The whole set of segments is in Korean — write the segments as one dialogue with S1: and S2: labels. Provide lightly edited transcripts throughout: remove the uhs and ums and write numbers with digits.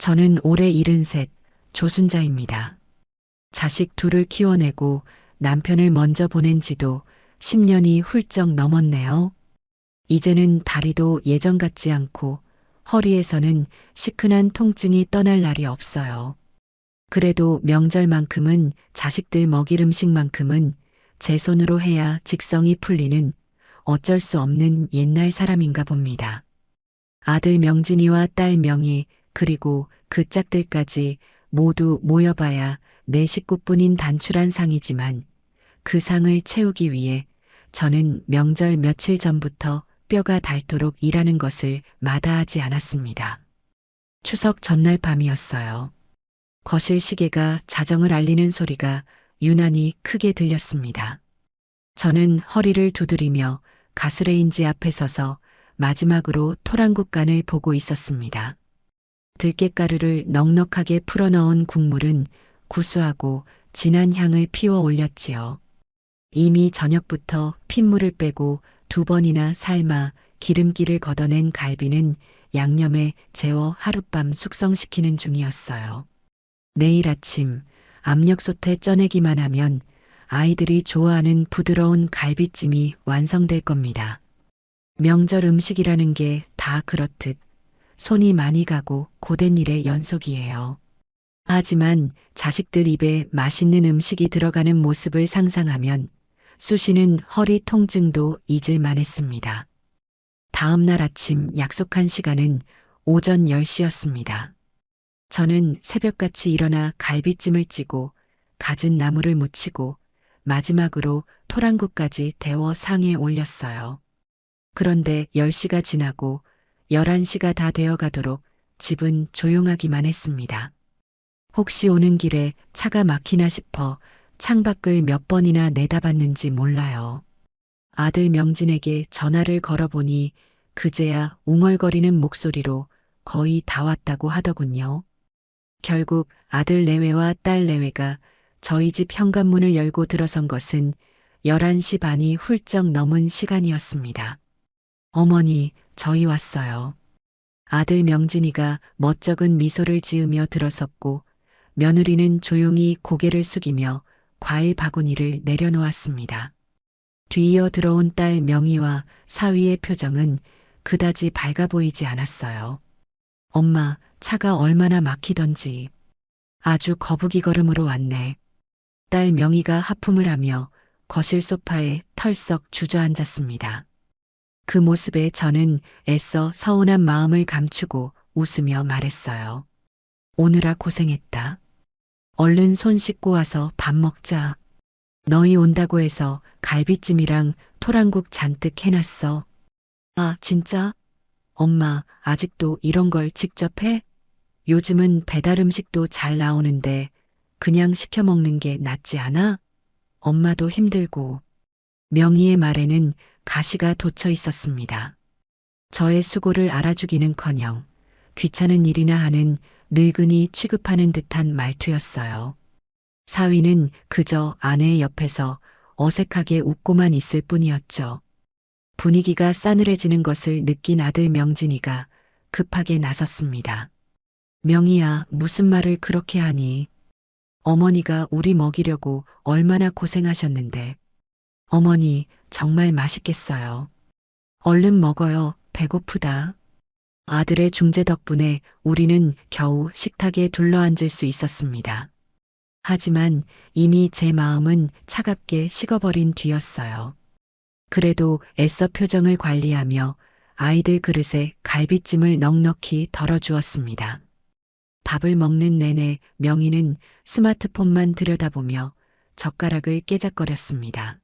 S1: 저는 올해 73 조순자입니다. 자식 둘을 키워내고 남편을 먼저 보낸 지도 10년이 훌쩍 넘었네요. 이제는 다리도 예전 같지 않고 허리에서는 시큰한 통증이 떠날 날이 없어요. 그래도 명절만큼은 자식들 먹일 음식만큼은 제 손으로 해야 직성이 풀리는 어쩔 수 없는 옛날 사람인가 봅니다. 아들 명진이와 딸 명희 그리고 그 짝들까지 모두 모여봐야 내 식구뿐인 단출한 상이지만 그 상을 채우기 위해 저는 명절 며칠 전부터 뼈가 닳도록 일하는 것을 마다하지 않았습니다. 추석 전날 밤이었어요. 거실 시계가 자정을 알리는 소리가 유난히 크게 들렸습니다. 저는 허리를 두드리며 가스레인지 앞에 서서 마지막으로 토랑국간을 보고 있었습니다. 들깨가루를 넉넉하게 풀어넣은 국물은 구수하고 진한 향을 피워 올렸지요. 이미 저녁부터 핏물을 빼고 2번이나 삶아 기름기를 걷어낸 갈비는 양념에 재워 하룻밤 숙성시키는 중이었어요. 내일 아침 압력솥에 쪄내기만 하면 아이들이 좋아하는 부드러운 갈비찜이 완성될 겁니다. 명절 음식이라는 게 다 그렇듯 손이 많이 가고 고된 일의 연속이에요. 하지만 자식들 입에 맛있는 음식이 들어가는 모습을 상상하면 쑤시는 허리 통증도 잊을 만했습니다. 다음 날 아침 약속한 시간은 오전 10시였습니다. 저는 새벽같이 일어나 갈비찜을 찌고 갖은 나물을 무치고 마지막으로 토랑국까지 데워 상에 올렸어요. 그런데 10시가 지나고 11시가 다 되어가도록 집은 조용하기만 했습니다. 혹시 오는 길에 차가 막히나 싶어 창밖을 몇 번이나 내다봤는지 몰라요. 아들 명진에게 전화를 걸어보니 그제야 웅얼거리는 목소리로 거의 다 왔다고 하더군요. 결국 아들 내외와 딸 내외가 저희 집 현관문을 열고 들어선 것은 11시 반이 훌쩍 넘은 시간이었습니다. 어머니, 저희 왔어요. 아들 명진이가 멋쩍은 미소를 지으며 들어섰고 며느리는 조용히 고개를 숙이며 과일 바구니를 내려놓았습니다. 뒤이어 들어온 딸 명희와 사위의 표정은 그다지 밝아 보이지 않았어요. 엄마, 차가 얼마나 막히던지. 아주 거북이 걸음으로 왔네. 딸 명희가 하품을 하며 거실 소파에 털썩 주저앉았습니다. 그 모습에 저는 애써 서운한 마음을 감추고 웃으며 말했어요. 오느라 고생했다. 얼른 손 씻고 와서 밥 먹자. 너희 온다고 해서 갈비찜이랑 토랑국 잔뜩 해놨어. 아, 진짜? 엄마, 아직도 이런 걸 직접 해? 요즘은 배달 음식도 잘 나오는데 그냥 시켜 먹는 게 낫지 않아? 엄마도 힘들고. 명희의 말에는 가시가 돋쳐 있었습니다. 저의 수고를 알아주기는커녕 귀찮은 일이나 하는 늙은이 취급하는 듯한 말투였어요. 사위는 그저 아내의 옆에서 어색하게 웃고만 있을 뿐이었죠. 분위기가 싸늘해지는 것을 느낀 아들 명진이가 급하게 나섰습니다. 명희야, 무슨 말을 그렇게 하니? 어머니가 우리 먹이려고 얼마나 고생하셨는데. 어머니, 정말 맛있겠어요. 얼른 먹어요. 배고프다. 아들의 중재 덕분에 우리는 겨우 식탁에 둘러앉을 수 있었습니다. 하지만 이미 제 마음은 차갑게 식어버린 뒤였어요. 그래도 애써 표정을 관리하며 아이들 그릇에 갈비찜을 넉넉히 덜어주었습니다. 밥을 먹는 내내 명희는 스마트폰만 들여다보며 젓가락을 깨작거렸습니다.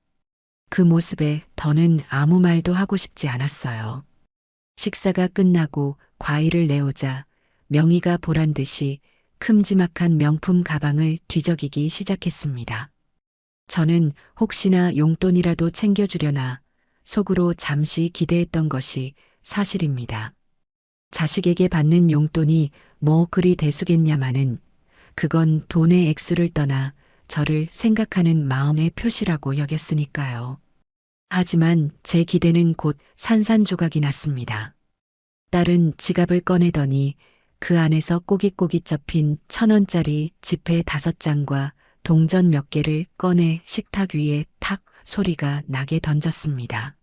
S1: 그 모습에 더는 아무 말도 하고 싶지 않았어요. 식사가 끝나고 과일을 내오자 명희가 보란 듯이 큼지막한 명품 가방을 뒤적이기 시작했습니다. 저는 혹시나 용돈이라도 챙겨주려나 속으로 잠시 기대했던 것이 사실입니다. 자식에게 받는 용돈이 뭐 그리 대수겠냐마는 그건 돈의 액수를 떠나 저를 생각하는 마음의 표시라고 여겼으니까요. 하지만 제 기대는 곧 산산조각이 났습니다. 딸은 지갑을 꺼내더니 그 안에서 꼬깃꼬깃 접힌 1,000원짜리 지폐 5장과 동전 몇 개를 꺼내 식탁 위에 탁 소리가 나게 던졌습니다.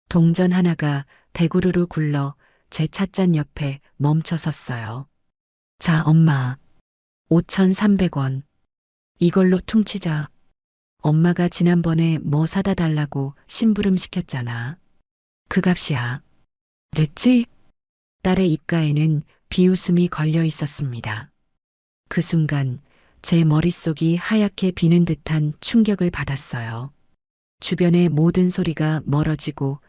S1: 동전 하나가 대구르르 굴러 제 찻잔 옆에 멈춰 섰어요. 자, 엄마. 5,300원. 이걸로 퉁치자. 엄마가 지난번에 뭐 사다 달라고 심부름 시켰잖아. 그 값이야. 그랬지? 딸의 입가에는 비웃음이 걸려 있었습니다. 그 순간 제 머릿속이 하얗게 비는 듯한 충격을 받았어요. 주변의 모든 소리가 멀어지고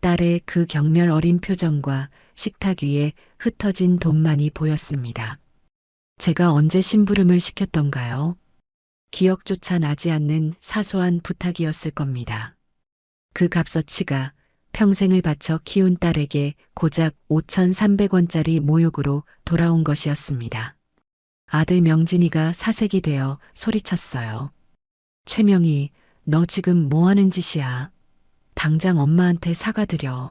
S1: 딸의 그 경멸 어린 표정과 식탁 위에 흩어진 돈만이 보였습니다. 제가 언제 심부름을 시켰던가요? 기억조차 나지 않는 사소한 부탁이었을 겁니다. 그 값어치가 평생을 바쳐 키운 딸에게 고작 5,300원짜리 모욕으로 돌아온 것이었습니다. 아들 명진이가 사색이 되어 소리쳤어요. 최명희, 너 지금 뭐 하는 짓이야? 당장 엄마한테 사과드려.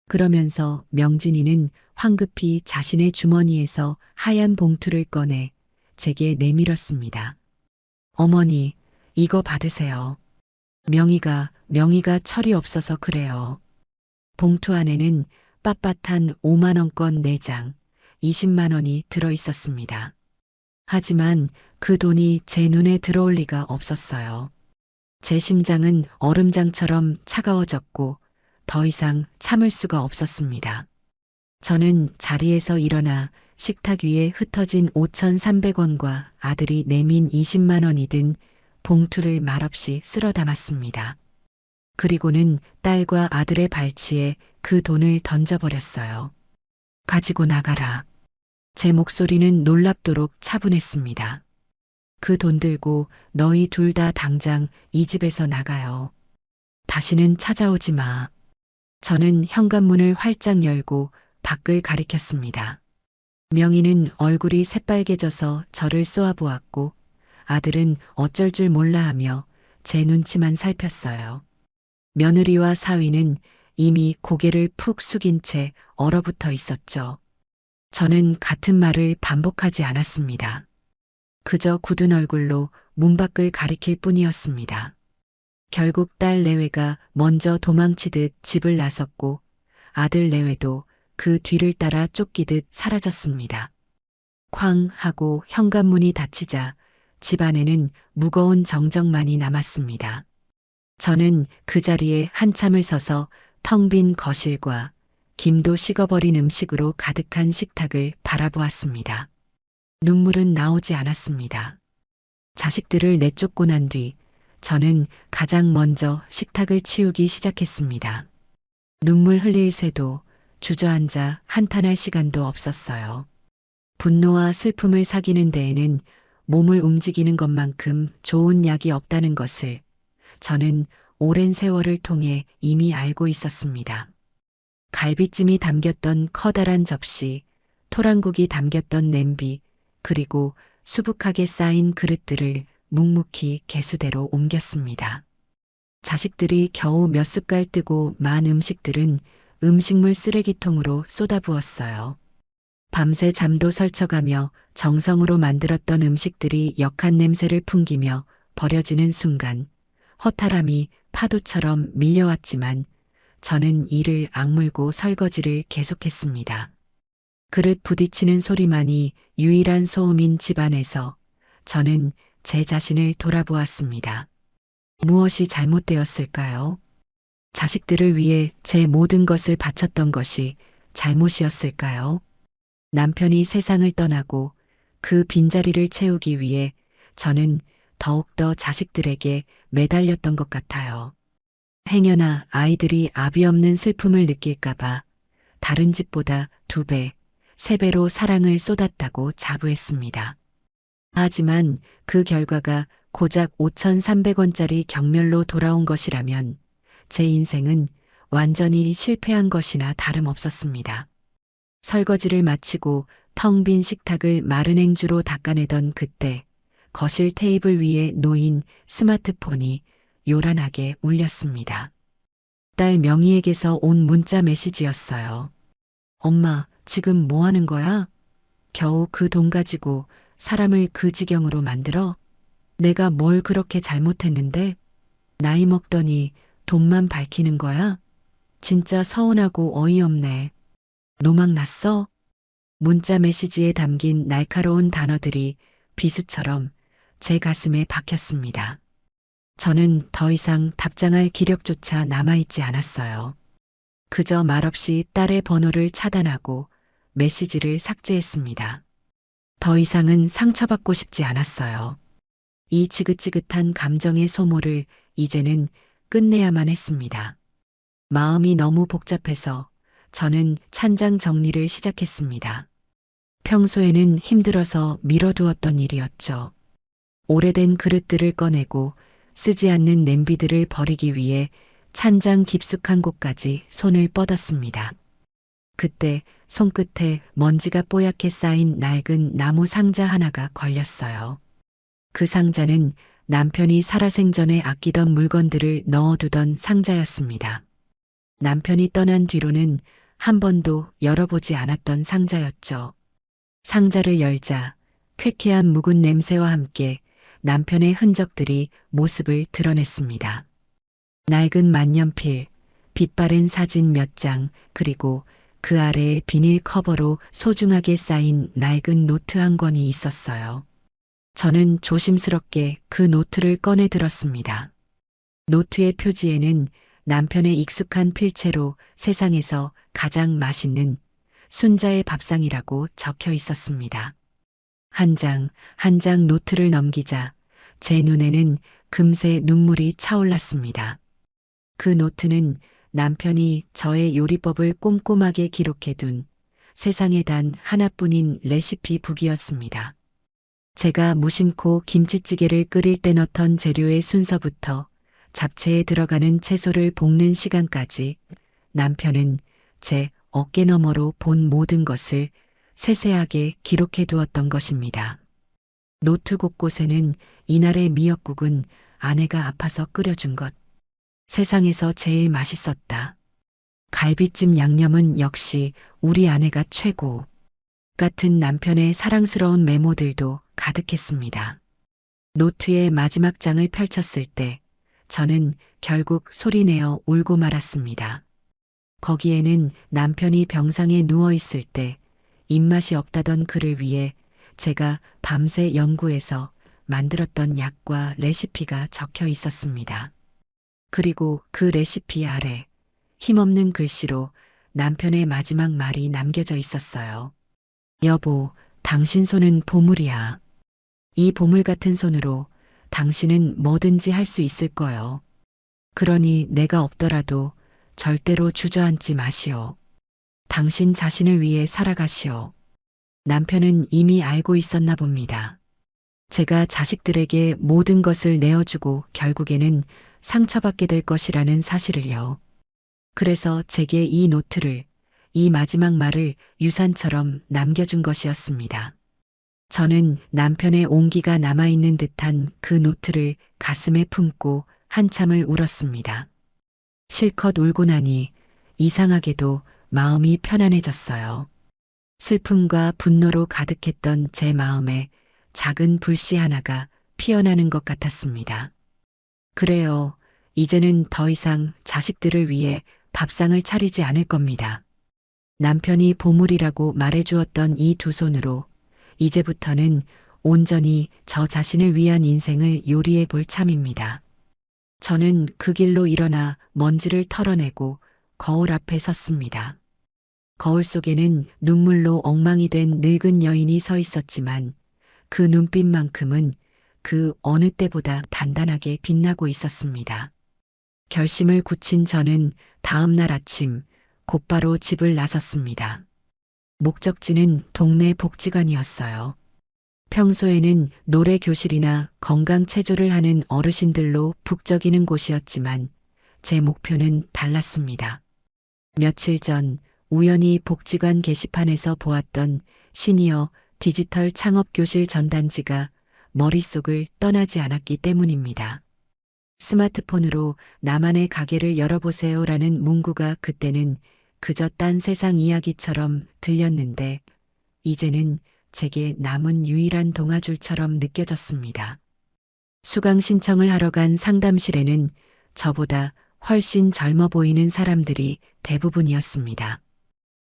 S1: 그러면서 명진이는 황급히 자신의 주머니에서 하얀 봉투를 꺼내 제게 내밀었습니다. 어머니, 이거 받으세요. 명희가 철이 없어서 그래요. 봉투 안에는 빳빳한 5만 원권 4장, 20만 원이 들어 있었습니다. 하지만 그 돈이 제 눈에 들어올 리가 없었어요. 제 심장은 얼음장처럼 차가워졌고 더 이상 참을 수가 없었습니다. 저는 자리에서 일어나 식탁 위에 흩어진 5,300원과 아들이 내민 20만 원이 든 봉투를 말없이 쓸어 담았습니다. 그리고는 딸과 아들의 발치에 그 돈을 던져버렸어요. 가지고 나가라. 제 목소리는 놀랍도록 차분했습니다. 그 돈 들고 너희 둘 다 당장 이 집에서 나가요. 다시는 찾아오지 마. 저는 현관문을 활짝 열고 밖을 가리켰습니다. 명희는 얼굴이 새빨개져서 저를 쏘아보았고 아들은 어쩔 줄 몰라 하며 제 눈치만 살폈어요. 며느리와 사위는 이미 고개를 푹 숙인 채 얼어붙어 있었죠. 저는 같은 말을 반복하지 않았습니다. 그저 굳은 얼굴로 문 밖을 가리킬 뿐이었습니다. 결국 딸 내외가 먼저 도망치듯 집을 나섰고 아들 내외도 그 뒤를 따라 쫓기듯 사라졌습니다. 쾅 하고 현관문이 닫히자 집 안에는 무거운 정적만이 남았습니다. 저는 그 자리에 한참을 서서 텅 빈 거실과 김도 식어버린 음식으로 가득한 식탁을 바라보았습니다. 눈물은 나오지 않았습니다. 자식들을 내쫓고 난 뒤 저는 가장 먼저 식탁을 치우기 시작했습니다. 눈물 흘릴 새도 주저앉아 한탄할 시간도 없었어요. 분노와 슬픔을 사귀는 데에는 몸을 움직이는 것만큼 좋은 약이 없다는 것을 저는 오랜 세월을 통해 이미 알고 있었습니다. 갈비찜이 담겼던 커다란 접시, 토랑국이 담겼던 냄비, 그리고 수북하게 쌓인 그릇들을 묵묵히 개수대로 옮겼습니다. 자식들이 겨우 몇 숟갈 뜨고 만 음식들은 음식물 쓰레기통으로 쏟아부었어요. 밤새 잠도 설쳐가며 정성으로 만들었던 음식들이 역한 냄새를 풍기며 버려지는 순간 허탈함이 파도처럼 밀려왔지만 저는 이를 악물고 설거지를 계속했습니다. 그릇 부딪히는 소리만이 유일한 소음인 집안에서 저는 제 자신을 돌아보았습니다. 무엇이 잘못되었을까요? 자식들을 위해 제 모든 것을 바쳤던 것이 잘못이었을까요? 남편이 세상을 떠나고 그 빈자리를 채우기 위해 저는 더욱더 자식들에게 매달렸던 것 같아요. 행여나 아이들이 아비 없는 슬픔을 느낄까봐 다른 집보다 2배, 3배로 사랑을 쏟았다고 자부했습니다. 하지만 그 결과가 고작 5,300원짜리 경멸로 돌아온 것이라면 제 인생은 완전히 실패한 것이나 다름없었습니다. 설거지를 마치고 텅 빈 식탁을 마른 행주로 닦아내던 그때 거실 테이블 위에 놓인 스마트폰이 요란하게 울렸습니다. 딸 명희에게서 온 문자 메시지였어요. 엄마, 지금 뭐 하는 거야? 겨우 그 돈 가지고 사람을 그 지경으로 만들어? 내가 뭘 그렇게 잘못했는데? 나이 먹더니 돈만 밝히는 거야? 진짜 서운하고 어이없네. 노망 났어? 문자 메시지에 담긴 날카로운 단어들이 비수처럼 제 가슴에 박혔습니다. 저는 더 이상 답장할 기력조차 남아있지 않았어요. 그저 말없이 딸의 번호를 차단하고 메시지를 삭제했습니다. 더 이상은 상처받고 싶지 않았어요. 이 지긋지긋한 감정의 소모를 이제는 끝내야만 했습니다. 마음이 너무 복잡해서 저는 찬장 정리를 시작했습니다. 평소에는 힘들어서 미뤄두었던 일이었죠. 오래된 그릇들을 꺼내고 쓰지 않는 냄비들을 버리기 위해 찬장 깊숙한 곳까지 손을 뻗었습니다. 그때 손끝에 먼지가 뽀얗게 쌓인 낡은 나무 상자 하나가 걸렸어요. 그 상자는 남편이 살아생전에 아끼던 물건들을 넣어두던 상자였습니다. 남편이 떠난 뒤로는 한 번도 열어보지 않았던 상자였죠. 상자를 열자 쾌쾌한 묵은 냄새와 함께 남편의 흔적들이 모습을 드러냈습니다. 낡은 만년필, 빛바랜 사진 몇 장, 그리고 그 아래에 비닐 커버로 소중하게 쌓인 낡은 노트 한 권이 있었어요. 저는 조심스럽게 그 노트를 꺼내 들었습니다. 노트의 표지에는 남편의 익숙한 필체로 세상에서 가장 맛있는 순자의 밥상이라고 적혀 있었습니다. 한 장, 한 장 노트를 넘기자 제 눈에는 금세 눈물이 차올랐습니다. 그 노트는 남편이 저의 요리법을 꼼꼼하게 기록해둔 세상에 단 하나뿐인 레시피 북이었습니다. 제가 무심코 김치찌개를 끓일 때 넣던 재료의 순서부터 잡채에 들어가는 채소를 볶는 시간까지 남편은 제 어깨 너머로 본 모든 것을 세세하게 기록해 두었던 것입니다. 노트 곳곳에는 이날의 미역국은 아내가 아파서 끓여준 것. 세상에서 제일 맛있었다. 갈비찜 양념은 역시 우리 아내가 최고. 같은 남편의 사랑스러운 메모들도 가득했습니다. 노트의 마지막 장을 펼쳤을 때 저는 결국 소리내어 울고 말았습니다. 거기에는 남편이 병상에 누워있을 때 입맛이 없다던 그를 위해 제가 밤새 연구해서 만들었던 약과 레시피가 적혀 있었습니다. 그리고 그 레시피 아래 힘없는 글씨로 남편의 마지막 말이 남겨져 있었어요. 여보, 당신 손은 보물이야. 이 보물 같은 손으로 당신은 뭐든지 할 수 있을 거요. 그러니 내가 없더라도 절대로 주저앉지 마시오. 당신 자신을 위해 살아가시오. 남편은 이미 알고 있었나 봅니다. 제가 자식들에게 모든 것을 내어주고 결국에는 상처받게 될 것이라는 사실을요. 그래서 제게 이 노트를, 이 마지막 말을 유산처럼 남겨준 것이었습니다. 저는 남편의 온기가 남아있는 듯한 그 노트를 가슴에 품고 한참을 울었습니다. 실컷 울고 나니 이상하게도 마음이 편안해졌어요. 슬픔과 분노로 가득했던 제 마음에 작은 불씨 하나가 피어나는 것 같았습니다. 그래요. 이제는 더 이상 자식들을 위해 밥상을 차리지 않을 겁니다. 남편이 보물이라고 말해주었던 이 두 손으로 이제부터는 온전히 저 자신을 위한 인생을 요리해 볼 참입니다. 저는 그 길로 일어나 먼지를 털어내고 거울 앞에 섰습니다. 거울 속에는 눈물로 엉망이 된 늙은 여인이 서 있었지만 그 눈빛만큼은 그 어느 때보다 단단하게 빛나고 있었습니다. 결심을 굳힌 저는 다음 날 아침 곧바로 집을 나섰습니다. 목적지는 동네 복지관이었어요. 평소에는 노래 교실이나 건강 체조를 하는 어르신들로 북적이는 곳이었지만 제 목표는 달랐습니다. 며칠 전 우연히 복지관 게시판에서 보았던 시니어 디지털 창업교실 전단지가 머릿속을 떠나지 않았기 때문입니다. 스마트폰으로 나만의 가게를 열어보세요라는 문구가 그때는 그저 딴 세상 이야기처럼 들렸는데 이제는 제게 남은 유일한 동아줄처럼 느껴졌습니다. 수강 신청을 하러 간 상담실에는 저보다 훨씬 젊어 보이는 사람들이 대부분이었습니다.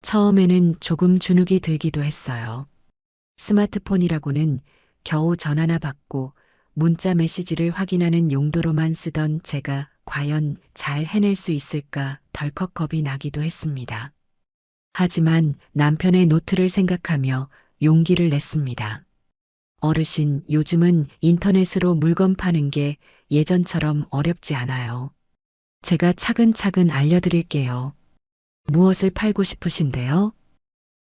S1: 처음에는 조금 주눅이 들기도 했어요. 스마트폰이라고는 겨우 전화나 받고 문자 메시지를 확인하는 용도로만 쓰던 제가 과연 잘 해낼 수 있을까 덜컥 겁이 나기도 했습니다. 하지만 남편의 노트를 생각하며 용기를 냈습니다. 어르신, 요즘은 인터넷으로 물건 파는 게 예전처럼 어렵지 않아요. 제가 차근차근 알려드릴게요. 무엇을 팔고 싶으신데요?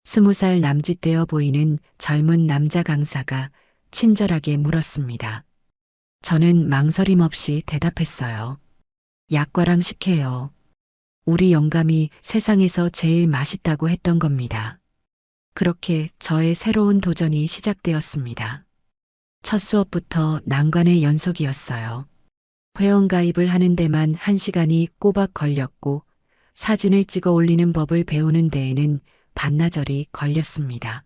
S1: 20살 남짓되어 보이는 젊은 남자 강사가 친절하게 물었습니다. 저는 망설임 없이 대답했어요. 약과랑 식혜요. 우리 영감이 세상에서 제일 맛있다고 했던 겁니다. 그렇게 저의 새로운 도전이 시작되었습니다. 첫 수업부터 난관의 연속이었어요. 회원가입을 하는 데만 1시간이 꼬박 걸렸고 사진을 찍어 올리는 법을 배우는 데에는 반나절이 걸렸습니다.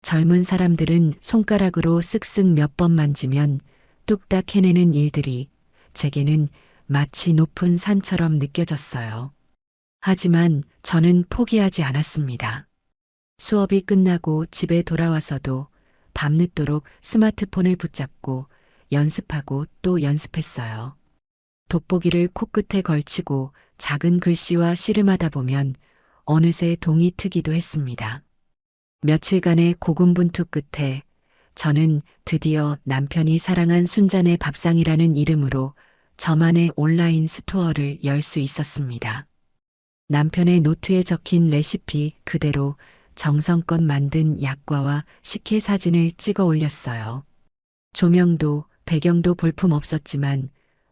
S1: 젊은 사람들은 손가락으로 쓱쓱 몇 번 만지면 뚝딱 해내는 일들이 제게는 마치 높은 산처럼 느껴졌어요. 하지만 저는 포기하지 않았습니다. 수업이 끝나고 집에 돌아와서도 밤늦도록 스마트폰을 붙잡고 연습하고 또 연습했어요. 돋보기를 코끝에 걸치고 작은 글씨와 씨름하다 보면 어느새 동이 트기도 했습니다. 며칠간의 고군분투 끝에 저는 드디어 남편이 사랑한 순잔의 밥상이라는 이름으로 저만의 온라인 스토어를 열 수 있었습니다. 남편의 노트에 적힌 레시피 그대로 정성껏 만든 약과와 식혜 사진을 찍어 올렸어요. 조명도 배경도 볼품 없었지만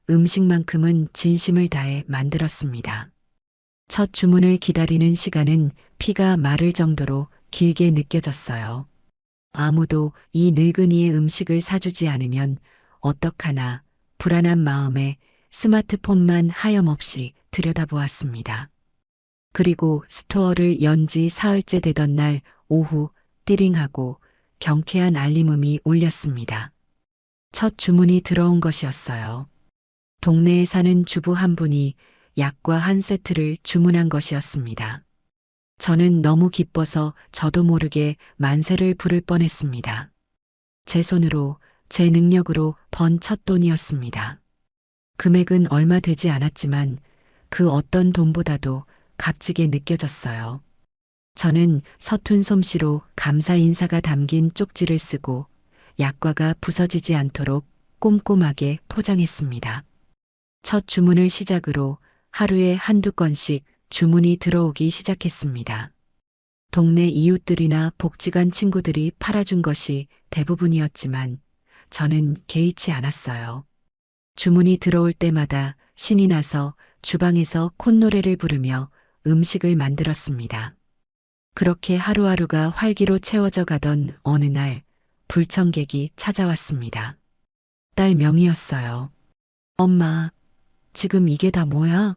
S1: 음식만큼은 진심을 다해 만들었습니다. 첫 주문을 기다리는 시간은 피가 마를 정도로 길게 느껴졌어요. 아무도 이 늙은이의 음식을 사주지 않으면 어떡하나 불안한 마음에 스마트폰만 하염없이 들여다보았습니다. 그리고 스토어를 연 지 사흘째 되던 날 오후 띠링하고 경쾌한 알림음이 울렸습니다. 첫 주문이 들어온 것이었어요. 동네에 사는 주부 한 분이 약과 한 세트를 주문한 것이었습니다. 저는 너무 기뻐서 저도 모르게 만세를 부를 뻔했습니다. 제 손으로, 제 능력으로 번 첫 돈이었습니다. 금액은 얼마 되지 않았지만 그 어떤 돈보다도 값지게 느껴졌어요. 저는 서툰 솜씨로 감사 인사가 담긴 쪽지를 쓰고 약과가 부서지지 않도록 꼼꼼하게 포장했습니다. 첫 주문을 시작으로 하루에 한두 건씩 주문이 들어오기 시작했습니다. 동네 이웃들이나 복지관 친구들이 팔아준 것이 대부분이었지만 저는 개의치 않았어요. 주문이 들어올 때마다 신이 나서 주방에서 콧노래를 부르며 음식을 만들었습니다. 그렇게 하루하루가 활기로 채워져 가던 어느 날 불청객이 찾아왔습니다. 딸 명희였어요. 엄마, 지금 이게 다 뭐야?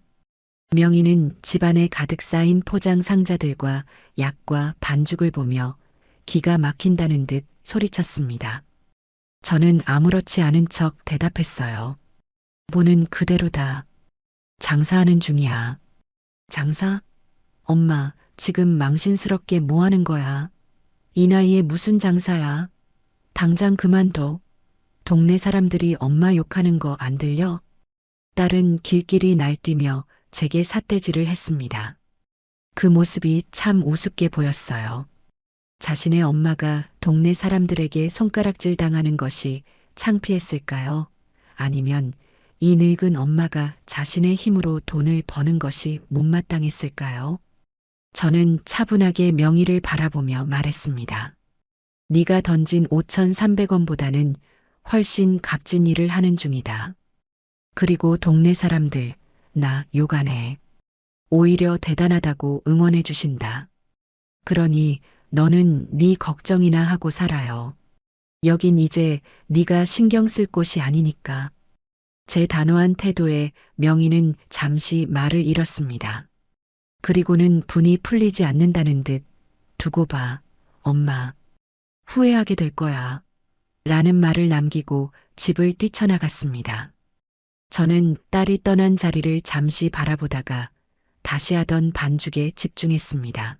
S1: 명희는 집안에 가득 쌓인 포장 상자들과 약과 반죽을 보며 기가 막힌다는 듯 소리쳤습니다. 저는 아무렇지 않은 척 대답했어요. 보는 그대로다. 장사하는 중이야. 장사? 엄마, 지금 망신스럽게 뭐 하는 거야? 이 나이에 무슨 장사야? 당장 그만둬. 동네 사람들이 엄마 욕하는 거 안 들려? 딸은 길길이 날뛰며 제게 삿대질을 했습니다. 그 모습이 참 우습게 보였어요. 자신의 엄마가 동네 사람들에게 손가락질 당하는 것이 창피했을까요? 아니면 이 늙은 엄마가 자신의 힘으로 돈을 버는 것이 못마땅했을까요? 저는 차분하게 명희를 바라보며 말했습니다. 네가 던진 5,300원보다는 훨씬 값진 일을 하는 중이다. 그리고 동네 사람들, 나 욕 안 해. 오히려 대단하다고 응원해 주신다. 그러니 너는 네 걱정이나 하고 살아요. 여긴 이제 네가 신경 쓸 곳이 아니니까. 제 단호한 태도에 명희는 잠시 말을 잃었습니다. 그리고는 분이 풀리지 않는다는 듯 두고 봐, 엄마. 후회하게 될 거야. 라는 말을 남기고 집을 뛰쳐나갔습니다. 저는 딸이 떠난 자리를 잠시 바라보다가 다시 하던 반죽에 집중했습니다.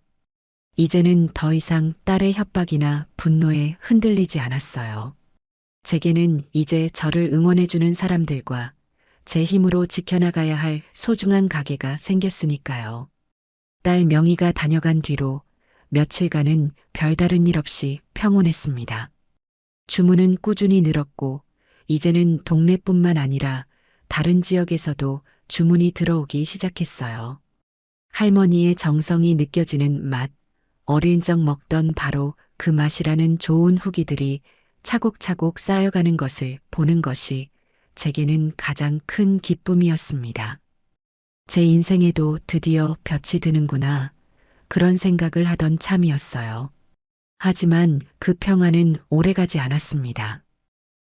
S1: 이제는 더 이상 딸의 협박이나 분노에 흔들리지 않았어요. 제게는 이제 저를 응원해주는 사람들과 제 힘으로 지켜나가야 할 소중한 가게가 생겼으니까요. 딸 명희가 다녀간 뒤로 며칠간은 별다른 일 없이 평온했습니다. 주문은 꾸준히 늘었고 이제는 동네뿐만 아니라 다른 지역에서도 주문이 들어오기 시작했어요. 할머니의 정성이 느껴지는 맛, 어릴 적 먹던 바로 그 맛이라는 좋은 후기들이 차곡차곡 쌓여가는 것을 보는 것이 제게는 가장 큰 기쁨이었습니다. 제 인생에도 드디어 볕이 드는구나. 그런 생각을 하던 참이었어요. 하지만 그 평화는 오래가지 않았습니다.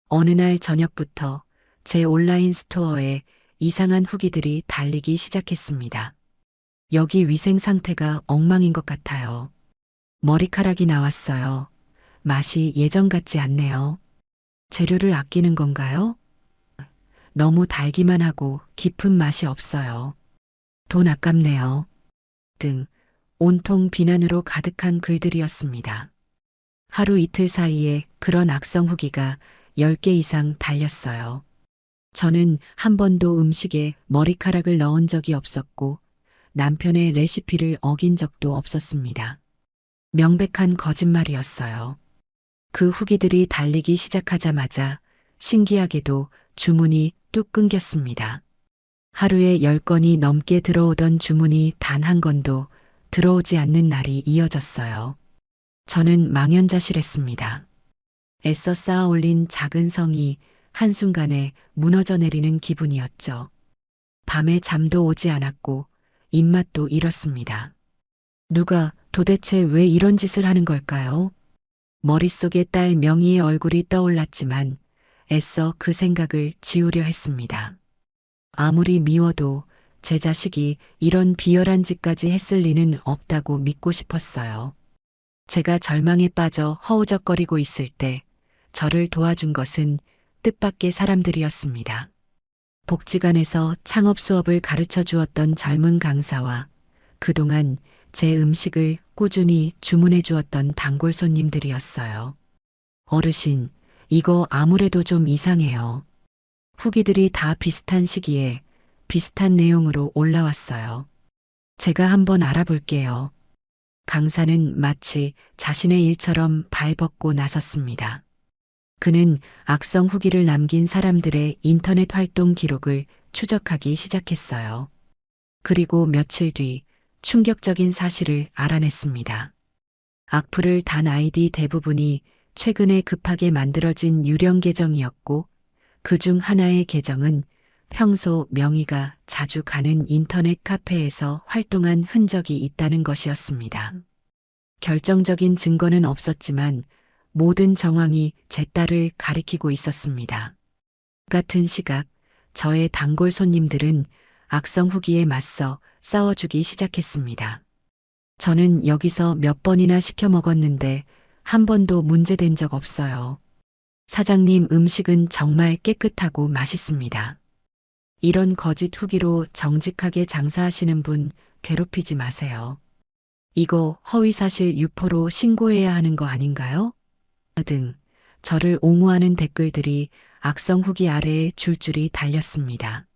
S1: 어느 날 저녁부터 제 온라인 스토어에 이상한 후기들이 달리기 시작했습니다. 여기 위생 상태가 엉망인 것 같아요. 머리카락이 나왔어요. 맛이 예전 같지 않네요. 재료를 아끼는 건가요? 너무 달기만 하고 깊은 맛이 없어요. 돈 아깝네요. 등 온통 비난으로 가득한 글들이었습니다. 하루 이틀 사이에 그런 악성 후기가 10개 이상 달렸어요. 저는 한 번도 음식에 머리카락을 넣은 적이 없었고 남편의 레시피를 어긴 적도 없었습니다. 명백한 거짓말이었어요. 그 후기들이 달리기 시작하자마자 신기하게도 주문이 뚝 끊겼습니다. 하루에 10건이 넘게 들어오던 주문이 단 한 건도 들어오지 않는 날이 이어졌어요. 저는 망연자실했습니다. 애써 쌓아 올린 작은 성이 한순간에 무너져 내리는 기분이었죠. 밤에 잠도 오지 않았고 입맛도 잃었습니다. 누가 도대체 왜 이런 짓을 하는 걸까요? 머릿속에 딸 명희의 얼굴이 떠올랐지만 애써 그 생각을 지우려 했습니다. 아무리 미워도 제 자식이 이런 비열한 짓까지 했을 리는 없다고 믿고 싶었어요. 제가 절망에 빠져 허우적거리고 있을 때 저를 도와준 것은 뜻밖의 사람들이었습니다. 복지관에서 창업 수업을 가르쳐 주었던 젊은 강사와 그동안 제 음식을 꾸준히 주문해 주었던 단골 손님들이었어요. 어르신, 이거 아무래도 좀 이상해요. 후기들이 다 비슷한 시기에 비슷한 내용으로 올라왔어요. 제가 한번 알아볼게요. 강사는 마치 자신의 일처럼 발벗고 나섰습니다. 그는 악성 후기를 남긴 사람들의 인터넷 활동 기록을 추적하기 시작했어요. 그리고 며칠 뒤 충격적인 사실을 알아냈습니다. 악플을 단 아이디 대부분이 최근에 급하게 만들어진 유령 계정이었고 그 중 하나의 계정은 평소 명희가 자주 가는 인터넷 카페에서 활동한 흔적이 있다는 것이었습니다. 결정적인 증거는 없었지만 모든 정황이 제 딸을 가리키고 있었습니다. 같은 시각 저의 단골 손님들은 악성 후기에 맞서 싸워주기 시작했습니다. 저는 여기서 몇 번이나 시켜 먹었는데 한 번도 문제된 적 없어요. 사장님 음식은 정말 깨끗하고 맛있습니다. 이런 거짓 후기로 정직하게 장사하시는 분 괴롭히지 마세요. 이거 허위사실 유포로 신고해야 하는 거 아닌가요? 등 저를 옹호하는 댓글들이 악성 후기 아래에 줄줄이 달렸습니다.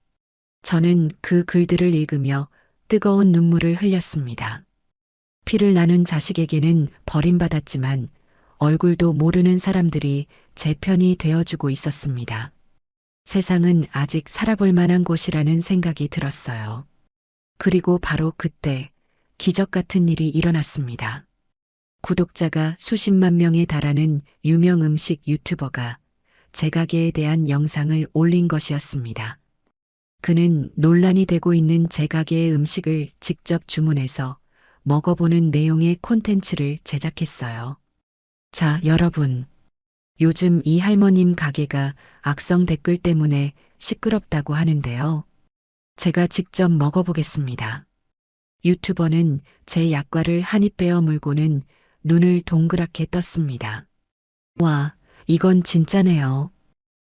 S1: 저는 그 글들을 읽으며 뜨거운 눈물을 흘렸습니다. 피를 나눈 자식에게는 버림받았지만 얼굴도 모르는 사람들이 제 편이 되어주고 있었습니다. 세상은 아직 살아볼 만한 곳이라는 생각이 들었어요. 그리고 바로 그때 기적 같은 일이 일어났습니다. 구독자가 수십만 명에 달하는 유명 음식 유튜버가 제 가게에 대한 영상을 올린 것이었습니다. 그는 논란이 되고 있는 제 가게의 음식을 직접 주문해서 먹어보는 내용의 콘텐츠를 제작했어요. 자, 여러분. 요즘 이 할머님 가게가 악성 댓글 때문에 시끄럽다고 하는데요. 제가 직접 먹어보겠습니다. 유튜버는 제 약과를 한 입 베어 물고는 눈을 동그랗게 떴습니다. 와, 이건 진짜네요.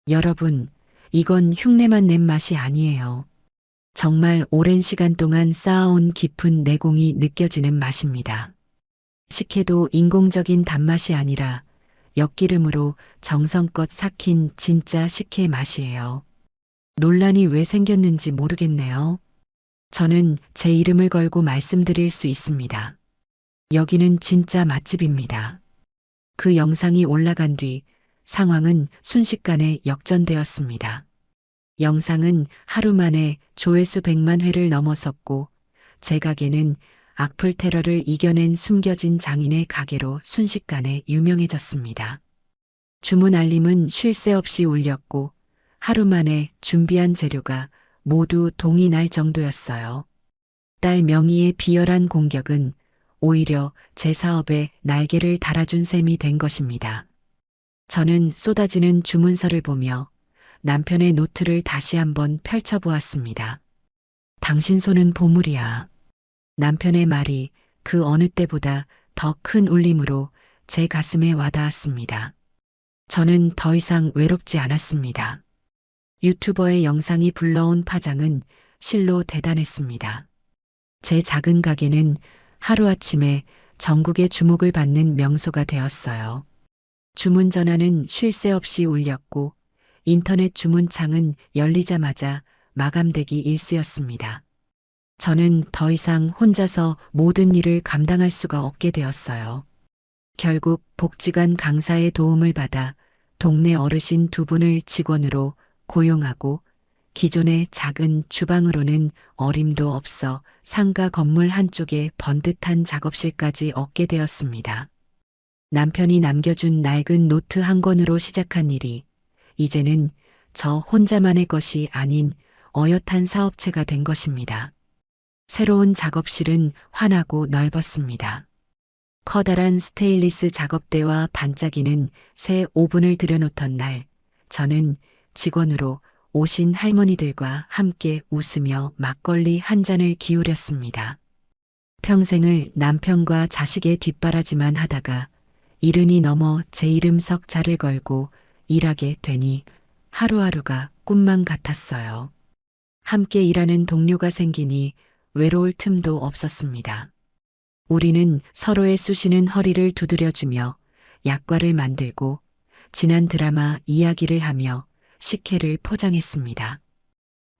S1: 여러분, 이건 흉내만 낸 맛이 아니에요. 정말 오랜 시간 동안 쌓아온 깊은 내공이 느껴지는 맛입니다. 식혜도 인공적인 단맛이 아니라 엿기름으로 정성껏 삭힌 진짜 식혜 맛이에요. 논란이 왜 생겼는지 모르겠네요. 저는 제 이름을 걸고 말씀드릴 수 있습니다. 여기는 진짜 맛집입니다. 그 영상이 올라간 뒤 상황은 순식간에 역전되었습니다. 영상은 하루 만에 조회수 100만 회를 넘어섰고 제 가게는 악플 테러를 이겨낸 숨겨진 장인의 가게로 순식간에 유명해졌습니다. 주문 알림은 쉴 새 없이 울렸고 하루 만에 준비한 재료가 모두 동이 날 정도였어요. 딸 명희의 비열한 공격은 오히려 제 사업에 날개를 달아준 셈이 된 것입니다. 저는 쏟아지는 주문서를 보며 남편의 노트를 다시 한번 펼쳐보았습니다. 당신 손은 보물이야. 남편의 말이 그 어느 때보다 더 큰 울림으로 제 가슴에 와닿았습니다. 저는 더 이상 외롭지 않았습니다. 유튜버의 영상이 불러온 파장은 실로 대단했습니다. 제 작은 가게는 하루아침에 전국의 주목을 받는 명소가 되었어요. 주문 전화는 쉴 새 없이 울렸고 인터넷 주문창은 열리자마자 마감되기 일쑤였습니다. 저는 더 이상 혼자서 모든 일을 감당할 수가 없게 되었어요. 결국 복지관 강사의 도움을 받아 동네 어르신 2분을 직원으로 고용하고 기존의 작은 주방으로는 어림도 없어 상가 건물 한쪽에 번듯한 작업실까지 얻게 되었습니다. 남편이 남겨준 낡은 노트 한 권으로 시작한 일이 이제는 저 혼자만의 것이 아닌 어엿한 사업체가 된 것입니다. 새로운 작업실은 환하고 넓었습니다. 커다란 스테인리스 작업대와 반짝이는 새 오븐을 들여놓던 날, 저는 직원으로 오신 할머니들과 함께 웃으며 막걸리 한 잔을 기울였습니다. 평생을 남편과 자식의 뒷바라지만 하다가 이른이 넘어 제 이름 석자를 걸고 일하게 되니 하루하루가 꿈만 같았어요. 함께 일하는 동료가 생기니 외로울 틈도 없었습니다. 우리는 서로의 쑤시는 허리를 두드려주며 약과를 만들고 지난 드라마 이야기를 하며 식혜를 포장했습니다.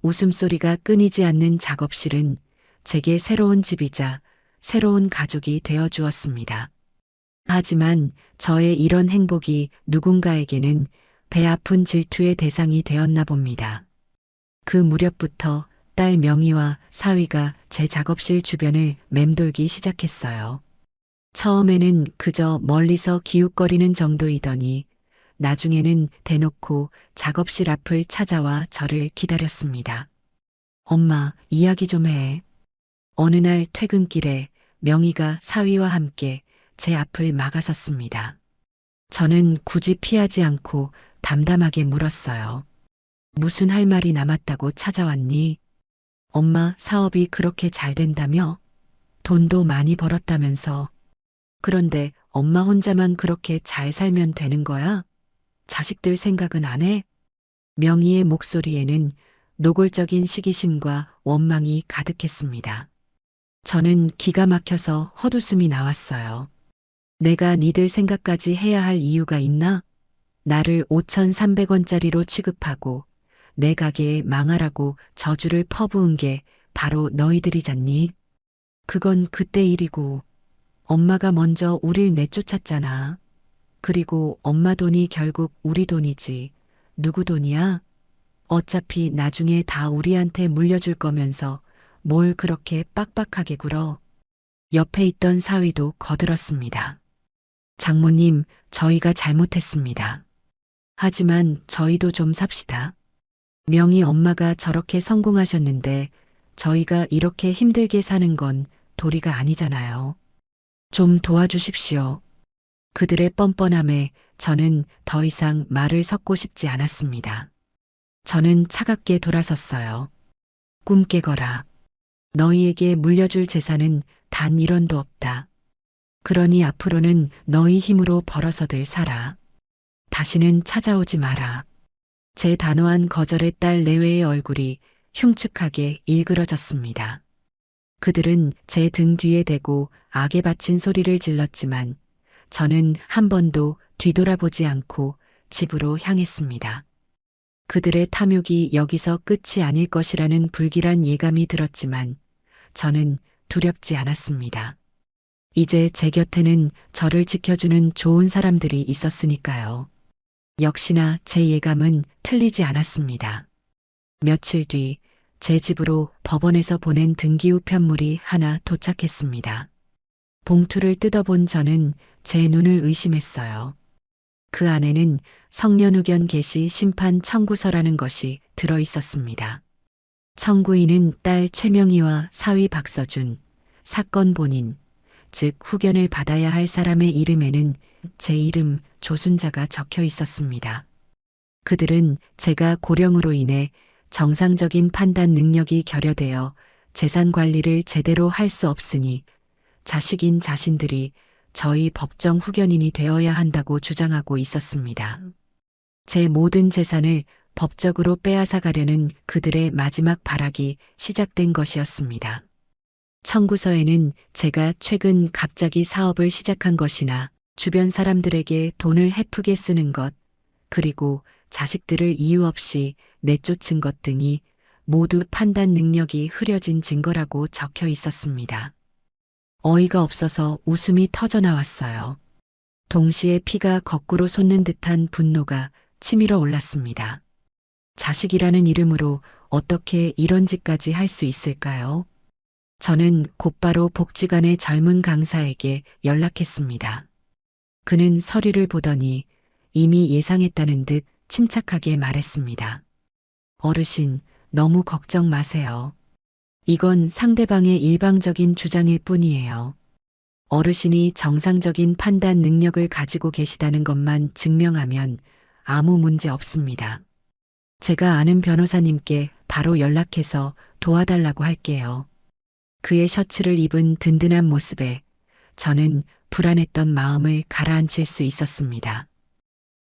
S1: 웃음소리가 끊이지 않는 작업실은 제게 새로운 집이자 새로운 가족이 되어 주었습니다. 하지만 저의 이런 행복이 누군가에게는 배 아픈 질투의 대상이 되었나 봅니다. 그 무렵부터 딸 명희와 사위가 제 작업실 주변을 맴돌기 시작했어요. 처음에는 그저 멀리서 기웃거리는 정도이더니 나중에는 대놓고 작업실 앞을 찾아와 저를 기다렸습니다. 엄마, 이야기 좀 해. 어느 날 퇴근길에 명희가 사위와 함께 제 앞을 막아섰습니다. 저는 굳이 피하지 않고 담담하게 물었어요. 무슨 할 말이 남았다고 찾아왔니? 엄마, 사업이 그렇게 잘 된다며? 돈도 많이 벌었다면서. 그런데 엄마 혼자만 그렇게 잘 살면 되는 거야? 자식들 생각은 안 해? 명희의 목소리에는 노골적인 시기심과 원망이 가득했습니다. 저는 기가 막혀서 헛웃음이 나왔어요. 내가 니들 생각까지 해야 할 이유가 있나? 나를 5,300원짜리로 취급하고 내 가게에 망하라고 저주를 퍼부은 게 바로 너희들이잖니? 그건 그때 일이고 엄마가 먼저 우릴 내쫓았잖아. 그리고 엄마 돈이 결국 우리 돈이지. 누구 돈이야? 어차피 나중에 다 우리한테 물려줄 거면서 뭘 그렇게 빡빡하게 굴어. 옆에 있던 사위도 거들었습니다. 장모님, 저희가 잘못했습니다. 하지만 저희도 좀 삽시다. 명희 엄마가 저렇게 성공하셨는데 저희가 이렇게 힘들게 사는 건 도리가 아니잖아요. 좀 도와주십시오. 그들의 뻔뻔함에 저는 더 이상 말을 섞고 싶지 않았습니다. 저는 차갑게 돌아섰어요. 꿈 깨거라. 너희에게 물려줄 재산은 단 1원도 없다. 그러니 앞으로는 너희 힘으로 벌어서들 살아. 다시는 찾아오지 마라. 제 단호한 거절에 딸 내외의 얼굴이 흉측하게 일그러졌습니다. 그들은 제 등 뒤에 대고 악에 바친 소리를 질렀지만 저는 한 번도 뒤돌아보지 않고 집으로 향했습니다. 그들의 탐욕이 여기서 끝이 아닐 것이라는 불길한 예감이 들었지만 저는 두렵지 않았습니다. 이제 제 곁에는 저를 지켜주는 좋은 사람들이 있었으니까요. 역시나 제 예감은 틀리지 않았습니다. 며칠 뒤 제 집으로 법원에서 보낸 등기후 편물이 하나 도착했습니다. 봉투를 뜯어본 저는 제 눈을 의심했어요. 그 안에는 성년후견 개시 심판 청구서라는 것이 들어 있었습니다. 청구인은 딸 최명희와 사위 박서준, 사건 본인, 즉 후견을 받아야 할 사람의 이름에는 제 이름 조순자가 적혀 있었습니다. 그들은 제가 고령으로 인해 정상적인 판단 능력이 결여되어 재산 관리를 제대로 할 수 없으니 자식인 자신들이 저희 법정 후견인이 되어야 한다고 주장하고 있었습니다. 제 모든 재산을 법적으로 빼앗아 가려는 그들의 마지막 발악이 시작된 것이었습니다. 청구서에는 제가 최근 갑자기 사업을 시작한 것이나 주변 사람들에게 돈을 헤프게 쓰는 것, 그리고 자식들을 이유 없이 내쫓은 것 등이 모두 판단 능력이 흐려진 증거라고 적혀 있었습니다. 어이가 없어서 웃음이 터져 나왔어요. 동시에 피가 거꾸로 솟는 듯한 분노가 치밀어 올랐습니다. 자식이라는 이름으로 어떻게 이런 짓까지 할 수 있을까요? 저는 곧바로 복지관의 젊은 강사에게 연락했습니다. 그는 서류를 보더니 이미 예상했다는 듯 침착하게 말했습니다. 어르신, 너무 걱정 마세요. 이건 상대방의 일방적인 주장일 뿐이에요. 어르신이 정상적인 판단 능력을 가지고 계시다는 것만 증명하면 아무 문제 없습니다. 제가 아는 변호사님께 바로 연락해서 도와달라고 할게요. 그의 셔츠를 입은 든든한 모습에 저는 불안했던 마음을 가라앉힐 수 있었습니다.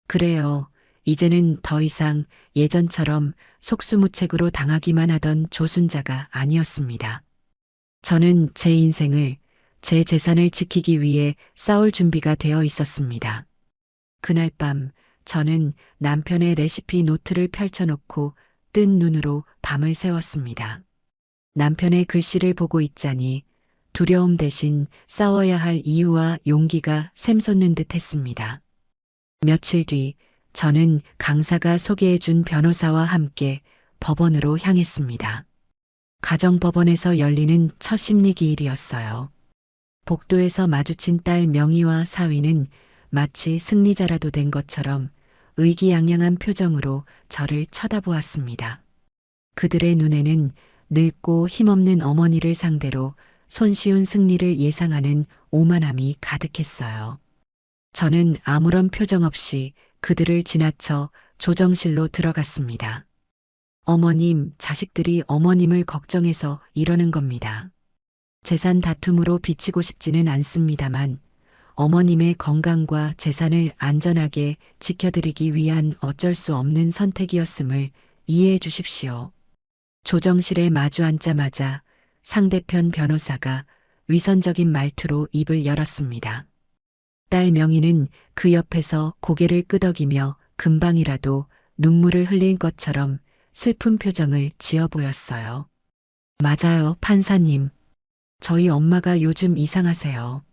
S1: 그래요. 이제는 더 이상 예전처럼 속수무책으로 당하기만 하던 조순자가 아니었습니다. 저는 제 인생을, 제 재산을 지키기 위해 싸울 준비가 되어 있었습니다. 그날 밤 저는 남편의 레시피 노트를 펼쳐놓고 뜬 눈으로 밤을 새웠습니다. 남편의 글씨를 보고 있자니 두려움 대신 싸워야 할 이유와 용기가 샘솟는 듯 했습니다. 며칠 뒤 저는 강사가 소개해준 변호사와 함께 법원으로 향했습니다. 가정법원에서 열리는 첫 심리기일이었어요. 복도에서 마주친 딸 명희와 사위는 마치 승리자라도 된 것처럼 의기양양한 표정으로 저를 쳐다보았습니다. 그들의 눈에는 늙고 힘없는 어머니를 상대로 손쉬운 승리를 예상하는 오만함이 가득했어요. 저는 아무런 표정 없이 그들을 지나쳐 조정실로 들어갔습니다. 어머님, 자식들이 어머님을 걱정해서 이러는 겁니다. 재산 다툼으로 비치고 싶지는 않습니다만 어머님의 건강과 재산을 안전하게 지켜드리기 위한 어쩔 수 없는 선택이었음을 이해해 주십시오. 조정실에 마주 앉자마자 상대편 변호사가 위선적인 말투로 입을 열었습니다. 딸 명희는 그 옆에서 고개를 끄덕이며 금방이라도 눈물을 흘릴 것처럼 슬픈 표정을 지어 보였어요. 맞아요, 판사님. 저희 엄마가 요즘 이상하세요.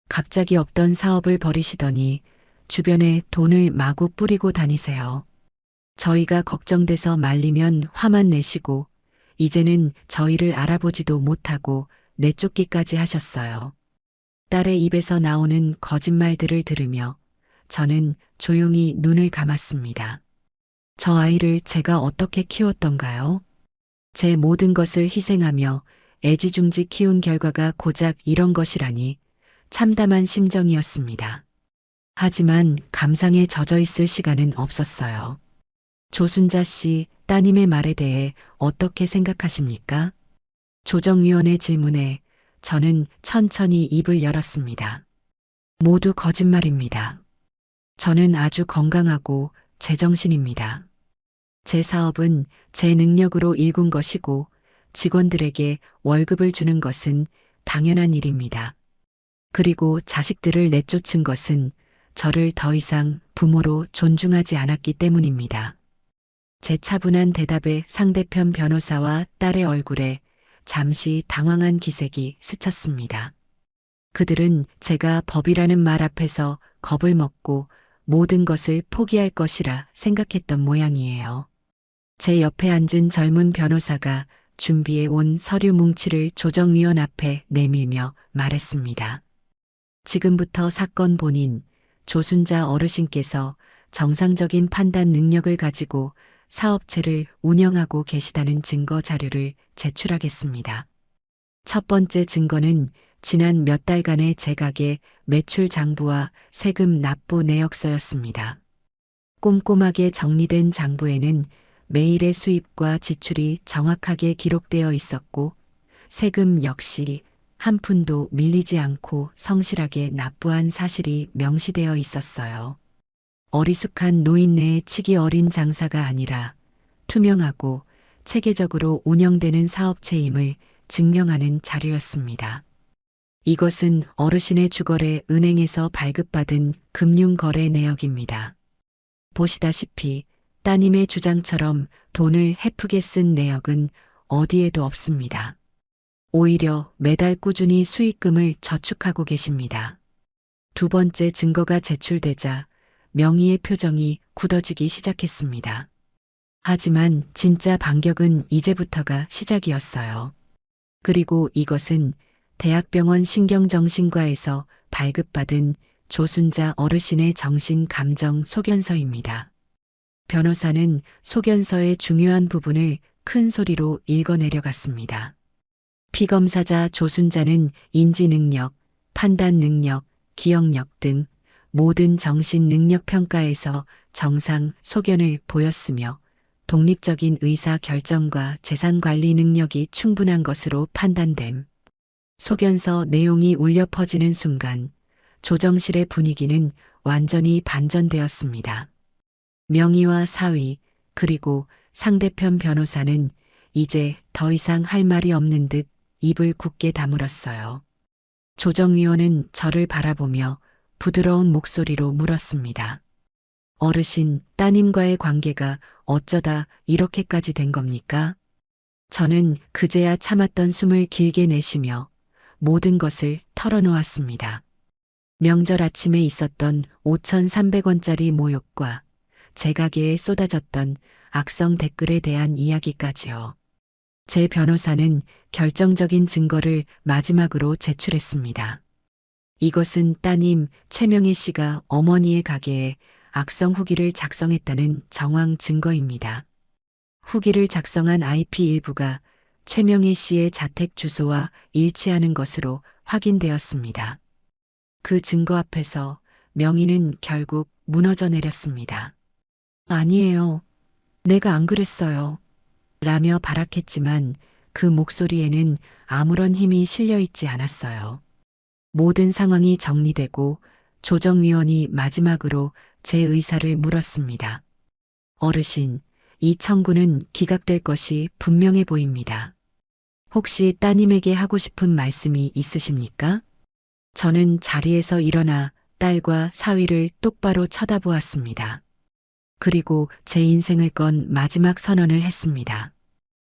S1: 갑자기 없던 사업을 벌이시더니 주변에 돈을 마구 뿌리고 다니세요. 저희가 걱정돼서 말리면 화만 내시고 이제는 저희를 알아보지도 못하고 내쫓기까지 하셨어요. 딸의 입에서 나오는 거짓말들을 들으며 저는 조용히 눈을 감았습니다. 저 아이를 제가 어떻게 키웠던가요? 제 모든 것을 희생하며 애지중지 키운 결과가 고작 이런 것이라니 참담한 심정이었습니다. 하지만 감상에 젖어 있을 시간은 없었어요. 조순자 씨, 따님의 말에 대해 어떻게 생각하십니까? 조정위원의 질문에 저는 천천히 입을 열었습니다. 모두 거짓말입니다. 저는 아주 건강하고 제정신입니다. 제 사업은 제 능력으로 일군 것이고 직원들에게 월급을 주는 것은 당연한 일입니다. 그리고 자식들을 내쫓은 것은 저를 더 이상 부모로 존중하지 않았기 때문입니다. 제 차분한 대답에 상대편 변호사와 딸의 얼굴에 잠시 당황한 기색이 스쳤습니다. 그들은 제가 법이라는 말 앞에서 겁을 먹고 모든 것을 포기할 것이라 생각했던 모양이에요. 제 옆에 앉은 젊은 변호사가 준비해 온 서류 뭉치를 조정위원 앞에 내밀며 말했습니다. 지금부터 사건 본인, 조순자 어르신께서 정상적인 판단 능력을 가지고 사업체를 운영하고 계시다는 증거 자료를 제출하겠습니다. 첫 번째 증거는 지난 몇 달간의 제 가게 매출 장부와 세금 납부 내역서였습니다. 꼼꼼하게 정리된 장부에는 매일의 수입과 지출이 정확하게 기록되어 있었고 세금 역시 한 푼도 밀리지 않고 성실하게 납부한 사실이 명시되어 있었어요. 어리숙한 노인네의 치기 어린 장사가 아니라 투명하고 체계적으로 운영되는 사업체임을 증명하는 자료였습니다. 이것은 어르신의 주거래 은행에서 발급받은 금융거래 내역입니다. 보시다시피 따님의 주장처럼 돈을 헤프게 쓴 내역은 어디에도 없습니다. 오히려 매달 꾸준히 수익금을 저축하고 계십니다. 두 번째 증거가 제출되자 명의의 표정이 굳어지기 시작했습니다. 하지만 진짜 반격은 이제부터가 시작이었어요. 그리고 이것은 대학병원 신경정신과에서 발급받은 조순자 어르신의 정신감정 소견서입니다. 변호사는 소견서의 중요한 부분을 큰 소리로 읽어내려갔습니다. 피검사자 조순자는 인지능력, 판단능력, 기억력 등 모든 정신능력 평가에서 정상 소견을 보였으며 독립적인 의사 결정과 재산관리 능력이 충분한 것으로 판단됨. 소견서 내용이 울려 퍼지는 순간 조정실의 분위기는 완전히 반전되었습니다. 명의와 사위 그리고 상대편 변호사는 이제 더 이상 할 말이 없는 듯 입을 굳게 다물었어요. 조정위원은 저를 바라보며 부드러운 목소리로 물었습니다. 어르신, 따님과의 관계가 어쩌다 이렇게까지 된 겁니까? 저는 그제야 참았던 숨을 길게 내쉬며 모든 것을 털어놓았습니다. 명절 아침에 있었던 5,300원짜리 모욕과 제 가게에 쏟아졌던 악성 댓글에 대한 이야기까지요. 제 변호사는 결정적인 증거를 마지막으로 제출했습니다. 이것은 따님 최명희 씨가 어머니의 가게에 악성 후기를 작성했다는 정황 증거입니다. 후기를 작성한 IP 일부가 최명희 씨의 자택 주소와 일치하는 것으로 확인되었습니다. 그 증거 앞에서 명희는 결국 무너져 내렸습니다. 아니에요. 내가 안 그랬어요. 라며 발악했지만 그 목소리에는 아무런 힘이 실려 있지 않았어요. 모든 상황이 정리되고 조정위원이 마지막으로 제 의사를 물었습니다. 어르신, 이 청구는 기각될 것이 분명해 보입니다. 혹시 따님에게 하고 싶은 말씀이 있으십니까? 저는 자리에서 일어나 딸과 사위를 똑바로 쳐다보았습니다. 그리고 제 인생을 건 마지막 선언을 했습니다.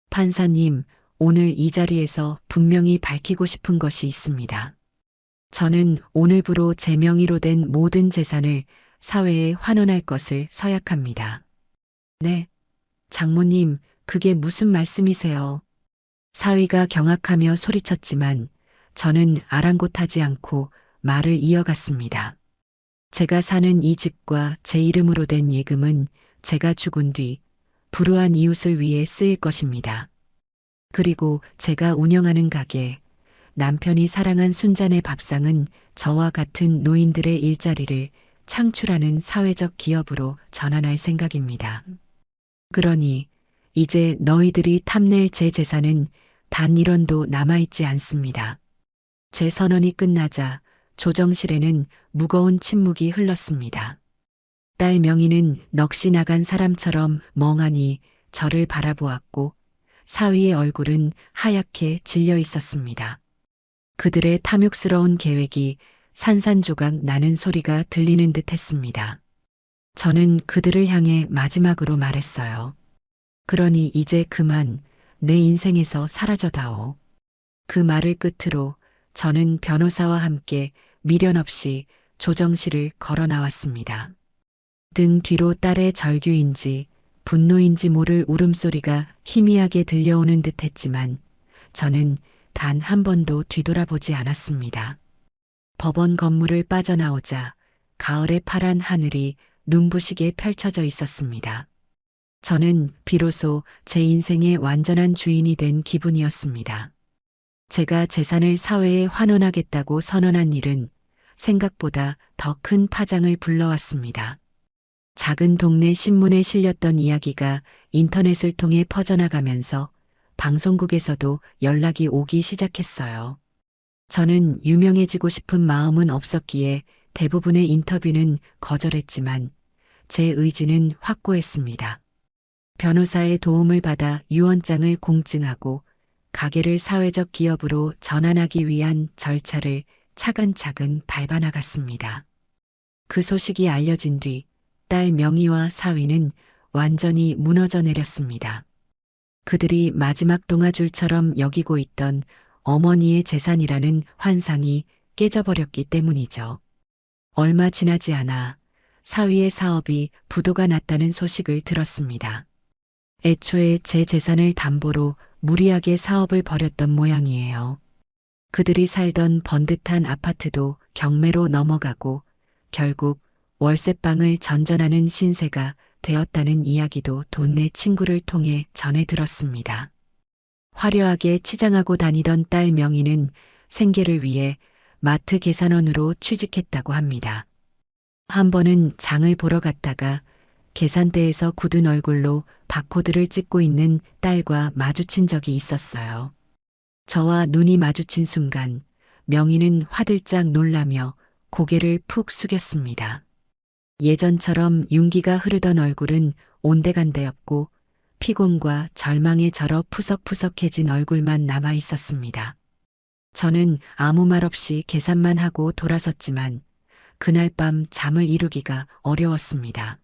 S1: 판사님, 오늘 이 자리에서 분명히 밝히고 싶은 것이 있습니다. 저는 오늘부로 제 명의로 된 모든 재산을 사회에 환원할 것을 서약합니다. 네, 장모님, 그게 무슨 말씀이세요? 사위가 경악하며 소리쳤지만 저는 아랑곳하지 않고 말을 이어갔습니다. 제가 사는 이 집과 제 이름으로 된 예금은 제가 죽은 뒤 불우한 이웃을 위해 쓰일 것입니다. 그리고 제가 운영하는 가게, 남편이 사랑한 순잔의 밥상은 저와 같은 노인들의 일자리를 창출하는 사회적 기업으로 전환할 생각입니다. 그러니 이제 너희들이 탐낼 제 재산은 단 1원도 남아있지 않습니다. 제 선언이 끝나자 조정실에는 무거운 침묵이 흘렀습니다. 딸 명희는 넋이 나간 사람처럼 멍하니 저를 바라보았고 사위의 얼굴은 하얗게 질려 있었습니다. 그들의 탐욕스러운 계획이 산산조각 나는 소리가 들리는 듯 했습니다. 저는 그들을 향해 마지막으로 말했어요. 그러니 이제 그만 내 인생에서 사라져다오. 그 말을 끝으로 저는 변호사와 함께 미련 없이 조정실을 걸어 나왔습니다. 등 뒤로 딸의 절규인지 분노인지 모를 울음소리가 희미하게 들려오는 듯 했지만 저는 단 한 번도 뒤돌아보지 않았습니다. 법원 건물을 빠져나오자 가을의 파란 하늘이 눈부시게 펼쳐져 있었습니다. 저는 비로소 제 인생의 완전한 주인이 된 기분이었습니다. 제가 재산을 사회에 환원하겠다고 선언한 일은 생각보다 더 큰 파장을 불러왔습니다. 작은 동네 신문에 실렸던 이야기가 인터넷을 통해 퍼져나가면서 방송국에서도 연락이 오기 시작했어요. 저는 유명해지고 싶은 마음은 없었기에 대부분의 인터뷰는 거절했지만 제 의지는 확고했습니다. 변호사의 도움을 받아 유언장을 공증하고 가게를 사회적 기업으로 전환하기 위한 절차를 차근차근 밟아나갔습니다. 그 소식이 알려진 뒤 딸 명희와 사위는 완전히 무너져 내렸습니다. 그들이 마지막 동아줄처럼 여기고 있던 어머니의 재산이라는 환상이 깨져버렸기 때문이죠. 얼마 지나지 않아 사위의 사업이 부도가 났다는 소식을 들었습니다. 애초에 제 재산을 담보로 무리하게 사업을 벌였던 모양이에요. 그들이 살던 번듯한 아파트도 경매로 넘어가고 결국 월세방을 전전하는 신세가 되었다는 이야기도 동네 친구를 통해 전해 들었습니다. 화려하게 치장하고 다니던 딸 명희는 생계를 위해 마트 계산원으로 취직했다고 합니다. 한 번은 장을 보러 갔다가 계산대에서 굳은 얼굴로 바코드를 찍고 있는 딸과 마주친 적이 있었어요. 저와 눈이 마주친 순간 명희는 화들짝 놀라며 고개를 푹 숙였습니다. 예전처럼 윤기가 흐르던 얼굴은 온데간데였고 피곤과 절망에 절어 푸석푸석해진 얼굴만 남아 있었습니다. 저는 아무 말 없이 계산만 하고 돌아섰지만 그날 밤 잠을 이루기가 어려웠습니다.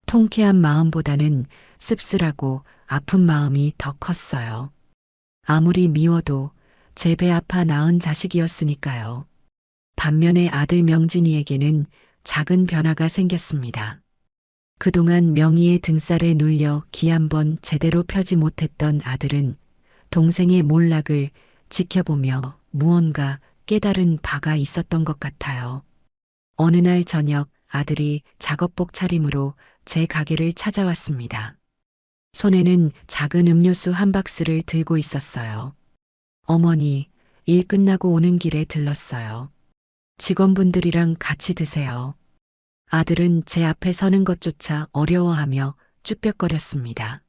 S1: 통쾌한 마음보다는 씁쓸하고 아픈 마음이 더 컸어요. 아무리 미워도 제 배 아파 낳은 자식이었으니까요. 반면에 아들 명진이에게는 작은 변화가 생겼습니다. 그동안 명희의 등살에 눌려 기 한 번 제대로 펴지 못했던 아들은 동생의 몰락을 지켜보며 무언가 깨달은 바가 있었던 것 같아요. 어느 날 저녁 아들이 작업복 차림으로 제 가게를 찾아왔습니다. 손에는 작은 음료수 한 박스를 들고 있었어요. 어머니, 일 끝나고 오는 길에 들렀어요. 직원분들이랑 같이 드세요. 아들은 제 앞에 서는 것조차 어려워하며 쭈뼛거렸습니다.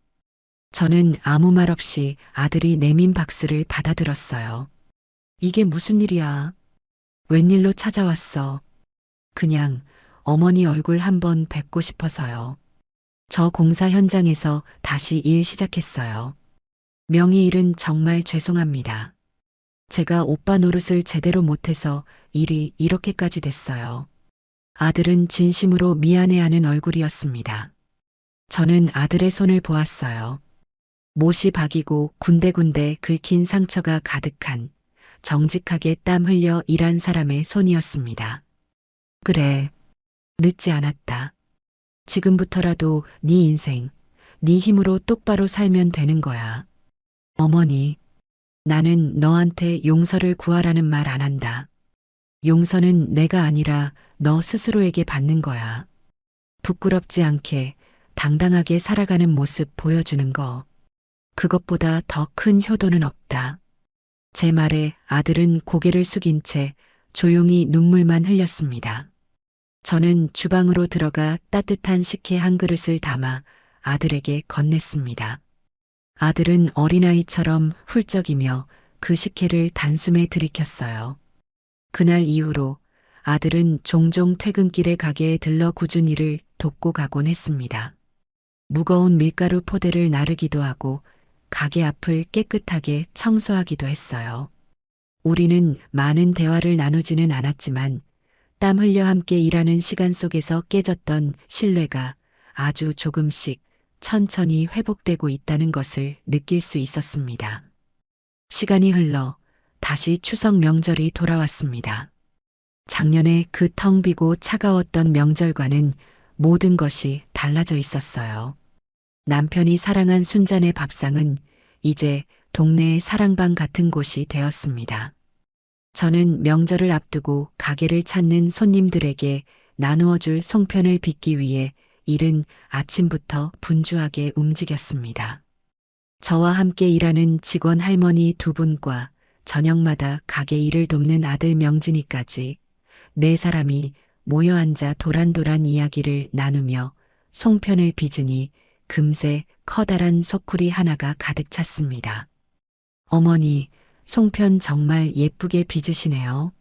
S1: 저는 아무 말 없이 아들이 내민 박스를 받아들었어요. 이게 무슨 일이야? 웬일로 찾아왔어? 그냥 어머니 얼굴 한번 뵙고 싶어서요. 저 공사 현장에서 다시 일 시작했어요. 명희 일은 정말 죄송합니다. 제가 오빠 노릇을 제대로 못해서 일이 이렇게까지 됐어요. 아들은 진심으로 미안해하는 얼굴이었습니다. 저는 아들의 손을 보았어요. 못이 박이고 군데군데 긁힌 상처가 가득한 정직하게 땀 흘려 일한 사람의 손이었습니다. 그래, 늦지 않았다. 지금부터라도 네 인생, 네 힘으로 똑바로 살면 되는 거야. 어머니, 나는 너한테 용서를 구하라는 말 안 한다. 용서는 내가 아니라 너 스스로에게 받는 거야. 부끄럽지 않게 당당하게 살아가는 모습 보여주는 거. 그것보다 더 큰 효도는 없다. 제 말에 아들은 고개를 숙인 채 조용히 눈물만 흘렸습니다. 저는 주방으로 들어가 따뜻한 식혜 한 그릇을 담아 아들에게 건넸습니다. 아들은 어린아이처럼 훌쩍이며 그 식혜를 단숨에 들이켰어요. 그날 이후로 아들은 종종 퇴근길에 가게에 들러 굳은 일을 돕고 가곤 했습니다. 무거운 밀가루 포대를 나르기도 하고 가게 앞을 깨끗하게 청소하기도 했어요. 우리는 많은 대화를 나누지는 않았지만 땀 흘려 함께 일하는 시간 속에서 깨졌던 신뢰가 아주 조금씩 천천히 회복되고 있다는 것을 느낄 수 있었습니다. 시간이 흘러 다시 추석 명절이 돌아왔습니다. 작년에 그 텅 비고 차가웠던 명절과는 모든 것이 달라져 있었어요. 남편이 사랑한 순잔의 밥상은 이제 동네의 사랑방 같은 곳이 되었습니다. 저는 명절을 앞두고 가게를 찾는 손님들에게 나누어줄 송편을 빚기 위해 이른 아침부터 분주하게 움직였습니다. 저와 함께 일하는 직원 할머니 두 분과 저녁마다 가게 일을 돕는 아들 명진이까지 네 사람이 모여 앉아 도란도란 이야기를 나누며 송편을 빚으니 금세 커다란 소쿠리 하나가 가득 찼습니다. 어머니, 송편 정말 예쁘게 빚으시네요.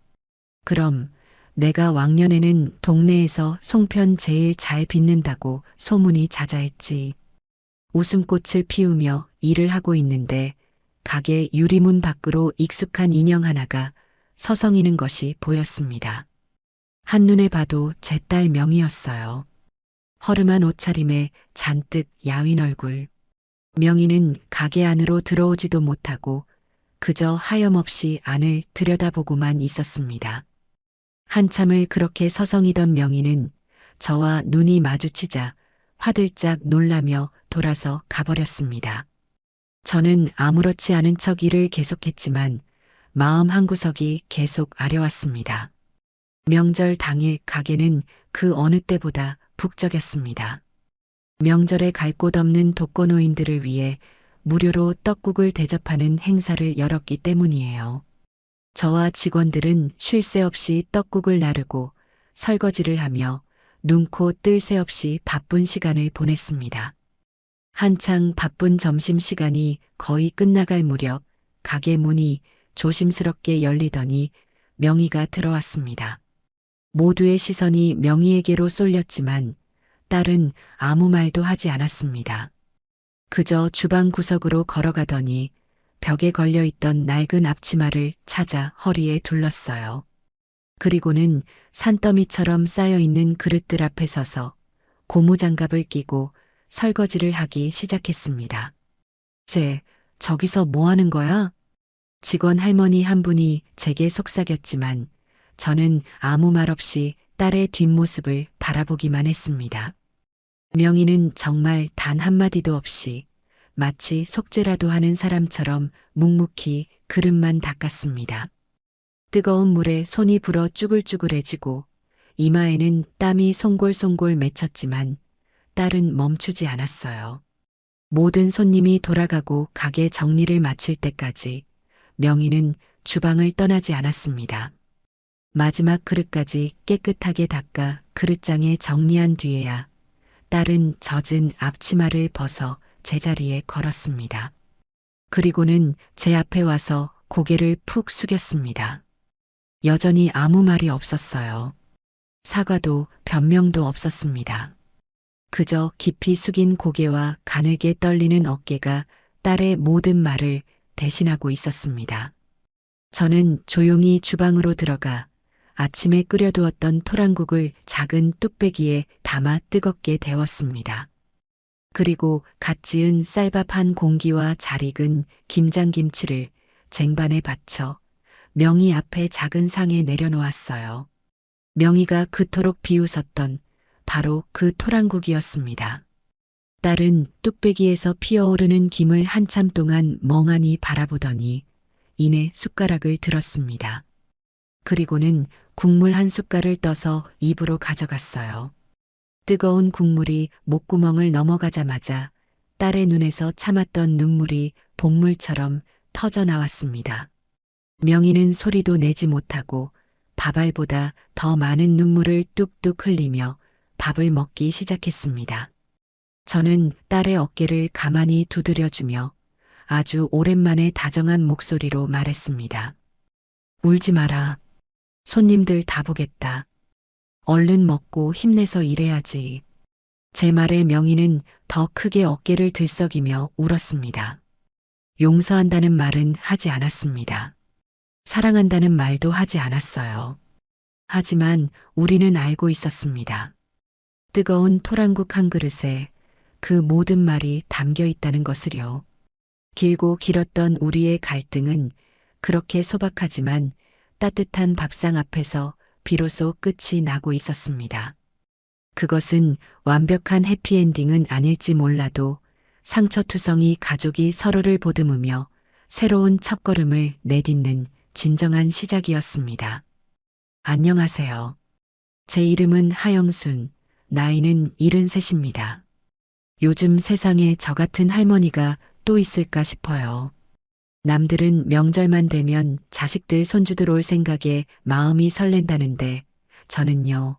S1: 그럼 내가 왕년에는 동네에서 송편 제일 잘 빚는다고 소문이 자자했지. 웃음꽃을 피우며 일을 하고 있는데 가게 유리문 밖으로 익숙한 인형 하나가 서성이는 것이 보였습니다. 한눈에 봐도 제 딸 명이었어요. 허름한 옷차림에 잔뜩 야윈 얼굴. 명희는 가게 안으로 들어오지도 못하고 그저 하염없이 안을 들여다보고만 있었습니다. 한참을 그렇게 서성이던 명희는 저와 눈이 마주치자 화들짝 놀라며 돌아서 가버렸습니다. 저는 아무렇지 않은 척 일을 계속했지만 마음 한구석이 계속 아려왔습니다. 명절 당일 가게는 그 어느 때보다 북적였습니다. 명절에 갈 곳 없는 독거노인들을 위해 무료로 떡국을 대접하는 행사를 열었기 때문이에요. 저와 직원들은 쉴 새 없이 떡국을 나르고 설거지를 하며 눈코 뜰 새 없이 바쁜 시간을 보냈습니다. 한창 바쁜 점심시간이 거의 끝나갈 무렵 가게 문이 조심스럽게 열리더니 명희가 들어왔습니다. 모두의 시선이 명희에게로 쏠렸지만 딸은 아무 말도 하지 않았습니다. 그저 주방 구석으로 걸어가더니 벽에 걸려있던 낡은 앞치마를 찾아 허리에 둘렀어요. 그리고는 산더미처럼 쌓여있는 그릇들 앞에 서서 고무장갑을 끼고 설거지를 하기 시작했습니다. 저기서 뭐 하는 거야? 직원 할머니 한 분이 제게 속삭였지만 저는 아무 말 없이 딸의 뒷모습을 바라보기만 했습니다. 명희는 정말 단 한마디도 없이 마치 속죄라도 하는 사람처럼 묵묵히 그릇만 닦았습니다. 뜨거운 물에 손이 불어 쭈글쭈글해지고 이마에는 땀이 송골송골 맺혔지만 딸은 멈추지 않았어요. 모든 손님이 돌아가고 가게 정리를 마칠 때까지 명희는 주방을 떠나지 않았습니다. 마지막 그릇까지 깨끗하게 닦아 그릇장에 정리한 뒤에야 딸은 젖은 앞치마를 벗어 제자리에 걸었습니다. 그리고는 제 앞에 와서 고개를 푹 숙였습니다. 여전히 아무 말이 없었어요. 사과도 변명도 없었습니다. 그저 깊이 숙인 고개와 가늘게 떨리는 어깨가 딸의 모든 말을 대신하고 있었습니다. 저는 조용히 주방으로 들어가 아침에 끓여두었던 토랑국을 작은 뚝배기에 담아 뜨겁게 데웠습니다. 그리고 갓 지은 쌀밥 한 공기와 잘 익은 김장김치를 쟁반에 받쳐 명희 앞에 작은 상에 내려놓았어요. 명희가 그토록 비웃었던 바로 그 토랑국이었습니다. 딸은 뚝배기에서 피어오르는 김을 한참 동안 멍하니 바라보더니 이내 숟가락을 들었습니다. 그리고는 국물 한 숟갈을 떠서 입으로 가져갔어요. 뜨거운 국물이 목구멍을 넘어가자마자 딸의 눈에서 참았던 눈물이 복물처럼 터져 나왔습니다. 명희는 소리도 내지 못하고 밥알보다 더 많은 눈물을 뚝뚝 흘리며 밥을 먹기 시작했습니다. 저는 딸의 어깨를 가만히 두드려주며 아주 오랜만에 다정한 목소리로 말했습니다. 울지 마라. 손님들 다 보겠다. 얼른 먹고 힘내서 일해야지. 제 말에 명희는 더 크게 어깨를 들썩이며 울었습니다. 용서한다는 말은 하지 않았습니다. 사랑한다는 말도 하지 않았어요. 하지만 우리는 알고 있었습니다. 뜨거운 토랑국 한 그릇에 그 모든 말이 담겨 있다는 것을요. 길고 길었던 우리의 갈등은 그렇게 소박하지만 따뜻한 밥상 앞에서 비로소 끝이 나고 있었습니다. 그것은 완벽한 해피엔딩은 아닐지 몰라도 상처투성이 가족이 서로를 보듬으며 새로운 첫걸음을 내딛는 진정한 시작이었습니다. 안녕하세요. 제 이름은 하영순, 나이는 73입니다. 요즘 세상에 저 같은 할머니가 또 있을까 싶어요. 남들은 명절만 되면 자식들 손주들 올 생각에 마음이 설렌다는데 저는요,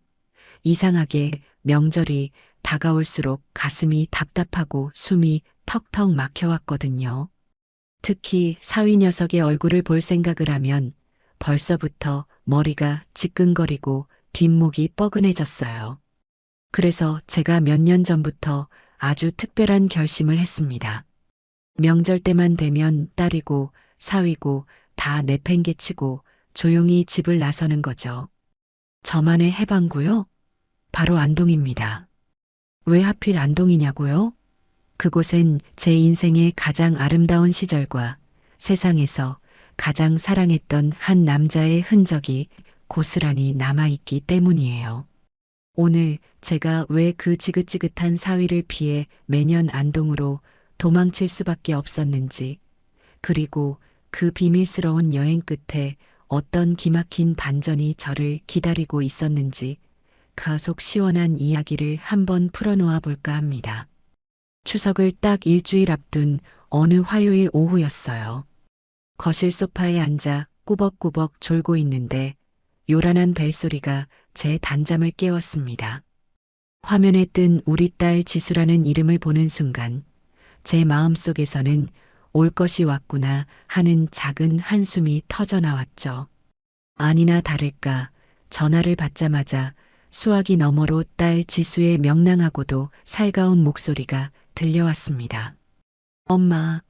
S1: 이상하게 명절이 다가올수록 가슴이 답답하고 숨이 턱턱 막혀왔거든요. 특히 사위 녀석의 얼굴을 볼 생각을 하면 벌써부터 머리가 지끈거리고 뒷목이 뻐근해졌어요. 그래서 제가 몇 년 전부터 아주 특별한 결심을 했습니다. 명절 때만 되면 딸이고 사위고 다 내팽개치고 조용히 집을 나서는 거죠. 저만의 해방구요? 바로 안동입니다. 왜 하필 안동이냐고요? 그곳엔 제 인생의 가장 아름다운 시절과 세상에서 가장 사랑했던 한 남자의 흔적이 고스란히 남아있기 때문이에요. 오늘 제가 왜 그 지긋지긋한 사위를 피해 매년 안동으로 도망칠 수밖에 없었는지, 그리고 그 비밀스러운 여행 끝에 어떤 기막힌 반전이 저를 기다리고 있었는지 가속 시원한 이야기를 한번 풀어놓아 볼까 합니다. 추석을 딱 일주일 앞둔 어느 화요일 오후였어요. 거실 소파에 앉아 꾸벅꾸벅 졸고 있는데 요란한 벨소리가 제 단잠을 깨웠습니다. 화면에 뜬 우리 딸 지수라는 이름을 보는 순간 제 마음속에서는 올 것이 왔구나 하는 작은 한숨이 터져 나왔죠. 아니나 다를까 전화를 받자마자 수화기 너머로 딸 지수의 명랑하고도 살가운 목소리가 들려왔습니다. 엄마,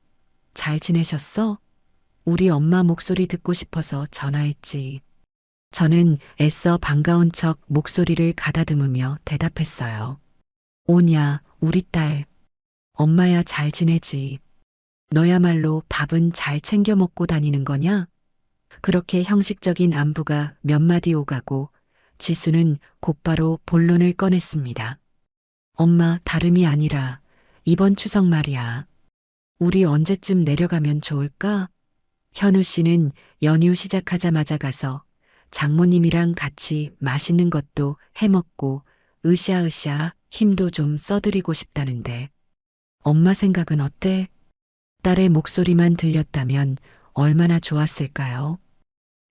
S1: 잘 지내셨어? 우리 엄마 목소리 듣고 싶어서 전화했지. 저는 애써 반가운 척 목소리를 가다듬으며 대답했어요. 오냐, 우리 딸. 엄마야 잘 지내지. 너야말로 밥은 잘 챙겨 먹고 다니는 거냐? 그렇게 형식적인 안부가 몇 마디 오가고 지수는 곧바로 본론을 꺼냈습니다. 엄마, 다름이 아니라 이번 추석 말이야. 우리 언제쯤 내려가면 좋을까? 현우 씨는 연휴 시작하자마자 가서 장모님이랑 같이 맛있는 것도 해먹고 으쌰으쌰 힘도 좀 써드리고 싶다는데 엄마 생각은 어때? 딸의 목소리만 들렸다면 얼마나 좋았을까요?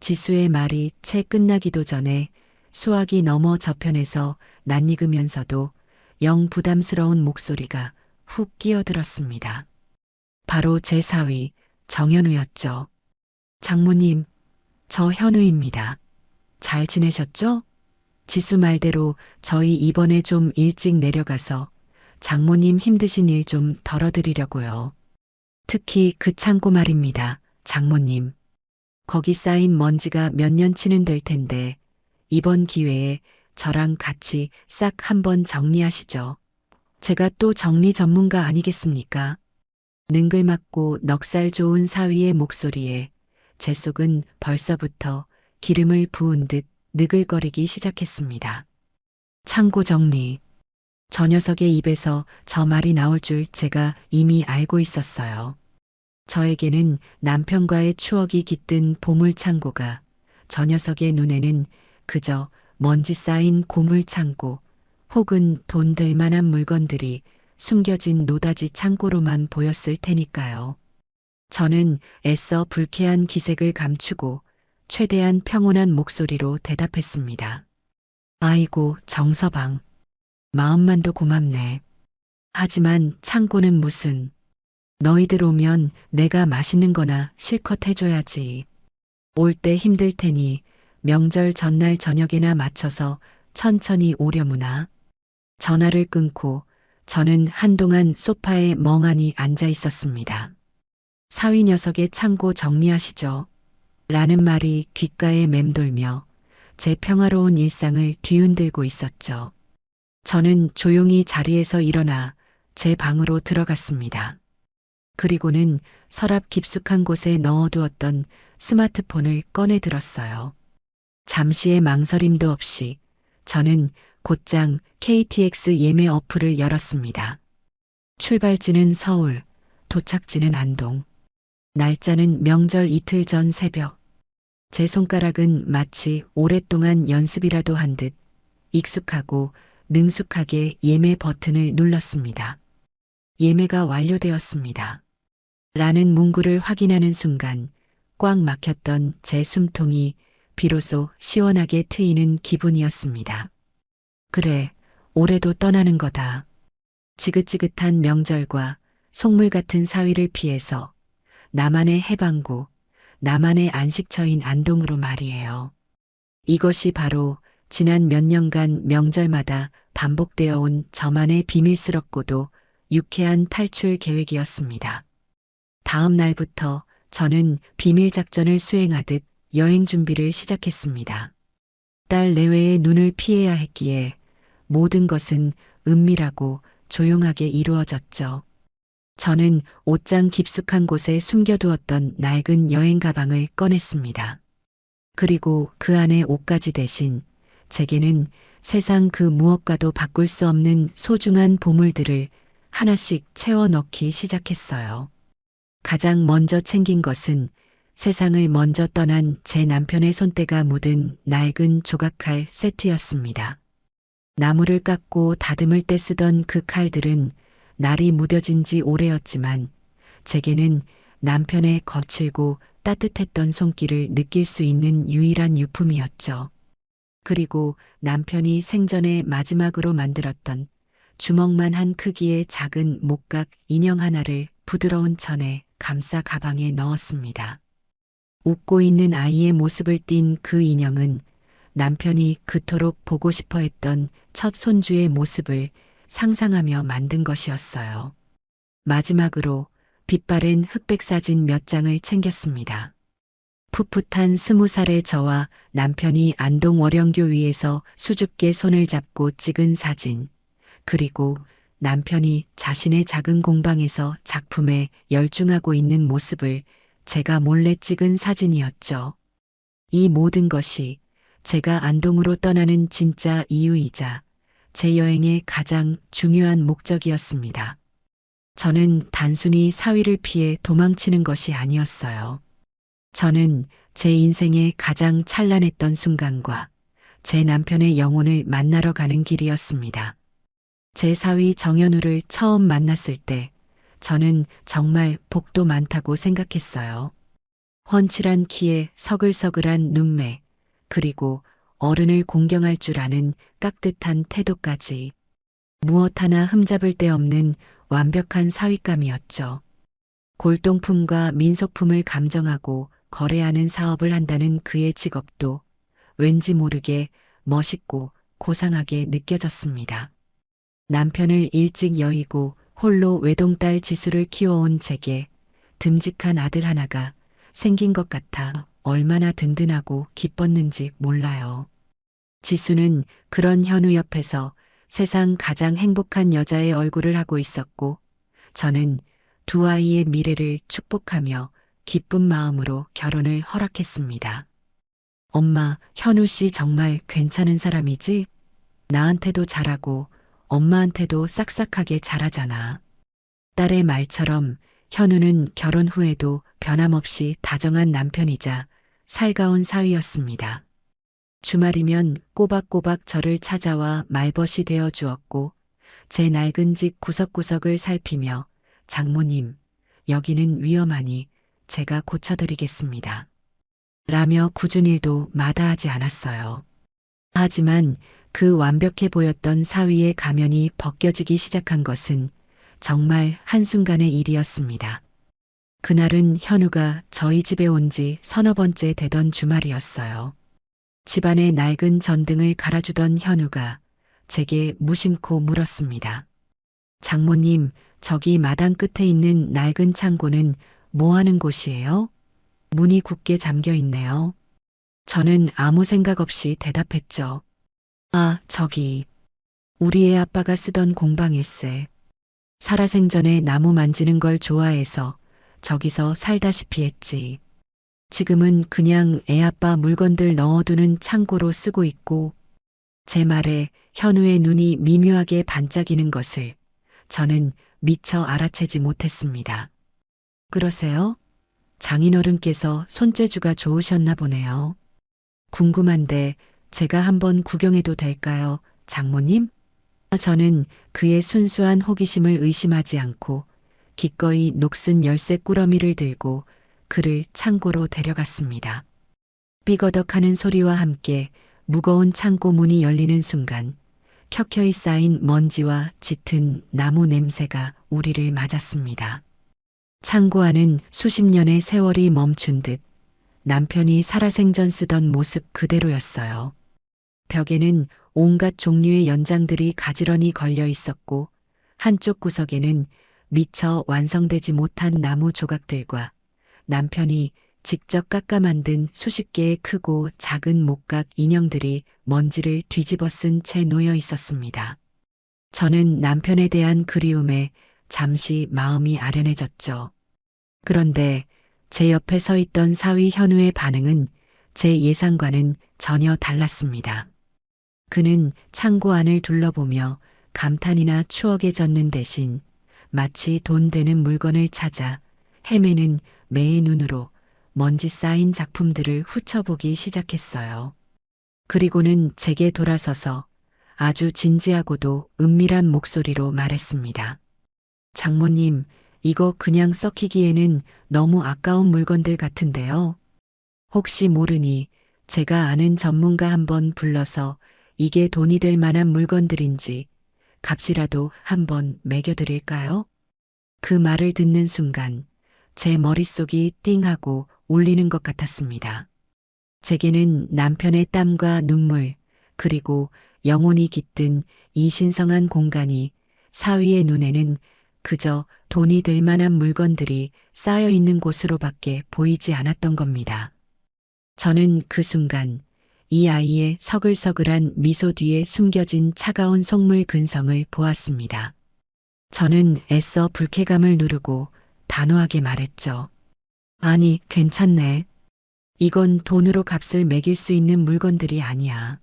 S1: 지수의 말이 채 끝나기도 전에 수화기 너머 저편에서 낯익으면서도 영 부담스러운 목소리가 훅 끼어들었습니다. 바로 제 사위 정현우였죠. 장모님, 저 현우입니다. 잘 지내셨죠? 지수 말대로 저희 이번에 좀 일찍 내려가서 장모님 힘드신 일 좀 덜어드리려고요. 특히 그 창고 말입니다. 장모님. 거기 쌓인 먼지가 몇 년치는 될 텐데 이번 기회에 저랑 같이 싹 한번 정리하시죠. 제가 또 정리 전문가 아니겠습니까? 능글맞고 넉살 좋은 사위의 목소리에 제 속은 벌써부터 기름을 부은 듯 느글거리기 시작했습니다. 창고 정리. 저 녀석의 입에서 저 말이 나올 줄 제가 이미 알고 있었어요. 저에게는 남편과의 추억이 깃든 보물 창고가 저 녀석의 눈에는 그저 먼지 쌓인 고물 창고 혹은 돈 될 만한 물건들이 숨겨진 노다지 창고로만 보였을 테니까요. 저는 애써 불쾌한 기색을 감추고 최대한 평온한 목소리로 대답했습니다. 아이고, 정서방. 마음만도 고맙네. 하지만 창고는 무슨. 너희들 오면 내가 맛있는 거나 실컷 해줘야지. 올 때 힘들 테니 명절 전날 저녁에나 맞춰서 천천히 오려무나. 전화를 끊고 저는 한동안 소파에 멍하니 앉아 있었습니다. 사위 녀석의 창고 정리하시죠. 라는 말이 귓가에 맴돌며 제 평화로운 일상을 뒤흔들고 있었죠. 저는 조용히 자리에서 일어나 제 방으로 들어갔습니다. 그리고는 서랍 깊숙한 곳에 넣어두었던 스마트폰을 꺼내 들었어요. 잠시의 망설임도 없이 저는 곧장 KTX 예매 어플을 열었습니다. 출발지는 서울, 도착지는 안동. 날짜는 명절 이틀 전 새벽. 제 손가락은 마치 오랫동안 연습이라도 한 듯 익숙하고 능숙하게 예매 버튼을 눌렀습니다. 예매가 완료되었습니다. 라는 문구를 확인하는 순간 꽉 막혔던 제 숨통이 비로소 시원하게 트이는 기분이었습니다. 그래, 올해도 떠나는 거다. 지긋지긋한 명절과 속물 같은 사위를 피해서 나만의 해방구, 나만의 안식처인 안동으로 말이에요. 이것이 바로 지난 몇 년간 명절마다 반복되어 온 저만의 비밀스럽고도 유쾌한 탈출 계획이었습니다. 다음 날부터 저는 비밀 작전을 수행하듯 여행 준비를 시작했습니다. 딸 내외의 눈을 피해야 했기에 모든 것은 은밀하고 조용하게 이루어졌죠. 저는 옷장 깊숙한 곳에 숨겨두었던 낡은 여행 가방을 꺼냈습니다. 그리고 그 안에 옷가지 대신 제게는 세상 그 무엇과도 바꿀 수 없는 소중한 보물들을 하나씩 채워 넣기 시작했어요. 가장 먼저 챙긴 것은 세상을 먼저 떠난 제 남편의 손때가 묻은 낡은 조각칼 세트였습니다. 나무를 깎고 다듬을 때 쓰던 그 칼들은 날이 무뎌진 지 오래였지만 제게는 남편의 거칠고 따뜻했던 손길을 느낄 수 있는 유일한 유품이었죠. 그리고 남편이 생전에 마지막으로 만들었던 주먹만한 크기의 작은 목각 인형 하나를 부드러운 천에 감싸 가방에 넣었습니다. 웃고 있는 아이의 모습을 띤 그 인형은 남편이 그토록 보고 싶어 했던 첫 손주의 모습을 상상하며 만든 것이었어요. 마지막으로 빛바랜 흑백 사진 몇 장을 챙겼습니다. 풋풋한 20살의 저와 남편이 안동 월영교 위에서 수줍게 손을 잡고 찍은 사진, 그리고 남편이 자신의 작은 공방에서 작품에 열중하고 있는 모습을 제가 몰래 찍은 사진이었죠. 이 모든 것이 제가 안동으로 떠나는 진짜 이유이자 제 여행의 가장 중요한 목적이었습니다. 저는 단순히 사위를 피해 도망치는 것이 아니었어요. 저는 제 인생의 가장 찬란했던 순간과 제 남편의 영혼을 만나러 가는 길이었습니다. 제 사위 정현우를 처음 만났을 때 저는 정말 복도 많다고 생각했어요. 훤칠한 키에 서글서글한 눈매, 그리고 어른을 공경할 줄 아는 깍듯한 태도까지 무엇 하나 흠잡을 데 없는 완벽한 사위감이었죠. 골동품과 민속품을 감정하고 거래하는 사업을 한다는 그의 직업도 왠지 모르게 멋있고 고상하게 느껴졌습니다. 남편을 일찍 여의고 홀로 외동딸 지수를 키워온 제게 듬직한 아들 하나가 생긴 것 같아 얼마나 든든하고 기뻤는지 몰라요. 지수는 그런 현우 옆에서 세상 가장 행복한 여자의 얼굴을 하고 있었고 저는 두 아이의 미래를 축복하며 기쁜 마음으로 결혼을 허락했습니다. 엄마, 현우 씨 정말 괜찮은 사람이지? 나한테도 잘하고 엄마한테도 싹싹하게 잘하잖아. 딸의 말처럼 현우는 결혼 후에도 변함없이 다정한 남편이자 살가운 사위였습니다. 주말이면 꼬박꼬박 저를 찾아와 말벗이 되어 주었고 제 낡은 집 구석구석을 살피며 장모님, 여기는 위험하니 제가 고쳐드리겠습니다. 라며 굳은 일도 마다하지 않았어요. 하지만 그 완벽해 보였던 사위의 가면이 벗겨지기 시작한 것은 정말 한순간의 일이었습니다. 그날은 현우가 저희 집에 온 지 서너 번째 되던 주말이었어요. 집안의 낡은 전등을 갈아주던 현우가 제게 무심코 물었습니다. 장모님, 저기 마당 끝에 있는 낡은 창고는 뭐 하는 곳이에요? 문이 굳게 잠겨 있네요. 저는 아무 생각 없이 대답했죠. 아, 저기. 우리 애 아빠가 쓰던 공방일세. 살아생전에 나무 만지는 걸 좋아해서 저기서 살다시피 했지. 지금은 그냥 애 아빠 물건들 넣어두는 창고로 쓰고 있고, 제 말에 현우의 눈이 미묘하게 반짝이는 것을 저는 미처 알아채지 못했습니다. 그러세요? 장인어른께서 손재주가 좋으셨나 보네요. 궁금한데 제가 한번 구경해도 될까요, 장모님? 저는 그의 순수한 호기심을 의심하지 않고 기꺼이 녹슨 열쇠 꾸러미를 들고 그를 창고로 데려갔습니다. 삐거덕하는 소리와 함께 무거운 창고 문이 열리는 순간 켜켜이 쌓인 먼지와 짙은 나무 냄새가 우리를 맞았습니다. 창고 안은 수십 년의 세월이 멈춘 듯 남편이 살아생전 쓰던 모습 그대로였어요. 벽에는 온갖 종류의 연장들이 가지런히 걸려 있었고 한쪽 구석에는 미처 완성되지 못한 나무 조각들과 남편이 직접 깎아 만든 수십 개의 크고 작은 목각 인형들이 먼지를 뒤집어 쓴 채 놓여 있었습니다. 저는 남편에 대한 그리움에 잠시 마음이 아련해졌죠. 그런데 제 옆에 서 있던 사위 현우의 반응은 제 예상과는 전혀 달랐습니다. 그는 창고 안을 둘러보며 감탄이나 추억에 젖는 대신 마치 돈 되는 물건을 찾아 헤매는 매의 눈으로 먼지 쌓인 작품들을 훑어보기 시작했어요. 그리고는 제게 돌아서서 아주 진지하고도 은밀한 목소리로 말했습니다. 장모님, 이거 그냥 썩히기에는 너무 아까운 물건들 같은데요. 혹시 모르니 제가 아는 전문가 한번 불러서 이게 돈이 될 만한 물건들인지 값이라도 한번 매겨드릴까요? 그 말을 듣는 순간 제 머릿속이 띵하고 울리는 것 같았습니다. 제게는 남편의 땀과 눈물 그리고 영혼이 깃든 이 신성한 공간이 사위의 눈에는 그저 돈이 될 만한 물건들이 쌓여 있는 곳으로밖에 보이지 않았던 겁니다. 저는 그 순간 이 아이의 서글서글한 미소 뒤에 숨겨진 차가운 속물 근성을 보았습니다. 저는 애써 불쾌감을 누르고 단호하게 말했죠. 아니, 괜찮네. 이건 돈으로 값을 매길 수 있는 물건들이 아니야.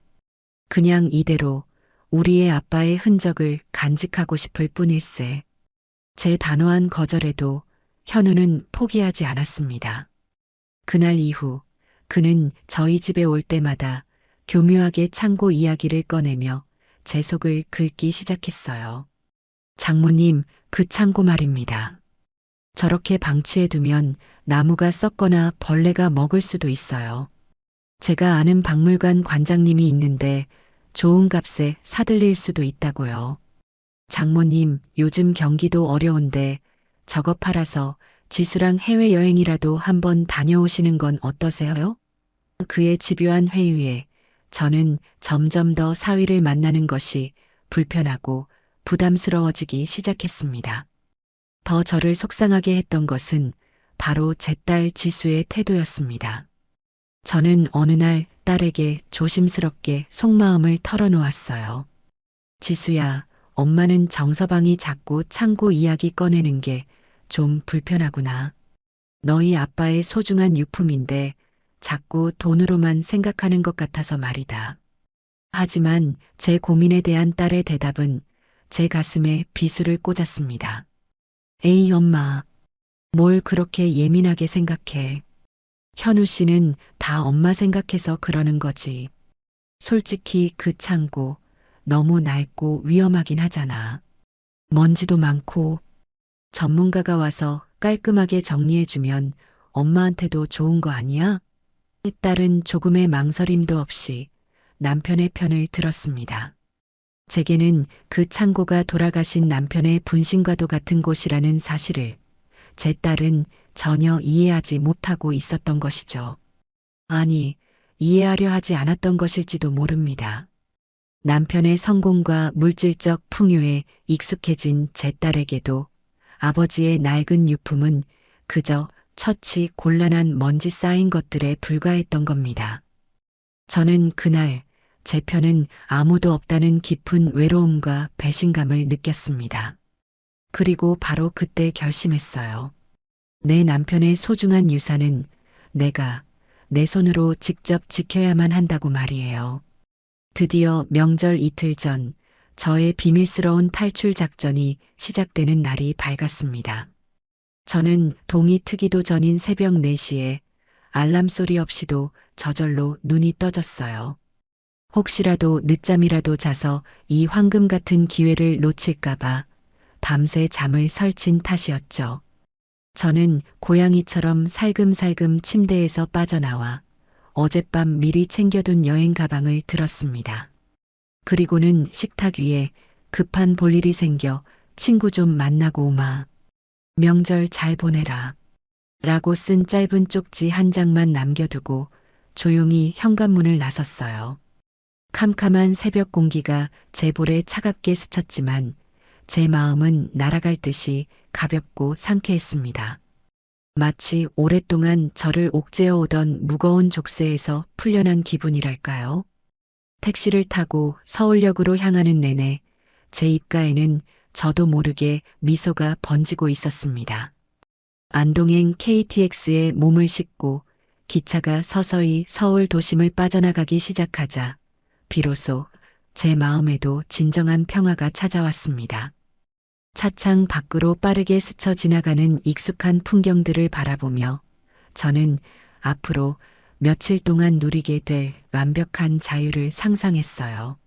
S1: 그냥 이대로 우리의 아빠의 흔적을 간직하고 싶을 뿐일세. 제 단호한 거절에도 현우는 포기하지 않았습니다. 그날 이후 그는 저희 집에 올 때마다 교묘하게 창고 이야기를 꺼내며 제 속을 긁기 시작했어요. 장모님, 그 창고 말입니다. 저렇게 방치해두면 나무가 썩거나 벌레가 먹을 수도 있어요. 제가 아는 박물관 관장님이 있는데 좋은 값에 사들릴 수도 있다고요. 장모님, 요즘 경기도 어려운데 저거 팔아서 지수랑 해외여행이라도 한번 다녀오시는 건 어떠세요? 그의 집요한 회유에 저는 점점 더 사위를 만나는 것이 불편하고 부담스러워지기 시작했습니다. 더 저를 속상하게 했던 것은 바로 제 딸 지수의 태도였습니다. 저는 어느 날 딸에게 조심스럽게 속마음을 털어놓았어요. 지수야, 엄마는 정서방이 자꾸 창고 이야기 꺼내는 게 좀 불편하구나. 너희 아빠의 소중한 유품인데 자꾸 돈으로만 생각하는 것 같아서 말이다. 하지만 제 고민에 대한 딸의 대답은 제 가슴에 비수를 꽂았습니다. 에이, 엄마. 뭘 그렇게 예민하게 생각해. 현우 씨는 다 엄마 생각해서 그러는 거지. 솔직히 그 창고 너무 낡고 위험하긴 하잖아. 먼지도 많고 전문가가 와서 깔끔하게 정리해주면 엄마한테도 좋은 거 아니야? 딸은 조금의 망설임도 없이 남편의 편을 들었습니다. 제게는 그 창고가 돌아가신 남편의 분신과도 같은 곳이라는 사실을 제 딸은 전혀 이해하지 못하고 있었던 것이죠. 아니, 이해하려 하지 않았던 것일지도 모릅니다. 남편의 성공과 물질적 풍요에 익숙해진 제 딸에게도 아버지의 낡은 유품은 그저 처치 곤란한 먼지 쌓인 것들에 불과했던 겁니다. 저는 그날 제 편은 아무도 없다는 깊은 외로움과 배신감을 느꼈습니다. 그리고 바로 그때 결심했어요. 내 남편의 소중한 유산은 내가 내 손으로 직접 지켜야만 한다고 말이에요. 드디어 명절 이틀 전 저의 비밀스러운 탈출 작전이 시작되는 날이 밝았습니다. 저는 동이 트기도 전인 새벽 4시에 알람 소리 없이도 저절로 눈이 떠졌어요. 혹시라도 늦잠이라도 자서 이 황금 같은 기회를 놓칠까봐 밤새 잠을 설친 탓이었죠. 저는 고양이처럼 살금살금 침대에서 빠져나와 어젯밤 미리 챙겨둔 여행 가방을 들었습니다. 그리고는 식탁 위에 급한 볼일이 생겨 친구 좀 만나고 오마. 명절 잘 보내라. 라고 쓴 짧은 쪽지 한 장만 남겨두고 조용히 현관문을 나섰어요. 캄캄한 새벽 공기가 제 볼에 차갑게 스쳤지만 제 마음은 날아갈 듯이 가볍고 상쾌했습니다. 마치 오랫동안 저를 옥죄어 오던 무거운 족쇄에서 풀려난 기분이랄까요? 택시를 타고 서울역으로 향하는 내내 제 입가에는 저도 모르게 미소가 번지고 있었습니다. 안동행 KTX에 몸을 싣고 기차가 서서히 서울 도심을 빠져나가기 시작하자 비로소 제 마음에도 진정한 평화가 찾아왔습니다. 차창 밖으로 빠르게 스쳐 지나가는 익숙한 풍경들을 바라보며 저는 앞으로 며칠 동안 누리게 될 완벽한 자유를 상상했어요.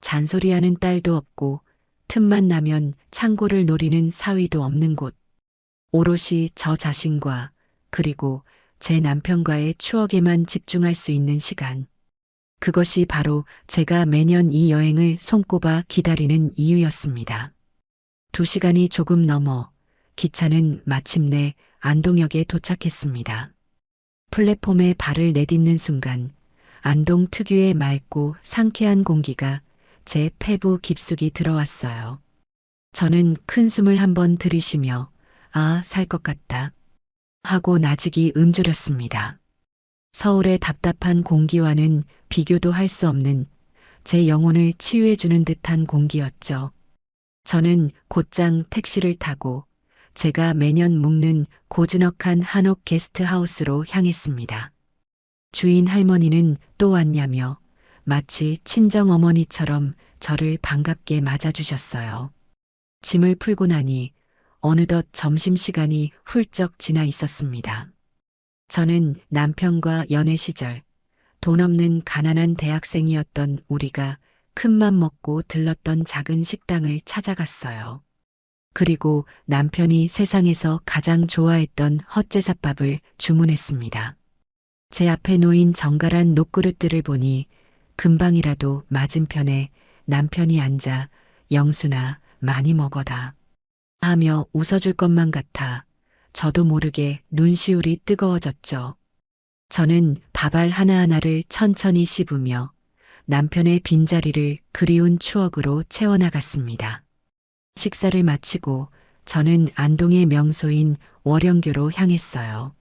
S1: 잔소리하는 딸도 없고 틈만 나면 창고를 노리는 사위도 없는 곳. 오롯이 저 자신과 그리고 제 남편과의 추억에만 집중할 수 있는 시간. 그것이 바로 제가 매년 이 여행을 손꼽아 기다리는 이유였습니다. 2시간이 조금 넘어 기차는 마침내 안동역에 도착했습니다. 플랫폼에 발을 내딛는 순간 안동 특유의 맑고 상쾌한 공기가 제 폐부 깊숙이 들어왔어요. 저는 큰 숨을 한번 들이쉬며 살 것 같다 하고 나직이 움조렸습니다. 서울의 답답한 공기와는 비교도 할 수 없는 제 영혼을 치유해주는 듯한 공기였죠. 저는 곧장 택시를 타고 제가 매년 묵는 고즈넉한 한옥 게스트하우스로 향했습니다. 주인 할머니는 또 왔냐며 마치 친정어머니처럼 저를 반갑게 맞아주셨어요. 짐을 풀고 나니 어느덧 점심시간이 훌쩍 지나 있었습니다. 저는 남편과 연애 시절 돈 없는 가난한 대학생이었던 우리가 큰맘 먹고 들렀던 작은 식당을 찾아갔어요. 그리고 남편이 세상에서 가장 좋아했던 헛제사밥을 주문했습니다. 제 앞에 놓인 정갈한 녹그릇들을 보니 금방이라도 맞은편에 남편이 앉아 영순아 많이 먹어다 하며 웃어줄 것만 같아 저도 모르게 눈시울이 뜨거워졌죠. 저는 밥알 하나하나를 천천히 씹으며 남편의 빈자리를 그리운 추억으로 채워나갔습니다. 식사를 마치고 저는 안동의 명소인 월영교로 향했어요.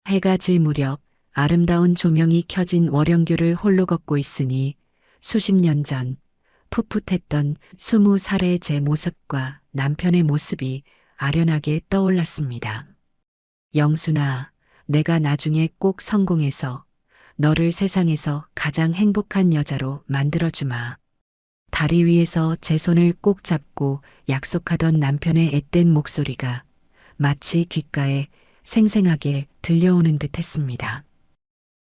S1: 해가 질 무렵 아름다운 조명이 켜진 월영교를 홀로 걷고 있으니 수십 년 전 풋풋했던 20살의 제 모습과 남편의 모습이 아련하게 떠올랐습니다. 영순아, 내가 나중에 꼭 성공해서 너를 세상에서 가장 행복한 여자로 만들어주마. 다리 위에서 제 손을 꼭 잡고 약속하던 남편의 앳된 목소리가 마치 귓가에 생생하게 들려오는 듯 했습니다.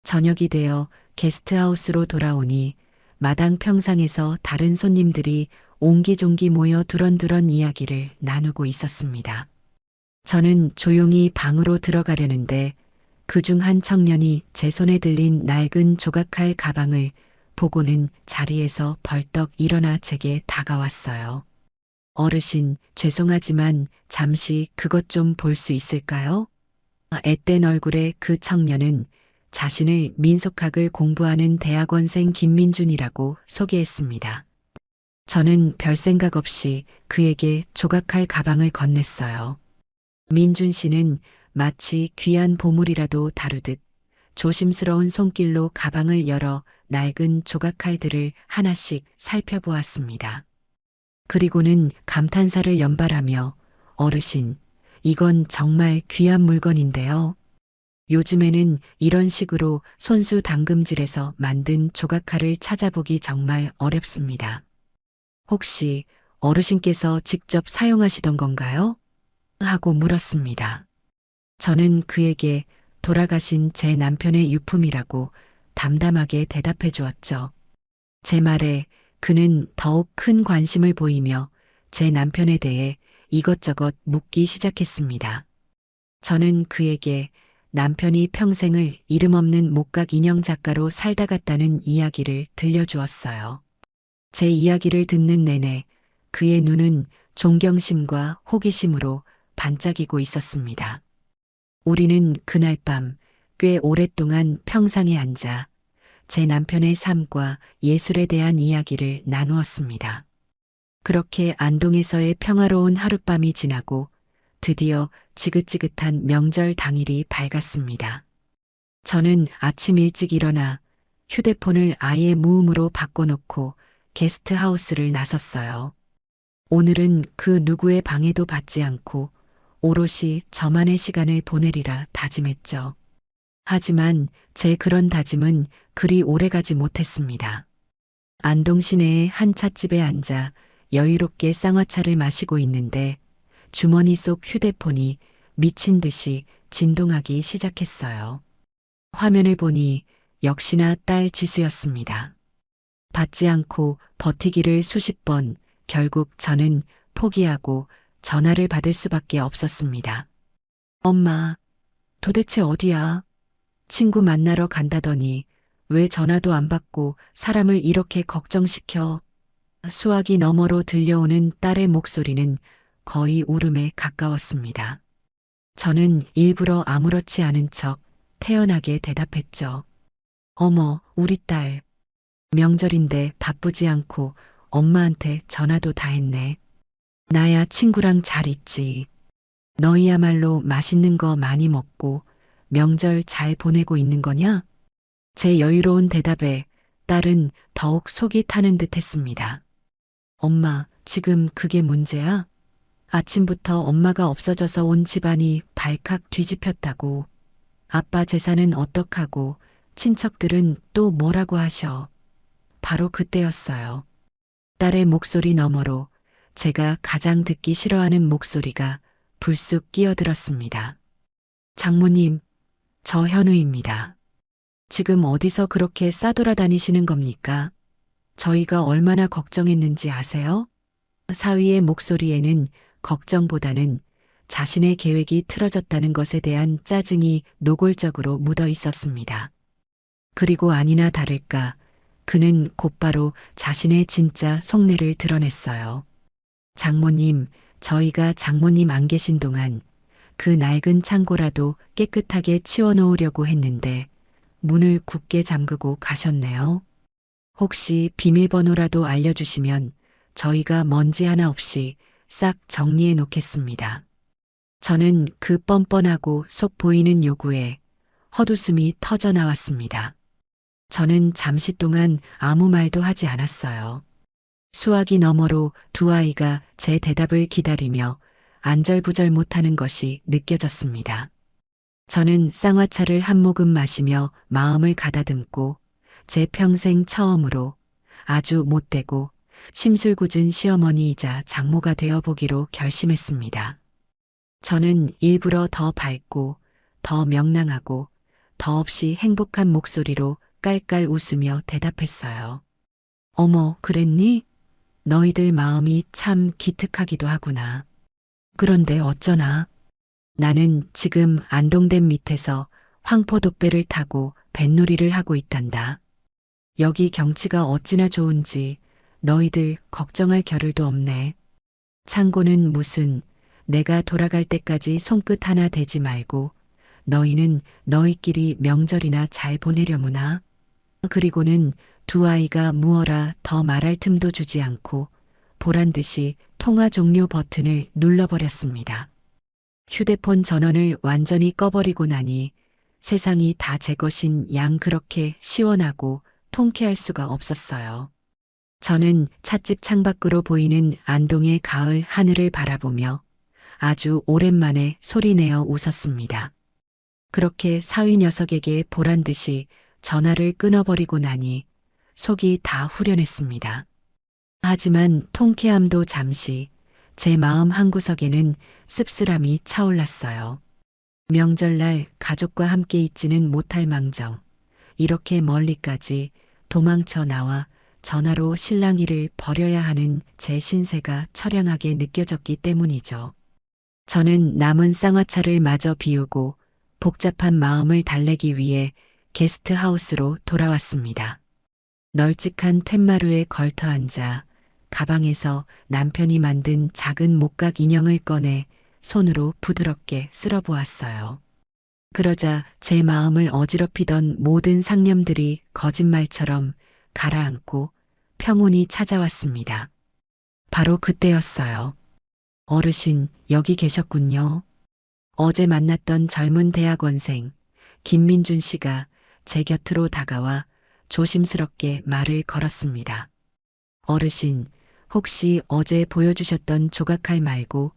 S1: 저녁이 되어 게스트하우스로 돌아오니 마당 평상에서 다른 손님들이 옹기종기 모여 두런두런 이야기를 나누고 있었습니다. 저는 조용히 방으로 들어가려는데 그중 한 청년이 제 손에 들린 낡은 조각칼 가방을 보고는 자리에서 벌떡 일어나 제게 다가왔어요. 어르신, 죄송하지만 잠시 그것 좀 볼 수 있을까요? 앳된 얼굴의 그 청년은 자신을 민속학을 공부하는 대학원생 김민준이라고 소개했습니다. 저는 별 생각 없이 그에게 조각할 가방을 건넸어요. 민준 씨는 마치 귀한 보물이라도 다루듯 조심스러운 손길로 가방을 열어 낡은 조각칼들을 하나씩 살펴보았습니다. 그리고는 감탄사를 연발하며 어르신, 이건 정말 귀한 물건인데요. 요즘에는 이런 식으로 손수 당금질해서 만든 조각칼을 찾아보기 정말 어렵습니다. 혹시 어르신께서 직접 사용하시던 건가요? 하고 물었습니다. 저는 그에게 돌아가신 제 남편의 유품이라고 담담하게 대답해 주었죠. 제 말에 그는 더욱 큰 관심을 보이며 제 남편에 대해 이것저것 묻기 시작했습니다. 저는 그에게 남편이 평생을 이름 없는 목각 인형 작가로 살다 갔다는 이야기를 들려주었어요. 제 이야기를 듣는 내내 그의 눈은 존경심과 호기심으로 반짝이고 있었습니다. 우리는 그날 밤 꽤 오랫동안 평상에 앉아 제 남편의 삶과 예술에 대한 이야기를 나누었습니다. 그렇게 안동에서의 평화로운 하룻밤이 지나고 드디어 지긋지긋한 명절 당일이 밝았습니다. 저는 아침 일찍 일어나 휴대폰을 아예 무음으로 바꿔놓고 게스트하우스를 나섰어요. 오늘은 그 누구의 방해도 받지 않고 오롯이 저만의 시간을 보내리라 다짐했죠. 하지만 제 그런 다짐은 그리 오래가지 못했습니다. 안동 시내의 한 찻집에 앉아 여유롭게 쌍화차를 마시고 있는데 주머니 속 휴대폰이 미친 듯이 진동하기 시작했어요. 화면을 보니 역시나 딸 지수였습니다. 받지 않고 버티기를 수십 번, 결국 저는 포기하고 전화를 받을 수밖에 없었습니다. 엄마, 도대체 어디야? 친구 만나러 간다더니 왜 전화도 안 받고 사람을 이렇게 걱정시켜? 수화기 너머로 들려오는 딸의 목소리는 거의 울음에 가까웠습니다. 저는 일부러 아무렇지 않은 척 태연하게 대답했죠. 어머, 우리 딸. 명절인데 바쁘지 않고 엄마한테 전화도 다 했네. 나야 친구랑 잘 있지. 너희야말로 맛있는 거 많이 먹고 명절 잘 보내고 있는 거냐? 제 여유로운 대답에 딸은 더욱 속이 타는 듯 했습니다. 엄마, 지금 그게 문제야? 아침부터 엄마가 없어져서 온 집안이 발칵 뒤집혔다고. 아빠 재산은 어떡하고 친척들은 또 뭐라고 하셔. 바로 그때였어요. 딸의 목소리 너머로 제가 가장 듣기 싫어하는 목소리가 불쑥 끼어들었습니다. 장모님, 저 현우입니다. 지금 어디서 그렇게 싸돌아다니시는 겁니까? 저희가 얼마나 걱정했는지 아세요? 사위의 목소리에는 걱정보다는 자신의 계획이 틀어졌다는 것에 대한 짜증이 노골적으로 묻어 있었습니다. 그리고 아니나 다를까 그는 곧바로 자신의 진짜 속내를 드러냈어요. 장모님, 저희가 장모님 안 계신 동안 그 낡은 창고라도 깨끗하게 치워놓으려고 했는데 문을 굳게 잠그고 가셨네요. 혹시 비밀번호라도 알려주시면 저희가 먼지 하나 없이 싹 정리해 놓겠습니다. 저는 그 뻔뻔하고 속 보이는 요구에 헛웃음이 터져 나왔습니다. 저는 잠시 동안 아무 말도 하지 않았어요. 수화기 너머로 두 아이가 제 대답을 기다리며 안절부절 못하는 것이 느껴졌습니다. 저는 쌍화차를 한 모금 마시며 마음을 가다듬고 제 평생 처음으로 아주 못되고 심술궂은 시어머니이자 장모가 되어보기로 결심했습니다. 저는 일부러 더 밝고 더 명랑하고 더없이 행복한 목소리로 깔깔 웃으며 대답했어요. 어머, 그랬니? 너희들 마음이 참 기특하기도 하구나. 그런데 어쩌나. 나는 지금 안동댐 밑에서 황포도배를 타고 뱃놀이를 하고 있단다. 여기 경치가 어찌나 좋은지 너희들 걱정할 겨를도 없네. 창고는 무슨 내가 돌아갈 때까지 손끝 하나 대지 말고 너희는 너희끼리 명절이나 잘 보내려무나. 그리고는 두 아이가 무어라 더 말할 틈도 주지 않고 보란 듯이 통화 종료 버튼을 눌러버렸습니다. 휴대폰 전원을 완전히 꺼버리고 나니 세상이 다 제 것인 양 그렇게 시원하고 통쾌할 수가 없었어요. 저는 찻집 창밖으로 보이는 안동의 가을 하늘을 바라보며 아주 오랜만에 소리내어 웃었습니다. 그렇게 사위 녀석에게 보란 듯이 전화를 끊어버리고 나니 속이 다 후련했습니다. 하지만 통쾌함도 잠시 제 마음 한구석에는 씁쓸함이 차올랐어요. 명절날 가족과 함께 있지는 못할 망정 이렇게 멀리까지 도망쳐 나와 전화로 신랑이를 버려야 하는 제 신세가 처량하게 느껴졌기 때문이죠. 저는 남은 쌍화차를 마저 비우고 복잡한 마음을 달래기 위해 게스트하우스로 돌아왔습니다. 널찍한 툇마루에 걸터 앉아 가방에서 남편이 만든 작은 목각 인형을 꺼내 손으로 부드럽게 쓸어보았어요. 그러자 제 마음을 어지럽히던 모든 상념들이 거짓말처럼 가라앉고 평온이 찾아왔습니다. 바로 그때였어요. 어르신, 여기 계셨군요. 어제 만났던 젊은 대학원생 김민준 씨가 제 곁으로 다가와 조심스럽게 말을 걸었습니다. 어르신, 혹시 어제 보여주셨던 조각칼 말고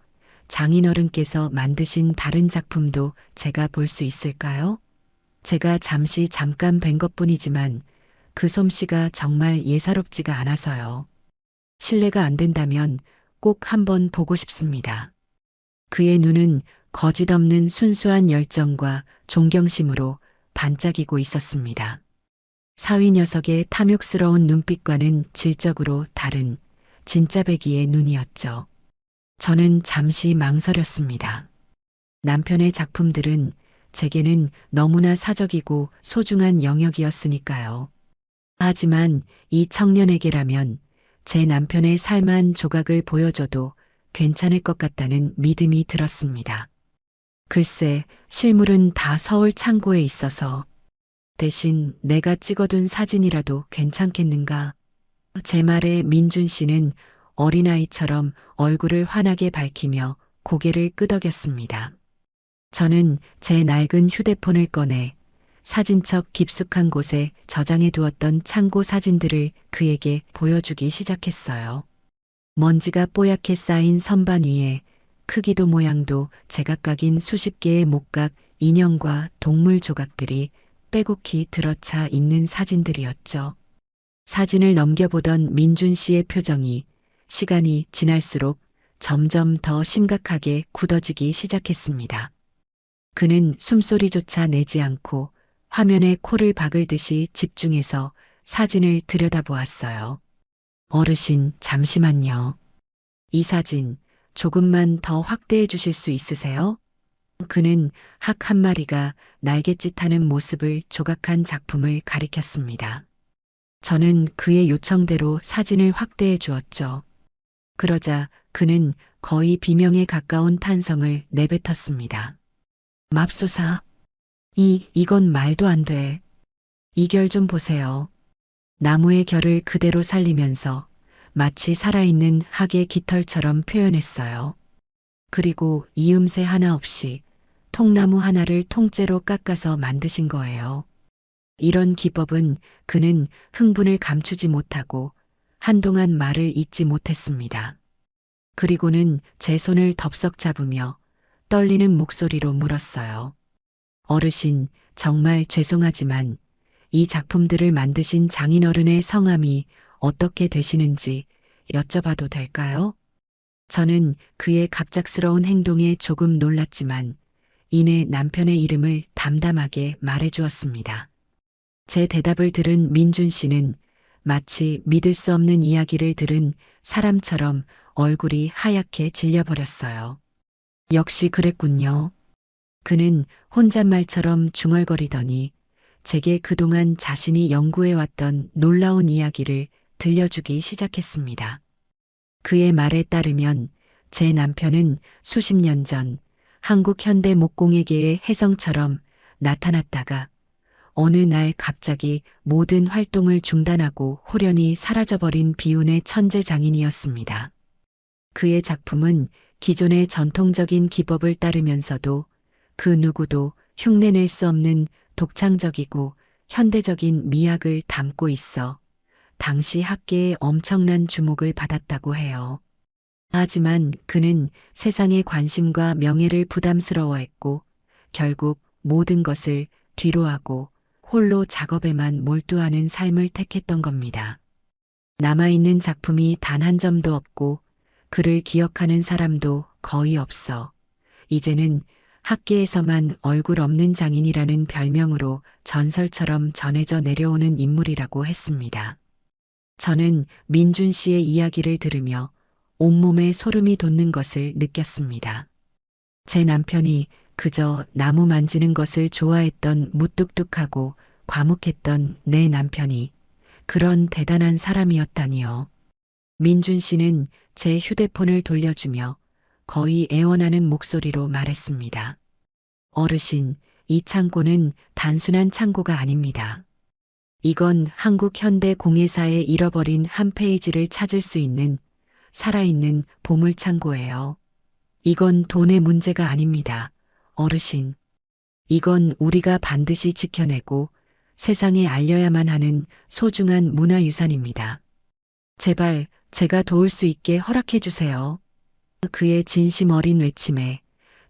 S1: 장인어른께서 만드신 다른 작품도 제가 볼 수 있을까요? 제가 잠깐 뵌 것뿐이지만 그 솜씨가 정말 예사롭지가 않아서요. 실례가 안 된다면 꼭 한번 보고 싶습니다. 그의 눈은 거짓없는 순수한 열정과 존경심으로 반짝이고 있었습니다. 사위 녀석의 탐욕스러운 눈빛과는 질적으로 다른 진짜배기의 눈이었죠. 저는 잠시 망설였습니다. 남편의 작품들은 제게는 너무나 사적이고 소중한 영역이었으니까요. 하지만 이 청년에게라면 제 남편의 삶한 조각을 보여줘도 괜찮을 것 같다는 믿음이 들었습니다. 글쎄, 실물은 다 서울 창고에 있어서 대신 내가 찍어둔 사진이라도 괜찮겠는가? 제 말에 민준 씨는 어린아이처럼 얼굴을 환하게 밝히며 고개를 끄덕였습니다. 저는 제 낡은 휴대폰을 꺼내 사진첩 깊숙한 곳에 저장해 두었던 창고 사진들을 그에게 보여주기 시작했어요. 먼지가 뽀얗게 쌓인 선반 위에 크기도 모양도 제각각인 수십 개의 목각, 인형과 동물 조각들이 빼곡히 들어차 있는 사진들이었죠. 사진을 넘겨보던 민준 씨의 표정이 시간이 지날수록 점점 더 심각하게 굳어지기 시작했습니다. 그는 숨소리조차 내지 않고 화면에 코를 박을 듯이 집중해서 사진을 들여다보았어요. 어르신, 잠시만요. 이 사진 조금만 더 확대해 주실 수 있으세요? 그는 학 한 마리가 날갯짓하는 모습을 조각한 작품을 가리켰습니다. 저는 그의 요청대로 사진을 확대해 주었죠. 그러자 그는 거의 비명에 가까운 탄성을 내뱉었습니다. 맙소사. 이건 말도 안 돼. 이 결 좀 보세요. 나무의 결을 그대로 살리면서 마치 살아있는 학의 깃털처럼 표현했어요. 그리고 이음새 하나 없이 통나무 하나를 통째로 깎아서 만드신 거예요. 이런 기법은 그는 흥분을 감추지 못하고 한동안 말을 잇지 못했습니다. 그리고는 제 손을 덥석 잡으며 떨리는 목소리로 물었어요. 어르신, 정말 죄송하지만 이 작품들을 만드신 장인어른의 성함이 어떻게 되시는지 여쭤봐도 될까요? 저는 그의 갑작스러운 행동에 조금 놀랐지만 이내 남편의 이름을 담담하게 말해주었습니다. 제 대답을 들은 민준 씨는 마치 믿을 수 없는 이야기를 들은 사람처럼 얼굴이 하얗게 질려버렸어요. 역시 그랬군요. 그는 혼잣말처럼 중얼거리더니 제게 그동안 자신이 연구해왔던 놀라운 이야기를 들려주기 시작했습니다. 그의 말에 따르면 제 남편은 수십 년 전 한국 현대 목공예계의 혜성처럼 나타났다가 어느 날 갑자기 모든 활동을 중단하고 홀연히 사라져버린 비운의 천재 장인이었습니다. 그의 작품은 기존의 전통적인 기법을 따르면서도 그 누구도 흉내낼 수 없는 독창적이고 현대적인 미학을 담고 있어 당시 학계에 엄청난 주목을 받았다고 해요. 하지만 그는 세상의 관심과 명예를 부담스러워했고 결국 모든 것을 뒤로하고 홀로 작업에만 몰두하는 삶을 택했던 겁니다. 남아있는 작품이 단 한 점도 없고 그를 기억하는 사람도 거의 없어 이제는 학계에서만 얼굴 없는 장인이라는 별명으로 전설처럼 전해져 내려오는 인물이라고 했습니다. 저는 민준 씨의 이야기를 들으며 온몸에 소름이 돋는 것을 느꼈습니다. 제 남편이 그저 나무 만지는 것을 좋아했던 무뚝뚝하고 과묵했던 내 남편이 그런 대단한 사람이었다니요. 민준 씨는 제 휴대폰을 돌려주며 거의 애원하는 목소리로 말했습니다. 어르신, 이 창고는 단순한 창고가 아닙니다. 이건 한국 현대 공예사의 잃어버린 한 페이지를 찾을 수 있는 살아있는 보물창고예요. 이건 돈의 문제가 아닙니다. 어르신. 이건 우리가 반드시 지켜내고 세상에 알려야만 하는 소중한 문화유산입니다. 제발 제가 도울 수 있게 허락해 주세요. 그의 진심 어린 외침에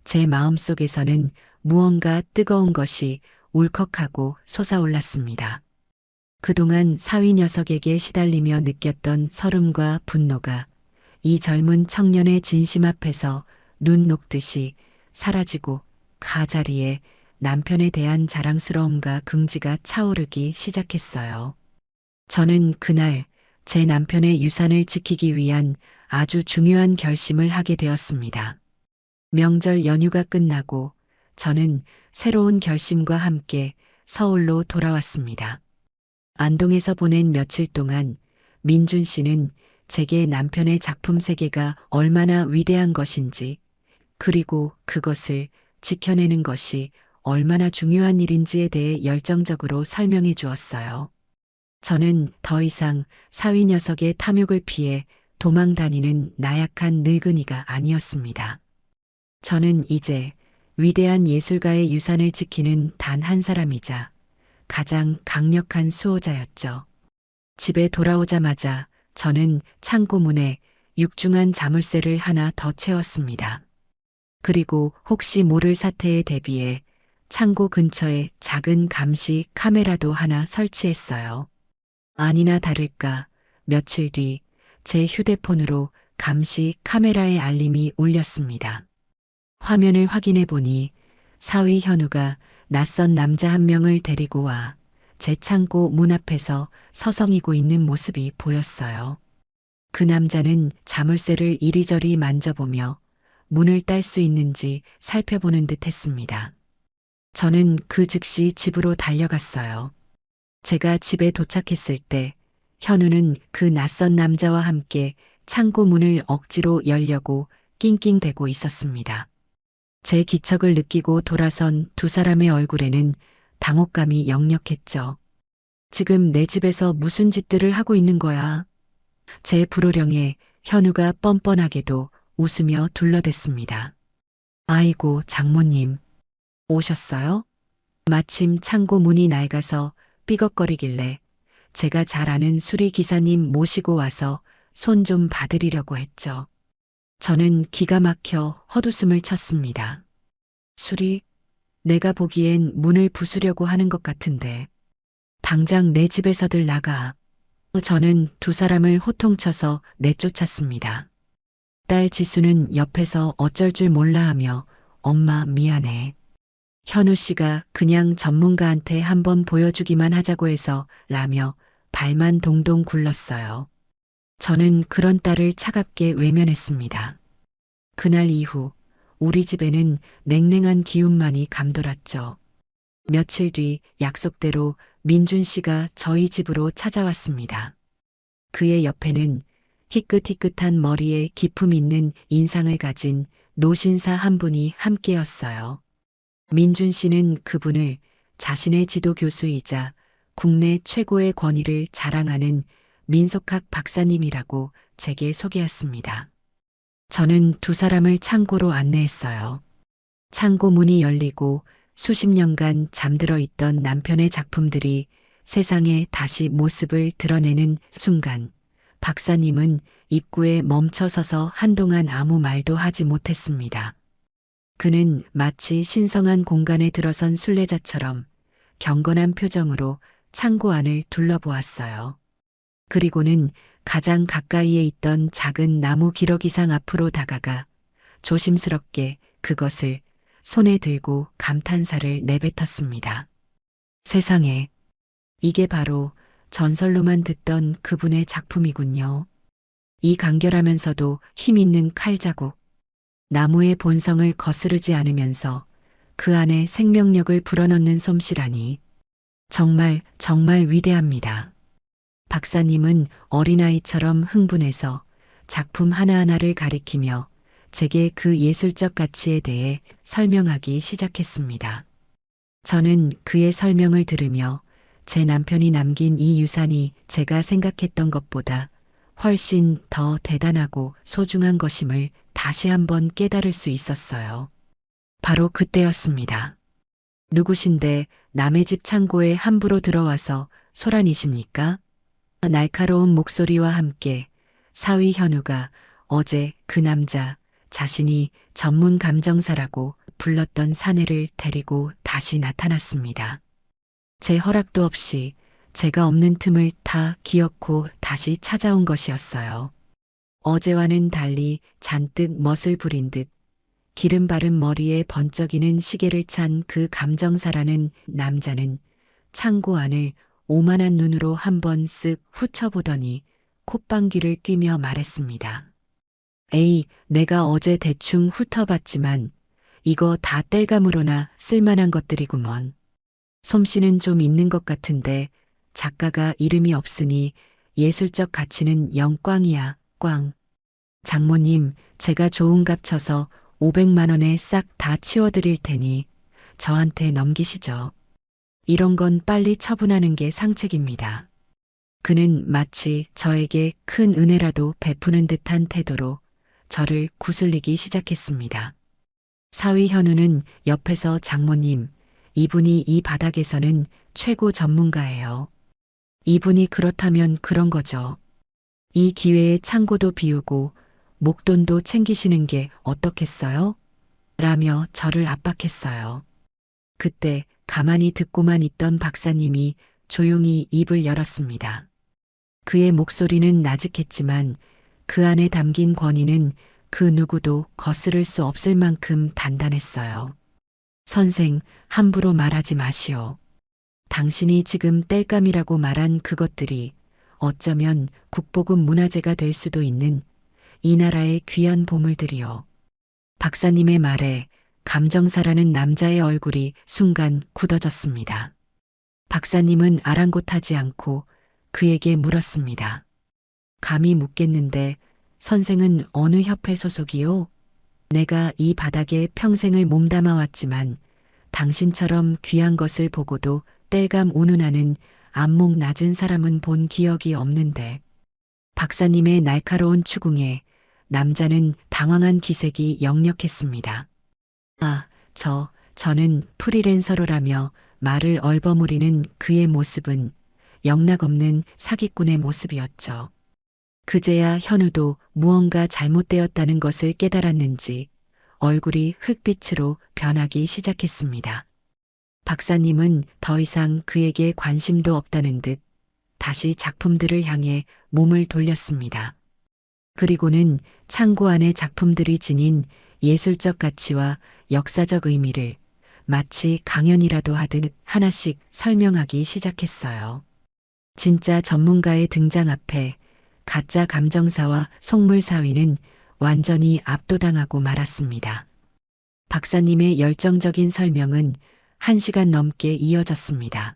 S1: 제 마음속에서는 무언가 뜨거운 것이 울컥하고 솟아올랐습니다. 그동안 사위 녀석에게 시달리며 느꼈던 서름과 분노가 이 젊은 청년의 진심 앞에서 눈 녹듯이 사라지고 가자리에 남편에 대한 자랑스러움과 긍지가 차오르기 시작했어요. 저는 그날 제 남편의 유산을 지키기 위한 아주 중요한 결심을 하게 되었습니다. 명절 연휴가 끝나고 저는 새로운 결심과 함께 서울로 돌아왔습니다. 안동에서 보낸 며칠 동안 민준 씨는 제게 남편의 작품 세계가 얼마나 위대한 것인지 그리고 그것을 지켜내는 것이 얼마나 중요한 일인지에 대해 열정적으로 설명해 주었어요. 저는 더 이상 사위 녀석의 탐욕을 피해 도망 다니는 나약한 늙은이가 아니었습니다. 저는 이제 위대한 예술가의 유산을 지키는 단 한 사람이자 가장 강력한 수호자였죠. 집에 돌아오자마자 저는 창고 문에 육중한 자물쇠를 하나 더 채웠습니다. 그리고 혹시 모를 사태에 대비해 창고 근처에 작은 감시 카메라도 하나 설치했어요. 아니나 다를까 며칠 뒤 제 휴대폰으로 감시 카메라의 알림이 울렸습니다. 화면을 확인해 보니 사위 현우가 낯선 남자 한 명을 데리고 와 제 창고 문 앞에서 서성이고 있는 모습이 보였어요. 그 남자는 자물쇠를 이리저리 만져보며 문을 딸 수 있는지 살펴보는 듯 했습니다. 저는 그 즉시 집으로 달려갔어요. 제가 집에 도착했을 때 현우는 그 낯선 남자와 함께 창고 문을 억지로 열려고 낑낑대고 있었습니다. 제 기척을 느끼고 돌아선 두 사람의 얼굴에는 당혹감이 역력했죠. 지금 내 집에서 무슨 짓들을 하고 있는 거야? 제 불호령에 현우가 뻔뻔하게도 웃으며 둘러댔습니다. 아이고, 장모님. 오셨어요? 마침 창고 문이 낡아서 삐걱거리길래 제가 잘 아는 수리 기사님 모시고 와서 손 좀 봐드리려고 했죠. 저는 기가 막혀 헛웃음을 쳤습니다. 수리? 내가 보기엔 문을 부수려고 하는 것 같은데. 당장 내 집에서들 나가. 저는 두 사람을 호통쳐서 내쫓았습니다. 딸 지수는 옆에서 어쩔 줄 몰라 하며 엄마 미안해. 현우 씨가 그냥 전문가한테 한번 보여주기만 하자고 해서 라며 발만 동동 굴렀어요. 저는 그런 딸을 차갑게 외면했습니다. 그날 이후 우리 집에는 냉랭한 기운만이 감돌았죠. 며칠 뒤 약속대로 민준 씨가 저희 집으로 찾아왔습니다. 그의 옆에는 희끗희끗한 머리에 기품 있는 인상을 가진 노신사 한 분이 함께였어요. 민준 씨는 그분을 자신의 지도 교수이자 국내 최고의 권위를 자랑하는 민속학 박사님이라고 제게 소개했습니다. 저는 두 사람을 창고로 안내했어요. 창고 문이 열리고 수십 년간 잠들어 있던 남편의 작품들이 세상에 다시 모습을 드러내는 순간, 박사님은 입구에 멈춰서서 한동안 아무 말도 하지 못했습니다. 그는 마치 신성한 공간에 들어선 순례자처럼 경건한 표정으로 창고 안을 둘러보았어요. 그리고는 가장 가까이에 있던 작은 나무 기러기상 앞으로 다가가 조심스럽게 그것을 손에 들고 감탄사를 내뱉었습니다. 세상에, 이게 바로 전설로만 듣던 그분의 작품이군요. 이 간결하면서도 힘있는 칼자국, 나무의 본성을 거스르지 않으면서 그 안에 생명력을 불어넣는 솜씨라니 정말 위대합니다. 박사님은 어린아이처럼 흥분해서 작품 하나하나를 가리키며 제게 그 예술적 가치에 대해 설명하기 시작했습니다. 저는 그의 설명을 들으며 제 남편이 남긴 이 유산이 제가 생각했던 것보다 훨씬 더 대단하고 소중한 것임을 다시 한번 깨달을 수 있었어요. 바로 그때였습니다. 누구신데 남의 집 창고에 함부로 들어와서 소란이십니까? 날카로운 목소리와 함께 사위 현우가 어제 그 남자 자신이 전문 감정사라고 불렀던 사내를 데리고 다시 나타났습니다. 제 허락도 없이 제가 없는 틈을 타 기어코 다시 찾아온 것이었어요. 어제와는 달리 잔뜩 멋을 부린 듯 기름 바른 머리에 번쩍이는 시계를 찬 그 감정사라는 남자는 창고 안을 오만한 눈으로 한번 쓱 훑어보더니 콧방귀를 뀌며 말했습니다. 에이, 내가 어제 대충 훑어봤지만 이거 다 땔감으로나 쓸만한 것들이구먼. 솜씨는 좀 있는 것 같은데 작가가 이름이 없으니 예술적 가치는 영 꽝이야, 꽝. 장모님, 제가 좋은 값 쳐서 500만 원에 싹 다 치워드릴 테니 저한테 넘기시죠. 이런 건 빨리 처분하는 게 상책입니다. 그는 마치 저에게 큰 은혜라도 베푸는 듯한 태도로 저를 구슬리기 시작했습니다. 사위 현우는 옆에서 장모님, 이분이 이 바닥에서는 최고 전문가예요. 이분이 그렇다면 그런 거죠. 이 기회에 창고도 비우고 목돈도 챙기시는 게 어떻겠어요? 라며 저를 압박했어요. 그때 가만히 듣고만 있던 박사님이 조용히 입을 열었습니다. 그의 목소리는 나직했지만 그 안에 담긴 권위는 그 누구도 거스를 수 없을 만큼 단단했어요. 선생, 함부로 말하지 마시오. 당신이 지금 땔감이라고 말한 그것들이 어쩌면 국보급 문화재가 될 수도 있는 이 나라의 귀한 보물들이요. 박사님의 말에 감정사라는 남자의 얼굴이 순간 굳어졌습니다. 박사님은 아랑곳하지 않고 그에게 물었습니다. 감히 묻겠는데 선생은 어느 협회 소속이요? 내가 이 바닥에 평생을 몸담아 왔지만 당신처럼 귀한 것을 보고도 땔감 운운하는 안목 낮은 사람은 본 기억이 없는데. 박사님의 날카로운 추궁에 남자는 당황한 기색이 역력했습니다. 아, 저는 프리랜서로라며 말을 얼버무리는 그의 모습은 영락없는 사기꾼의 모습이었죠. 그제야 현우도 무언가 잘못되었다는 것을 깨달았는지 얼굴이 흙빛으로 변하기 시작했습니다. 박사님은 더 이상 그에게 관심도 없다는 듯 다시 작품들을 향해 몸을 돌렸습니다. 그리고는 창고 안의 작품들이 지닌 예술적 가치와 역사적 의미를 마치 강연이라도 하듯 하나씩 설명하기 시작했어요. 진짜 전문가의 등장 앞에 가짜 감정사와 속물사위는 완전히 압도당하고 말았습니다. 박사님의 열정적인 설명은 1시간 넘게 이어졌습니다.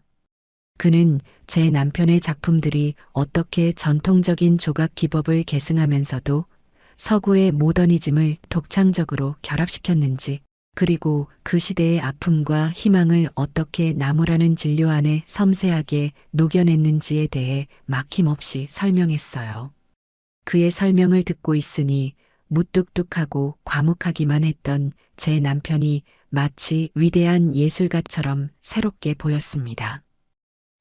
S1: 그는 제 남편의 작품들이 어떻게 전통적인 조각 기법을 계승하면서도 서구의 모더니즘을 독창적으로 결합시켰는지, 그리고 그 시대의 아픔과 희망을 어떻게 나무라는 진료 안에 섬세하게 녹여냈는지에 대해 막힘없이 설명했어요. 그의 설명을 듣고 있으니 무뚝뚝하고 과묵하기만 했던 제 남편이 마치 위대한 예술가처럼 새롭게 보였습니다.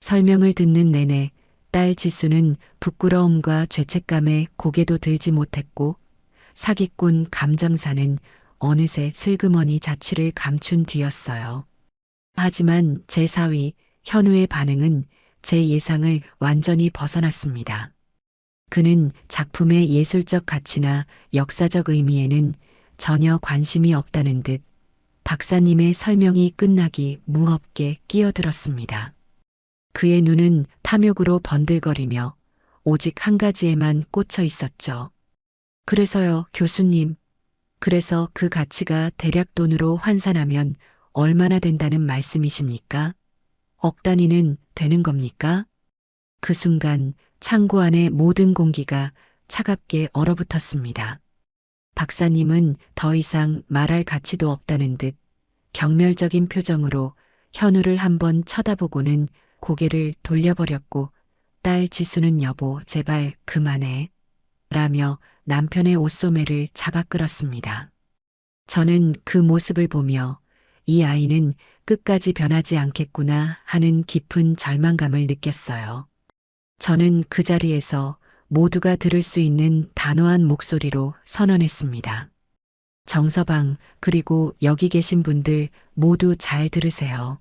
S1: 설명을 듣는 내내 딸 지수는 부끄러움과 죄책감에 고개도 들지 못했고 사기꾼 감정사는 어느새 슬그머니 자취를 감춘 뒤였어요. 하지만 제 사위 현우의 반응은 제 예상을 완전히 벗어났습니다. 그는 작품의 예술적 가치나 역사적 의미에는 전혀 관심이 없다는 듯 박사님의 설명이 끝나기 무섭게 끼어들었습니다. 그의 눈은 탐욕으로 번들거리며 오직 한 가지에만 꽂혀 있었죠. 그래서요, 교수님. 그래서 그 가치가 대략 돈으로 환산하면 얼마나 된다는 말씀이십니까? 억 단위는 되는 겁니까? 그 순간 창고 안의 모든 공기가 차갑게 얼어붙었습니다. 박사님은 더 이상 말할 가치도 없다는 듯 경멸적인 표정으로 현우를 한번 쳐다보고는 고개를 돌려버렸고 딸 지수는 여보 제발 그만해 라며 남편의 옷소매를 잡아 끌었습니다. 저는 그 모습을 보며 이 아이는 끝까지 변하지 않겠구나 하는 깊은 절망감을 느꼈어요. 저는 그 자리에서 모두가 들을 수 있는 단호한 목소리로 선언했습니다. 정서방, 그리고 여기 계신 분들 모두 잘 들으세요.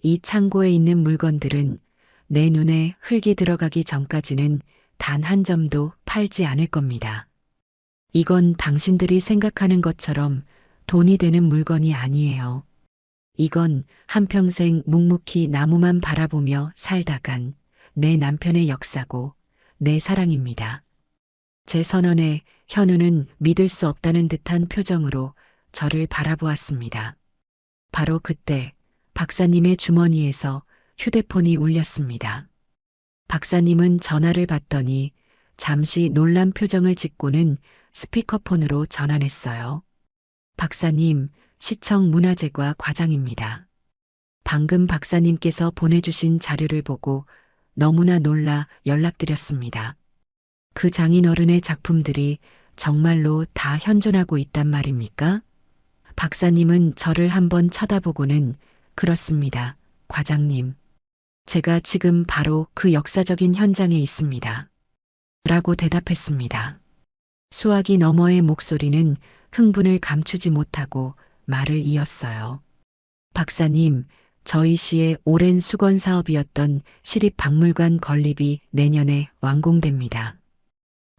S1: 이 창고에 있는 물건들은 내 눈에 흙이 들어가기 전까지는 단 한 점도 팔지 않을 겁니다. 이건 당신들이 생각하는 것처럼 돈이 되는 물건이 아니에요. 이건 한평생 묵묵히 나무만 바라보며 살다간 내 남편의 역사고 내 사랑입니다. 제 선언에 현우는 믿을 수 없다는 듯한 표정으로 저를 바라보았습니다. 바로 그때 박사님의 주머니에서 휴대폰이 울렸습니다. 박사님은 전화를 받더니 잠시 놀란 표정을 짓고는 스피커폰으로 전환했어요. 박사님, 시청 문화재과 과장입니다. 방금 박사님께서 보내주신 자료를 보고 너무나 놀라 연락드렸습니다. 그 장인어른의 작품들이 정말로 다 현존하고 있단 말입니까? 박사님은 저를 한번 쳐다보고는 그렇습니다. 과장님. 제가 지금 바로 그 역사적인 현장에 있습니다. 라고 대답했습니다. 수화기 너머의 목소리는 흥분을 감추지 못하고 말을 이었어요. 박사님, 저희 시의 오랜 수건 사업이었던 시립박물관 건립이 내년에 완공됩니다.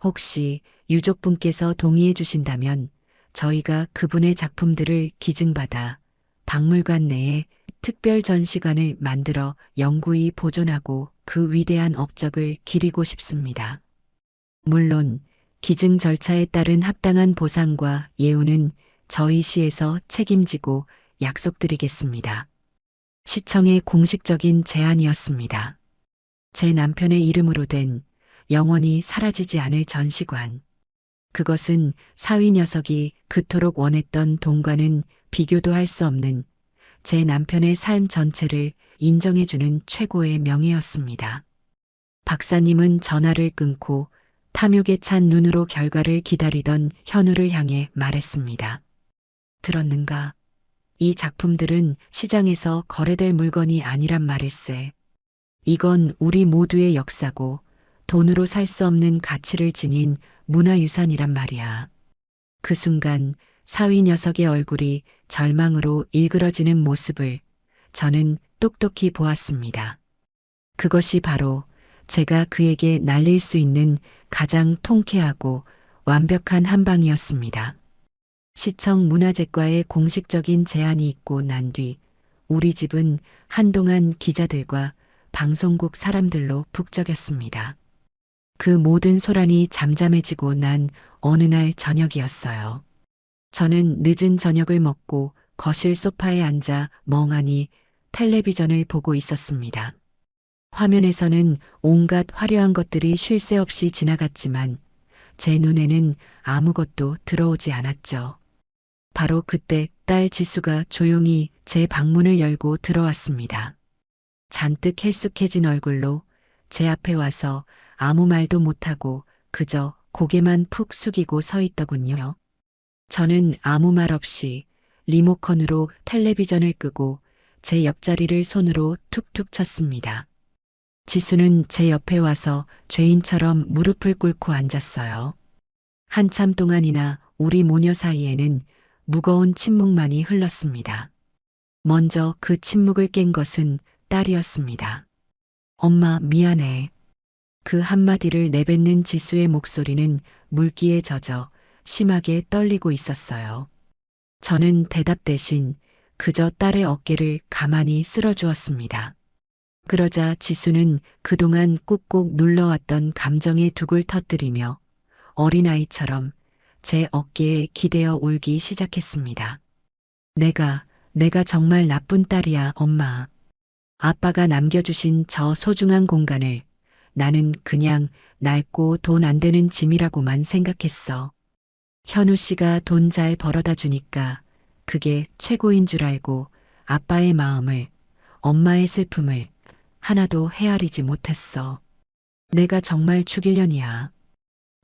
S1: 혹시 유족분께서 동의해 주신다면 저희가 그분의 작품들을 기증받아 박물관 내에 특별 전시관을 만들어 영구히 보존하고 그 위대한 업적을 기리고 싶습니다. 물론 기증 절차에 따른 합당한 보상과 예우는 저희 시에서 책임지고 약속드리겠습니다. 시청의 공식적인 제안이었습니다. 제 남편의 이름으로 된 영원히 사라지지 않을 전시관. 그것은 사위 녀석이 그토록 원했던 돈과는 비교도 할 수 없는 제 남편의 삶 전체를 인정해주는 최고의 명예였습니다. 박사님은 전화를 끊고 탐욕에 찬 눈으로 결과를 기다리던 현우를 향해 말했습니다. 들었는가? 이 작품들은 시장에서 거래될 물건이 아니란 말일세. 이건 우리 모두의 역사고 돈으로 살 수 없는 가치를 지닌 문화유산이란 말이야. 그 순간 사위 녀석의 얼굴이 절망으로 일그러지는 모습을 저는 똑똑히 보았습니다. 그것이 바로 제가 그에게 날릴 수 있는 가장 통쾌하고 완벽한 한방이었습니다. 시청 문화재과의 공식적인 제안이 있고 난 뒤 우리 집은 한동안 기자들과 방송국 사람들로 북적였습니다. 그 모든 소란이 잠잠해지고 난 어느 날 저녁이었어요. 저는 늦은 저녁을 먹고 거실 소파에 앉아 멍하니 텔레비전을 보고 있었습니다. 화면에서는 온갖 화려한 것들이 쉴 새 없이 지나갔지만 제 눈에는 아무것도 들어오지 않았죠. 바로 그때 딸 지수가 조용히 제 방문을 열고 들어왔습니다. 잔뜩 헬쑥해진 얼굴로 제 앞에 와서 아무 말도 못하고 그저 고개만 푹 숙이고 서 있더군요. 저는 아무 말 없이 리모컨으로 텔레비전을 끄고 제 옆자리를 손으로 툭툭 쳤습니다. 지수는 제 옆에 와서 죄인처럼 무릎을 꿇고 앉았어요. 한참 동안이나 우리 모녀 사이에는 무거운 침묵만이 흘렀습니다. 먼저 그 침묵을 깬 것은 딸이었습니다. 엄마, 미안해. 그 한마디를 내뱉는 지수의 목소리는 물기에 젖어 심하게 떨리고 있었어요. 저는 대답 대신 그저 딸의 어깨를 가만히 쓸어주었습니다. 그러자 지수는 그동안 꾹꾹 눌러왔던 감정의 둑을 터뜨리며 어린아이처럼 제 어깨에 기대어 울기 시작했습니다. 내가 정말 나쁜 딸이야, 엄마. 아빠가 남겨주신 저 소중한 공간을 나는 그냥 낡고 돈 안 되는 짐이라고만 생각했어. 현우 씨가 돈 잘 벌어다 주니까 그게 최고인 줄 알고 아빠의 마음을, 엄마의 슬픔을 하나도 헤아리지 못했어. 내가 정말 죽일년이야.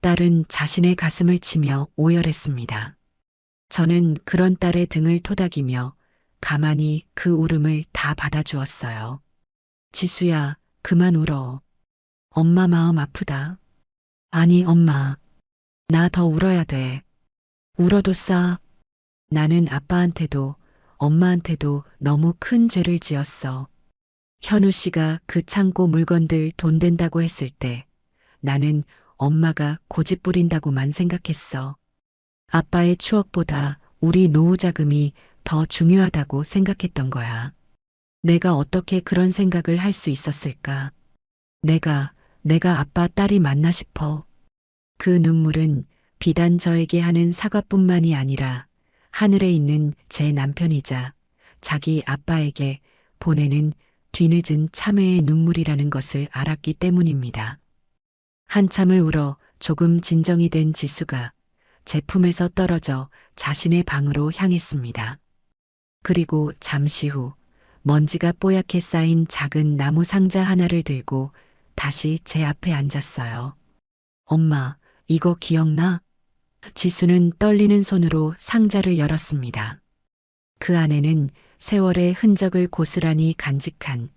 S1: 딸은 자신의 가슴을 치며 오열했습니다. 저는 그런 딸의 등을 토닥이며 가만히 그 울음을 다 받아주었어요. 지수야, 그만 울어. 엄마 마음 아프다. 아니, 엄마. 나 더 울어야 돼. 울어도 싸. 나는 아빠한테도 엄마한테도 너무 큰 죄를 지었어. 현우 씨가 그 창고 물건들 돈 된다고 했을 때 나는 엄마가 고집 부린다고만 생각했어. 아빠의 추억보다 우리 노후 자금이 더 중요하다고 생각했던 거야. 내가 어떻게 그런 생각을 할 수 있었을까? 내가 아빠 딸이 맞나 싶어. 그 눈물은 비단 저에게 하는 사과뿐만이 아니라 하늘에 있는 제 남편이자 자기 아빠에게 보내는 뒤늦은 참회의 눈물이라는 것을 알았기 때문입니다. 한참을 울어 조금 진정이 된 지수가 제 품에서 떨어져 자신의 방으로 향했습니다. 그리고 잠시 후 먼지가 뽀얗게 쌓인 작은 나무 상자 하나를 들고 다시 제 앞에 앉았어요. 엄마, 이거 기억나? 지수는 떨리는 손으로 상자를 열었습니다. 그 안에는 세월의 흔적을 고스란히 간직한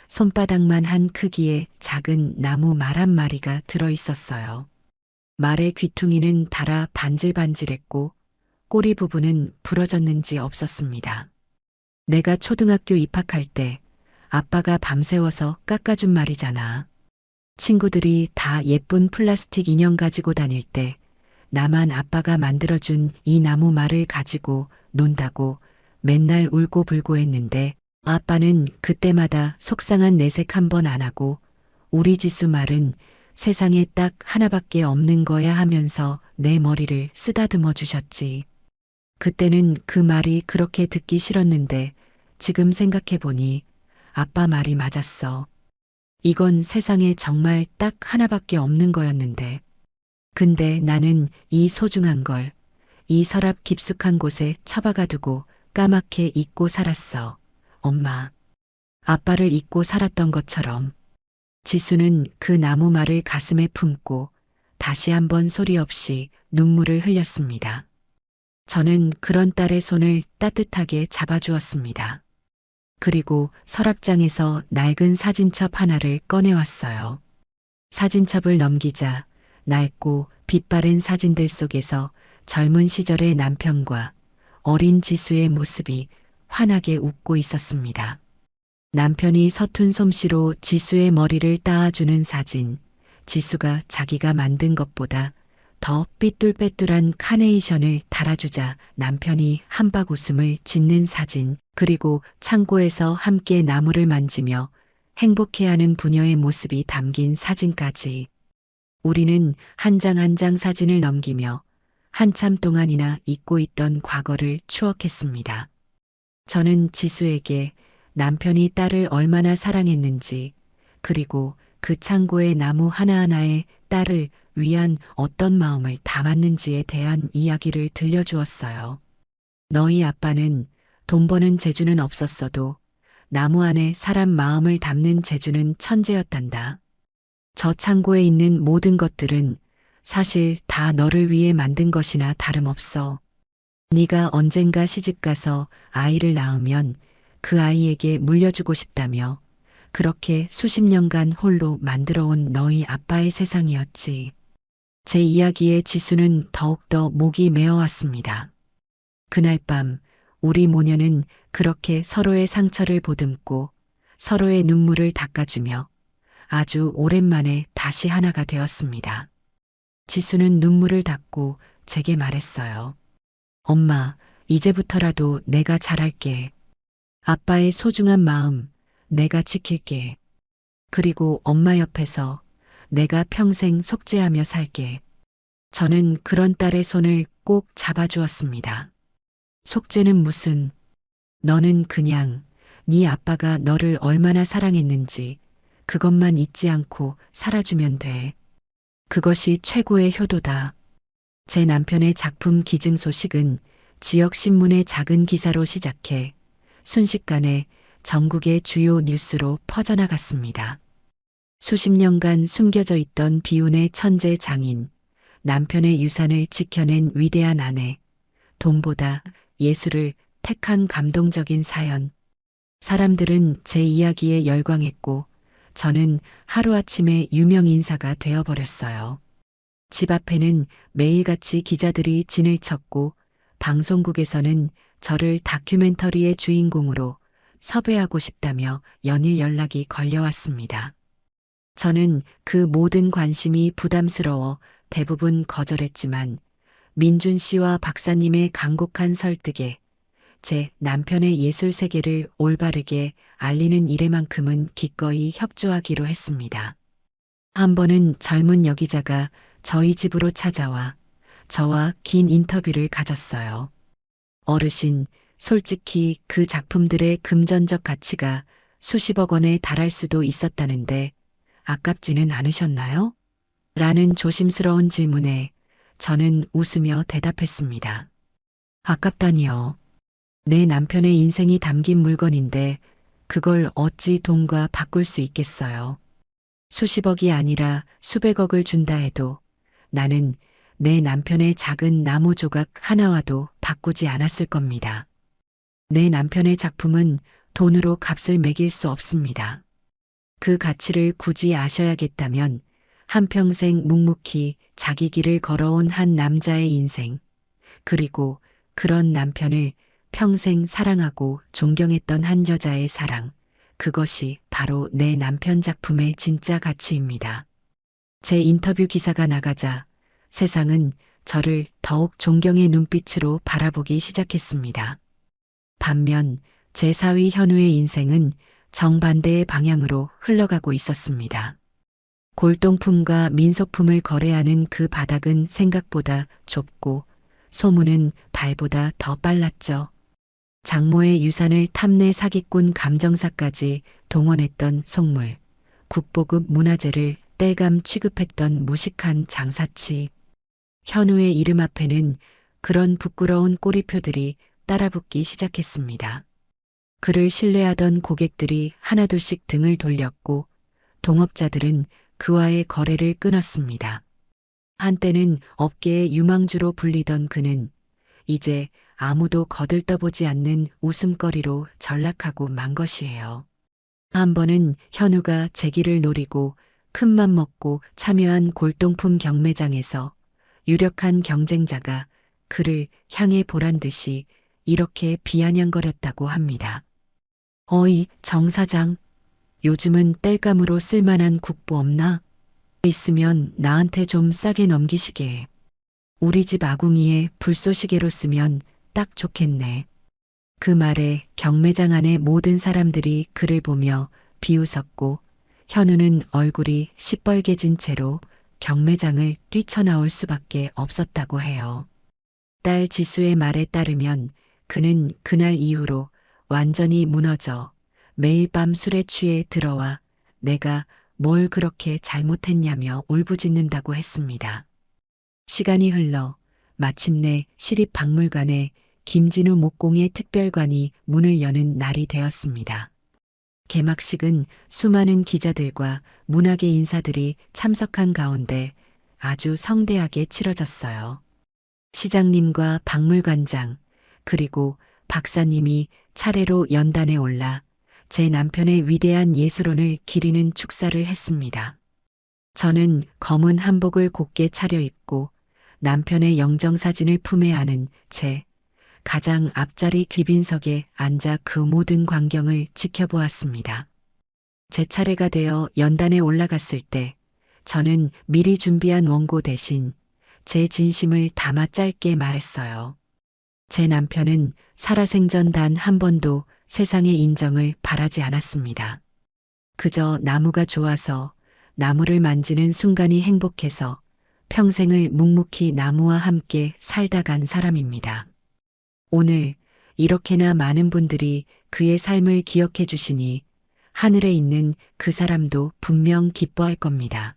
S1: 손바닥만 한 크기의 작은 나무 말 한 마리가 들어 있었어요. 말의 귀퉁이는 닳아 반질반질했고 꼬리 부분은 부러졌는지 없었습니다. 내가 초등학교 입학할 때 아빠가 밤새워서 깎아준 말이잖아. 친구들이 다 예쁜 플라스틱 인형 가지고 다닐 때 나만 아빠가 만들어준 이 나무 말을 가지고 논다고 맨날 울고불고 했는데 아빠는 그때마다 속상한 내색 한 번 안 하고 우리 지수 말은 세상에 딱 하나밖에 없는 거야 하면서 내 머리를 쓰다듬어 주셨지. 그때는 그 말이 그렇게 듣기 싫었는데 지금 생각해보니 아빠 말이 맞았어. 이건 세상에 정말 딱 하나밖에 없는 거였는데. 근데 나는 이 소중한 걸 이 서랍 깊숙한 곳에 처박아 두고 까맣게 잊고 살았어. 엄마. 아빠를 잊고 살았던 것처럼. 지수는 그 나무 말을 가슴에 품고 다시 한번 소리 없이 눈물을 흘렸습니다. 저는 그런 딸의 손을 따뜻하게 잡아주었습니다. 그리고 서랍장에서 낡은 사진첩 하나를 꺼내왔어요. 사진첩을 넘기자 낡고 빛바랜 사진들 속에서 젊은 시절의 남편과 어린 지수의 모습이 환하게 웃고 있었습니다. 남편이 서툰 솜씨로 지수의 머리를 따아주는 사진, 지수가 자기가 만든 것보다 더 삐뚤빼뚤한 카네이션을 달아주자 남편이 한박 웃음을 짓는 사진, 그리고 창고에서 함께 나무를 만지며 행복해하는 부녀의 모습이 담긴 사진까지. 우리는 한 장 한 장 사진을 넘기며 한참 동안이나 잊고 있던 과거를 추억했습니다. 저는 지수에게 남편이 딸을 얼마나 사랑했는지, 그리고 그 창고의 나무 하나하나에 딸을 위한 어떤 마음을 담았는지에 대한 이야기를 들려주었어요. 너희 아빠는 돈 버는 재주는 없었어도 나무 안에 사람 마음을 담는 재주는 천재였단다. 저 창고에 있는 모든 것들은 사실 다 너를 위해 만든 것이나 다름없어. 네가 언젠가 시집가서 아이를 낳으면 그 아이에게 물려주고 싶다며 그렇게 수십 년간 홀로 만들어온 너희 아빠의 세상이었지. 제 이야기에 지수는 더욱더 목이 메어왔습니다. 그날 밤 우리 모녀는 그렇게 서로의 상처를 보듬고 서로의 눈물을 닦아주며 아주 오랜만에 다시 하나가 되었습니다. 지수는 눈물을 닦고 제게 말했어요. 엄마, 이제부터라도 내가 잘할게. 아빠의 소중한 마음 내가 지킬게. 그리고 엄마 옆에서 내가 평생 속죄하며 살게. 저는 그런 딸의 손을 꼭 잡아주었습니다. 속죄는 무슨, 너는 그냥 네 아빠가 너를 얼마나 사랑했는지 그것만 잊지 않고 살아주면 돼. 그것이 최고의 효도다. 제 남편의 작품 기증 소식은 지역 신문의 작은 기사로 시작해 순식간에 전국의 주요 뉴스로 퍼져나갔습니다. 수십 년간 숨겨져 있던 비운의 천재 장인, 남편의 유산을 지켜낸 위대한 아내, 돈보다 예술을 택한 감동적인 사연. 사람들은 제 이야기에 열광했고 저는 하루아침에 유명 인사가 되어버렸어요. 집 앞에는 매일같이 기자들이 진을 쳤고 방송국에서는 저를 다큐멘터리의 주인공으로 섭외하고 싶다며 연일 연락이 걸려왔습니다. 저는 그 모든 관심이 부담스러워 대부분 거절했지만 민준 씨와 박사님의 간곡한 설득에 제 남편의 예술 세계를 올바르게 알리는 일에만큼은 기꺼이 협조하기로 했습니다. 한 번은 젊은 여기자가 저희 집으로 찾아와 저와 긴 인터뷰를 가졌어요. 어르신, 솔직히 그 작품들의 금전적 가치가 수십억 원에 달할 수도 있었다는데 아깝지는 않으셨나요? 라는 조심스러운 질문에 저는 웃으며 대답했습니다. 아깝다니요. 내 남편의 인생이 담긴 물건인데 그걸 어찌 돈과 바꿀 수 있겠어요. 수십억이 아니라 수백억을 준다 해도 나는 내 남편의 작은 나무 조각 하나와도 바꾸지 않았을 겁니다. 내 남편의 작품은 돈으로 값을 매길 수 없습니다. 그 가치를 굳이 아셔야겠다면 한평생 묵묵히 자기 길을 걸어온 한 남자의 인생, 그리고 그런 남편을 평생 사랑하고 존경했던 한 여자의 사랑, 그것이 바로 내 남편 작품의 진짜 가치입니다. 제 인터뷰 기사가 나가자 세상은 저를 더욱 존경의 눈빛으로 바라보기 시작했습니다. 반면 제 사위 현우의 인생은 정반대의 방향으로 흘러가고 있었습니다. 골동품과 민속품을 거래하는 그 바닥은 생각보다 좁고 소문은 발보다 더 빨랐죠. 장모의 유산을 탐내 사기꾼 감정사까지 동원했던 속물, 국보급 문화재를 땔감 취급했던 무식한 장사치. 현우의 이름 앞에는 그런 부끄러운 꼬리표들이 따라붙기 시작했습니다. 그를 신뢰하던 고객들이 하나둘씩 등을 돌렸고 동업자들은 그와의 거래를 끊었습니다. 한때는 업계의 유망주로 불리던 그는 이제 아무도 거들떠보지 않는 웃음거리로 전락하고 만 것이에요. 한 번은 현우가 재기를 노리고 큰맘 먹고 참여한 골동품 경매장에서 유력한 경쟁자가 그를 향해 보란 듯이 이렇게 비아냥거렸다고 합니다. 어이, 정 사장, 요즘은 땔감으로 쓸만한 국보 없나? 있으면 나한테 좀 싸게 넘기시게. 우리 집 아궁이에 불쏘시개로 쓰면 딱 좋겠네. 그 말에 경매장 안의 모든 사람들이 그를 보며 비웃었고 현우는 얼굴이 시뻘개진 채로 경매장을 뛰쳐나올 수밖에 없었다고 해요. 딸 지수의 말에 따르면 그는 그날 이후로 완전히 무너져 매일 밤 술에 취해 들어와 내가 뭘 그렇게 잘못했냐며 울부짖는다고 했습니다. 시간이 흘러 마침내 시립박물관에 김진우 목공의 특별관이 문을 여는 날이 되었습니다. 개막식은 수많은 기자들과 문학의 인사들이 참석한 가운데 아주 성대하게 치러졌어요. 시장님과 박물관장, 그리고 박사님이 차례로 연단에 올라 제 남편의 위대한 예술혼을 기리는 축사를 했습니다. 저는 검은 한복을 곱게 차려입고 남편의 영정사진을 품에 안은 채 가장 앞자리 귀빈석에 앉아 그 모든 광경을 지켜보았습니다. 제 차례가 되어 연단에 올라갔을 때 저는 미리 준비한 원고 대신 제 진심을 담아 짧게 말했어요. 제 남편은 살아생전 단 한 번도 세상의 인정을 바라지 않았습니다. 그저 나무가 좋아서 나무를 만지는 순간이 행복해서 평생을 묵묵히 나무와 함께 살다 간 사람입니다. 오늘 이렇게나 많은 분들이 그의 삶을 기억해 주시니 하늘에 있는 그 사람도 분명 기뻐할 겁니다.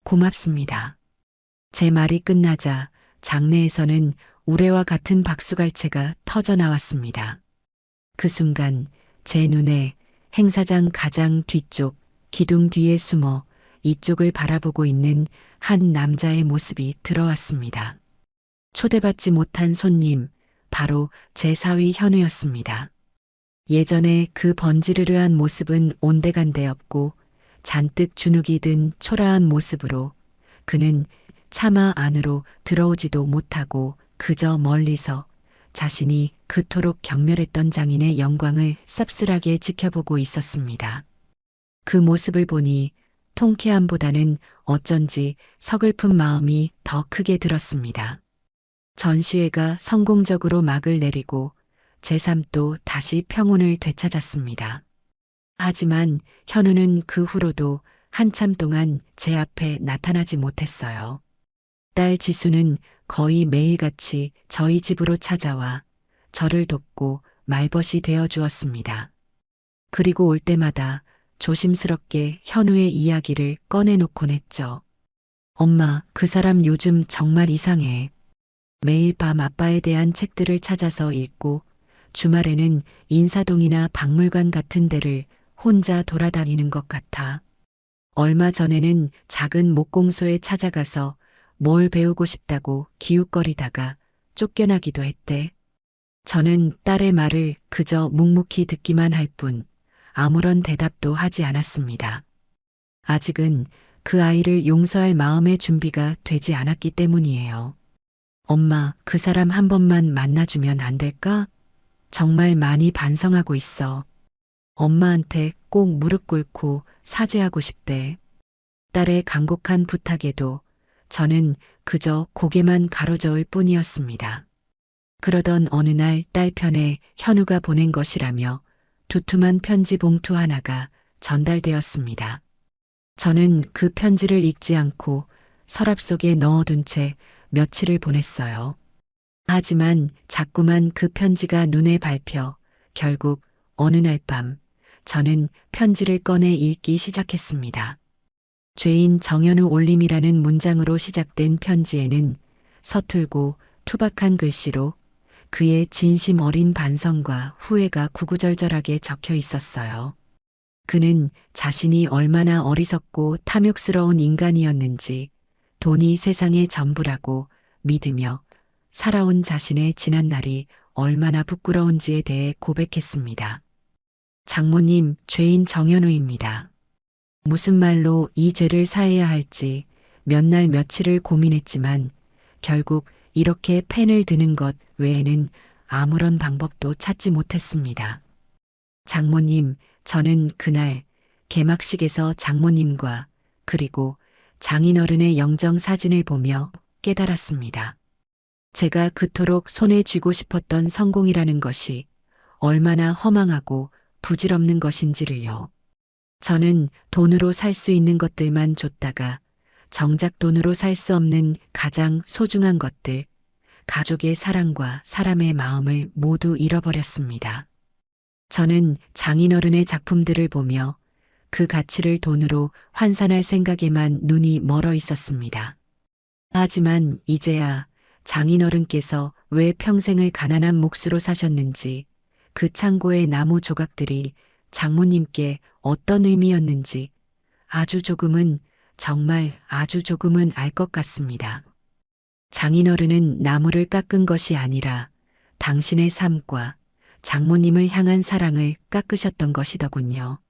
S1: 고맙습니다. 제 말이 끝나자 장내에서는 우레와 같은 박수갈채가 터져 나왔습니다. 그 순간 제 눈에 행사장 가장 뒤쪽 기둥 뒤에 숨어 이쪽을 바라보고 있는 한 남자의 모습이 들어왔습니다. 초대받지 못한 손님, 바로 제 사위 현우였습니다. 예전에 그 번지르르한 모습은 온데간데 없고 잔뜩 주눅이 든 초라한 모습으로 그는 차마 안으로 들어오지도 못하고 그저 멀리서 자신이 그토록 경멸했던 장인의 영광을 쌉쓸하게 지켜보고 있었습니다. 그 모습을 보니 통쾌함보다는 어쩐지 서글픈 마음이 더 크게 들었습니다. 전시회가 성공적으로 막을 내리고 제 삶도 다시 평온을 되찾았습니다. 하지만 현우는 그 후로도 한참 동안 제 앞에 나타나지 못했어요. 딸 지수는 거의 매일같이 저희 집으로 찾아와 저를 돕고 말벗이 되어 주었습니다. 그리고 올 때마다 조심스럽게 현우의 이야기를 꺼내놓곤 했죠. 엄마, 그 사람 요즘 정말 이상해. 매일 밤 아빠에 대한 책들을 찾아서 읽고 주말에는 인사동이나 박물관 같은 데를 혼자 돌아다니는 것 같아. 얼마 전에는 작은 목공소에 찾아가서 뭘 배우고 싶다고 기웃거리다가 쫓겨나기도 했대. 저는 딸의 말을 그저 묵묵히 듣기만 할 뿐 아무런 대답도 하지 않았습니다. 아직은 그 아이를 용서할 마음의 준비가 되지 않았기 때문이에요. 엄마, 그 사람 한 번만 만나주면 안 될까? 정말 많이 반성하고 있어. 엄마한테 꼭 무릎 꿇고 사죄하고 싶대. 딸의 간곡한 부탁에도 저는 그저 고개만 가로저을 뿐이었습니다. 그러던 어느 날 딸 편에 현우가 보낸 것이라며 두툼한 편지 봉투 하나가 전달되었습니다. 저는 그 편지를 읽지 않고 서랍 속에 넣어둔 채 며칠을 보냈어요. 하지만 자꾸만 그 편지가 눈에 밟혀 결국 어느 날 밤 저는 편지를 꺼내 읽기 시작했습니다. 죄인 정현우 올림이라는 문장으로 시작된 편지에는 서툴고 투박한 글씨로 그의 진심 어린 반성과 후회가 구구절절하게 적혀 있었어요. 그는 자신이 얼마나 어리석고 탐욕스러운 인간이었는지 돈이 세상의 전부라고 믿으며 살아온 자신의 지난 날이 얼마나 부끄러운지에 대해 고백했습니다. 장모님, 죄인 정현우입니다. 무슨 말로 이 죄를 사해야 할지 몇 날 며칠을 고민했지만 결국 이렇게 펜을 드는 것 외에는 아무런 방법도 찾지 못했습니다. 장모님, 저는 그날 개막식에서 장모님과 그리고 장인어른의 영정 사진을 보며 깨달았습니다. 제가 그토록 손에 쥐고 싶었던 성공이라는 것이 얼마나 허망하고 부질없는 것인지를요. 저는 돈으로 살 수 있는 것들만 줬다가 정작 돈으로 살 수 없는 가장 소중한 것들, 가족의 사랑과 사람의 마음을 모두 잃어버렸습니다. 저는 장인어른의 작품들을 보며 그 가치를 돈으로 환산할 생각에만 눈이 멀어 있었습니다. 하지만 이제야 장인어른께서 왜 평생을 가난한 몫으로 사셨는지, 그 창고의 나무 조각들이 장모님께 어떤 의미였는지 아주 조금은, 정말 아주 조금은 알 것 같습니다. 장인어른은 나무를 깎은 것이 아니라 당신의 삶과 장모님을 향한 사랑을 깎으셨던 것이더군요.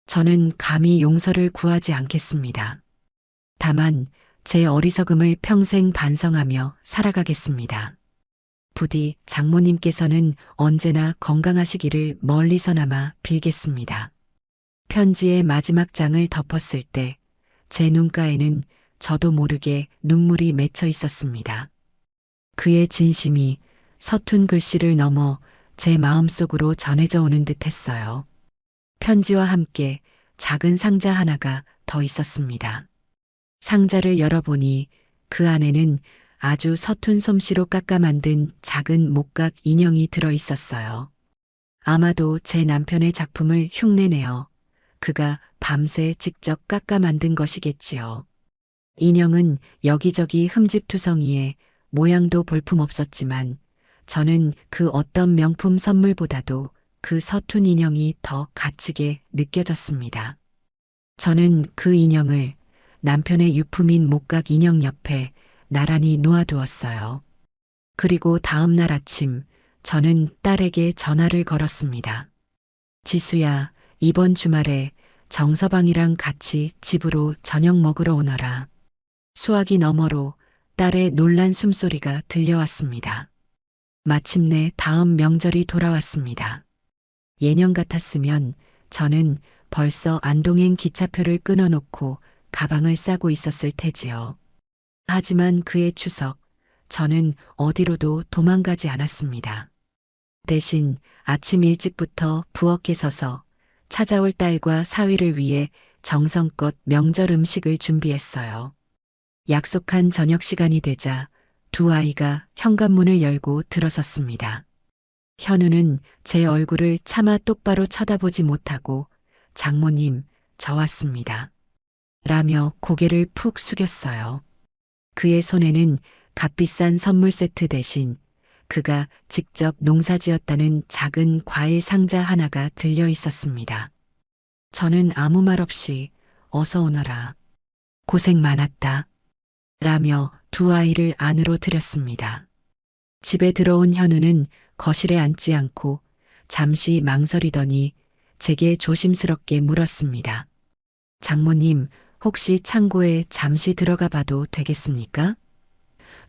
S1: 저는 감히 용서를 구하지 않겠습니다. 다만 제 어리석음을 평생 반성하며 살아가겠습니다. 부디 장모님께서는 언제나 건강하시기를 멀리서나마 빌겠습니다. 편지의 마지막 장을 덮었을 때 제 눈가에는 저도 모르게 눈물이 맺혀 있었습니다. 그의 진심이 서툰 글씨를 넘어 제 마음속으로 전해져 오는 듯 했어요. 편지와 함께 작은 상자 하나가 더 있었습니다. 상자를 열어보니 그 안에는 아주 서툰 솜씨로 깎아 만든 작은 목각 인형이 들어 있었어요. 아마도 제 남편의 작품을 흉내내어 그가 밤새 직접 깎아 만든 것이겠지요. 인형은 여기저기 흠집투성이에 모양도 볼품없었지만 저는 그 어떤 명품 선물보다도 그 서툰 인형이 더 갇히게 느껴졌습니다. 저는 그 인형을 남편의 유품인 목각 인형 옆에 나란히 놓아두었어요. 그리고 다음 날 아침 저는 딸에게 전화를 걸었습니다. 지수야, 이번 주말에 정서방이랑 같이 집으로 저녁 먹으러 오너라. 수화기 너머로 딸의 놀란 숨소리가 들려왔습니다. 마침내 다음 명절이 돌아왔습니다. 예년 같았으면 저는 벌써 안동행 기차표를 끊어놓고 가방을 싸고 있었을 테지요. 하지만 그의 추석, 저는 어디로도 도망가지 않았습니다. 대신 아침 일찍부터 부엌에 서서 찾아올 딸과 사위를 위해 정성껏 명절 음식을 준비했어요. 약속한 저녁 시간이 되자 두 아이가 현관문을 열고 들어섰습니다. 현우는 제 얼굴을 차마 똑바로 쳐다보지 못하고 장모님, 저 왔습니다. 라며 고개를 푹 숙였어요. 그의 손에는 값비싼 선물 세트 대신 그가 직접 농사지었다는 작은 과일 상자 하나가 들려 있었습니다. 저는 아무 말 없이 어서 오너라. 고생 많았다. 라며 두 아이를 안으로 들였습니다. 집에 들어온 현우는 거실에 앉지 않고 잠시 망설이더니 제게 조심스럽게 물었습니다. 장모님, 혹시 창고에 잠시 들어가 봐도 되겠습니까?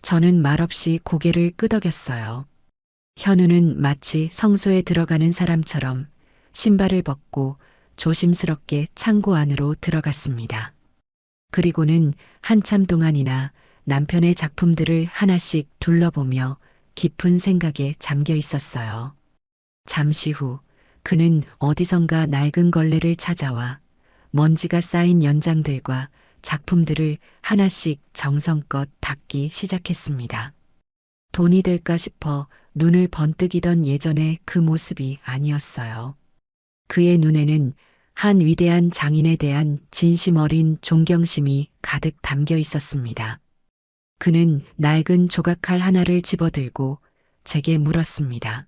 S1: 저는 말없이 고개를 끄덕였어요. 현우는 마치 성소에 들어가는 사람처럼 신발을 벗고 조심스럽게 창고 안으로 들어갔습니다. 그리고는 한참 동안이나 남편의 작품들을 하나씩 둘러보며 깊은 생각에 잠겨 있었어요. 잠시 후 그는 어디선가 낡은 걸레를 찾아와 먼지가 쌓인 연장들과 작품들을 하나씩 정성껏 닦기 시작했습니다. 돈이 될까 싶어 눈을 번뜩이던 예전의 그 모습이 아니었어요. 그의 눈에는 한 위대한 장인에 대한 진심 어린 존경심이 가득 담겨 있었습니다. 그는 낡은 조각칼 하나를 집어들고 제게 물었습니다.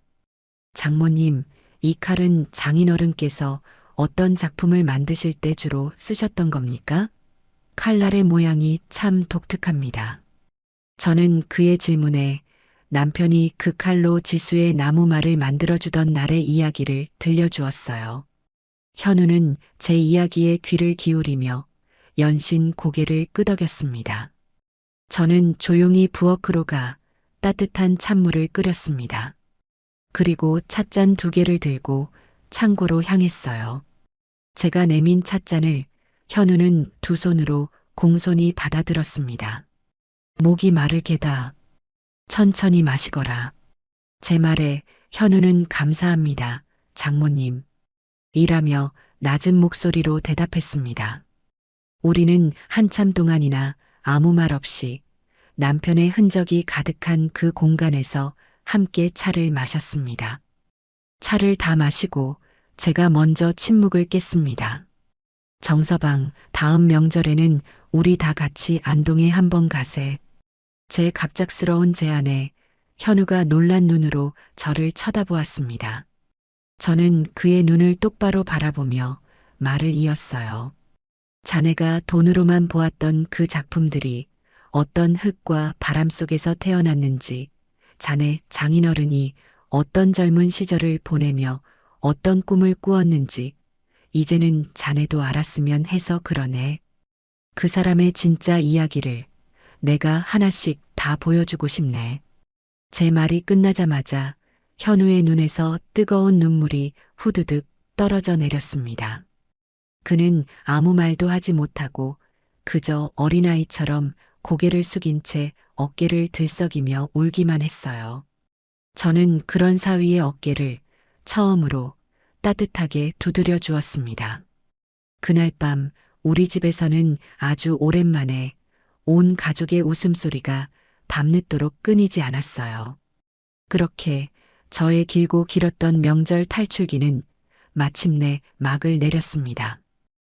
S1: 장모님, 이 칼은 장인어른께서 어떤 작품을 만드실 때 주로 쓰셨던 겁니까? 칼날의 모양이 참 독특합니다. 저는 그의 질문에 남편이 그 칼로 지수의 나무말을 만들어주던 날의 이야기를 들려주었어요. 현우는 제 이야기에 귀를 기울이며 연신 고개를 끄덕였습니다. 저는 조용히 부엌으로 가 따뜻한 찬물을 끓였습니다. 그리고 찻잔 두 개를 들고 창고로 향했어요. 제가 내민 찻잔을 현우는 두 손으로 공손히 받아들었습니다. 목이 마를 게다. 천천히 마시거라. 제 말에 현우는 감사합니다, 장모님. 이라며 낮은 목소리로 대답했습니다. 우리는 한참 동안이나 아무 말 없이 남편의 흔적이 가득한 그 공간에서 함께 차를 마셨습니다. 차를 다 마시고 제가 먼저 침묵을 깼습니다. 정서방, 다음 명절에는 우리 다 같이 안동에 한번 가세. 제 갑작스러운 제안에 현우가 놀란 눈으로 저를 쳐다보았습니다. 저는 그의 눈을 똑바로 바라보며 말을 이었어요. 자네가 돈으로만 보았던 그 작품들이 어떤 흙과 바람 속에서 태어났는지, 자네 장인어른이 어떤 젊은 시절을 보내며 어떤 꿈을 꾸었는지, 이제는 자네도 알았으면 해서 그러네. 그 사람의 진짜 이야기를 내가 하나씩 다 보여주고 싶네. 제 말이 끝나자마자 현우의 눈에서 뜨거운 눈물이 후두득 떨어져 내렸습니다. 그는 아무 말도 하지 못하고 그저 어린아이처럼 고개를 숙인 채 어깨를 들썩이며 울기만 했어요. 저는 그런 사위의 어깨를 처음으로 따뜻하게 두드려 주었습니다. 그날 밤 우리 집에서는 아주 오랜만에 온 가족의 웃음소리가 밤늦도록 끊이지 않았어요. 그렇게 저의 길고 길었던 명절 탈출기는 마침내 막을 내렸습니다.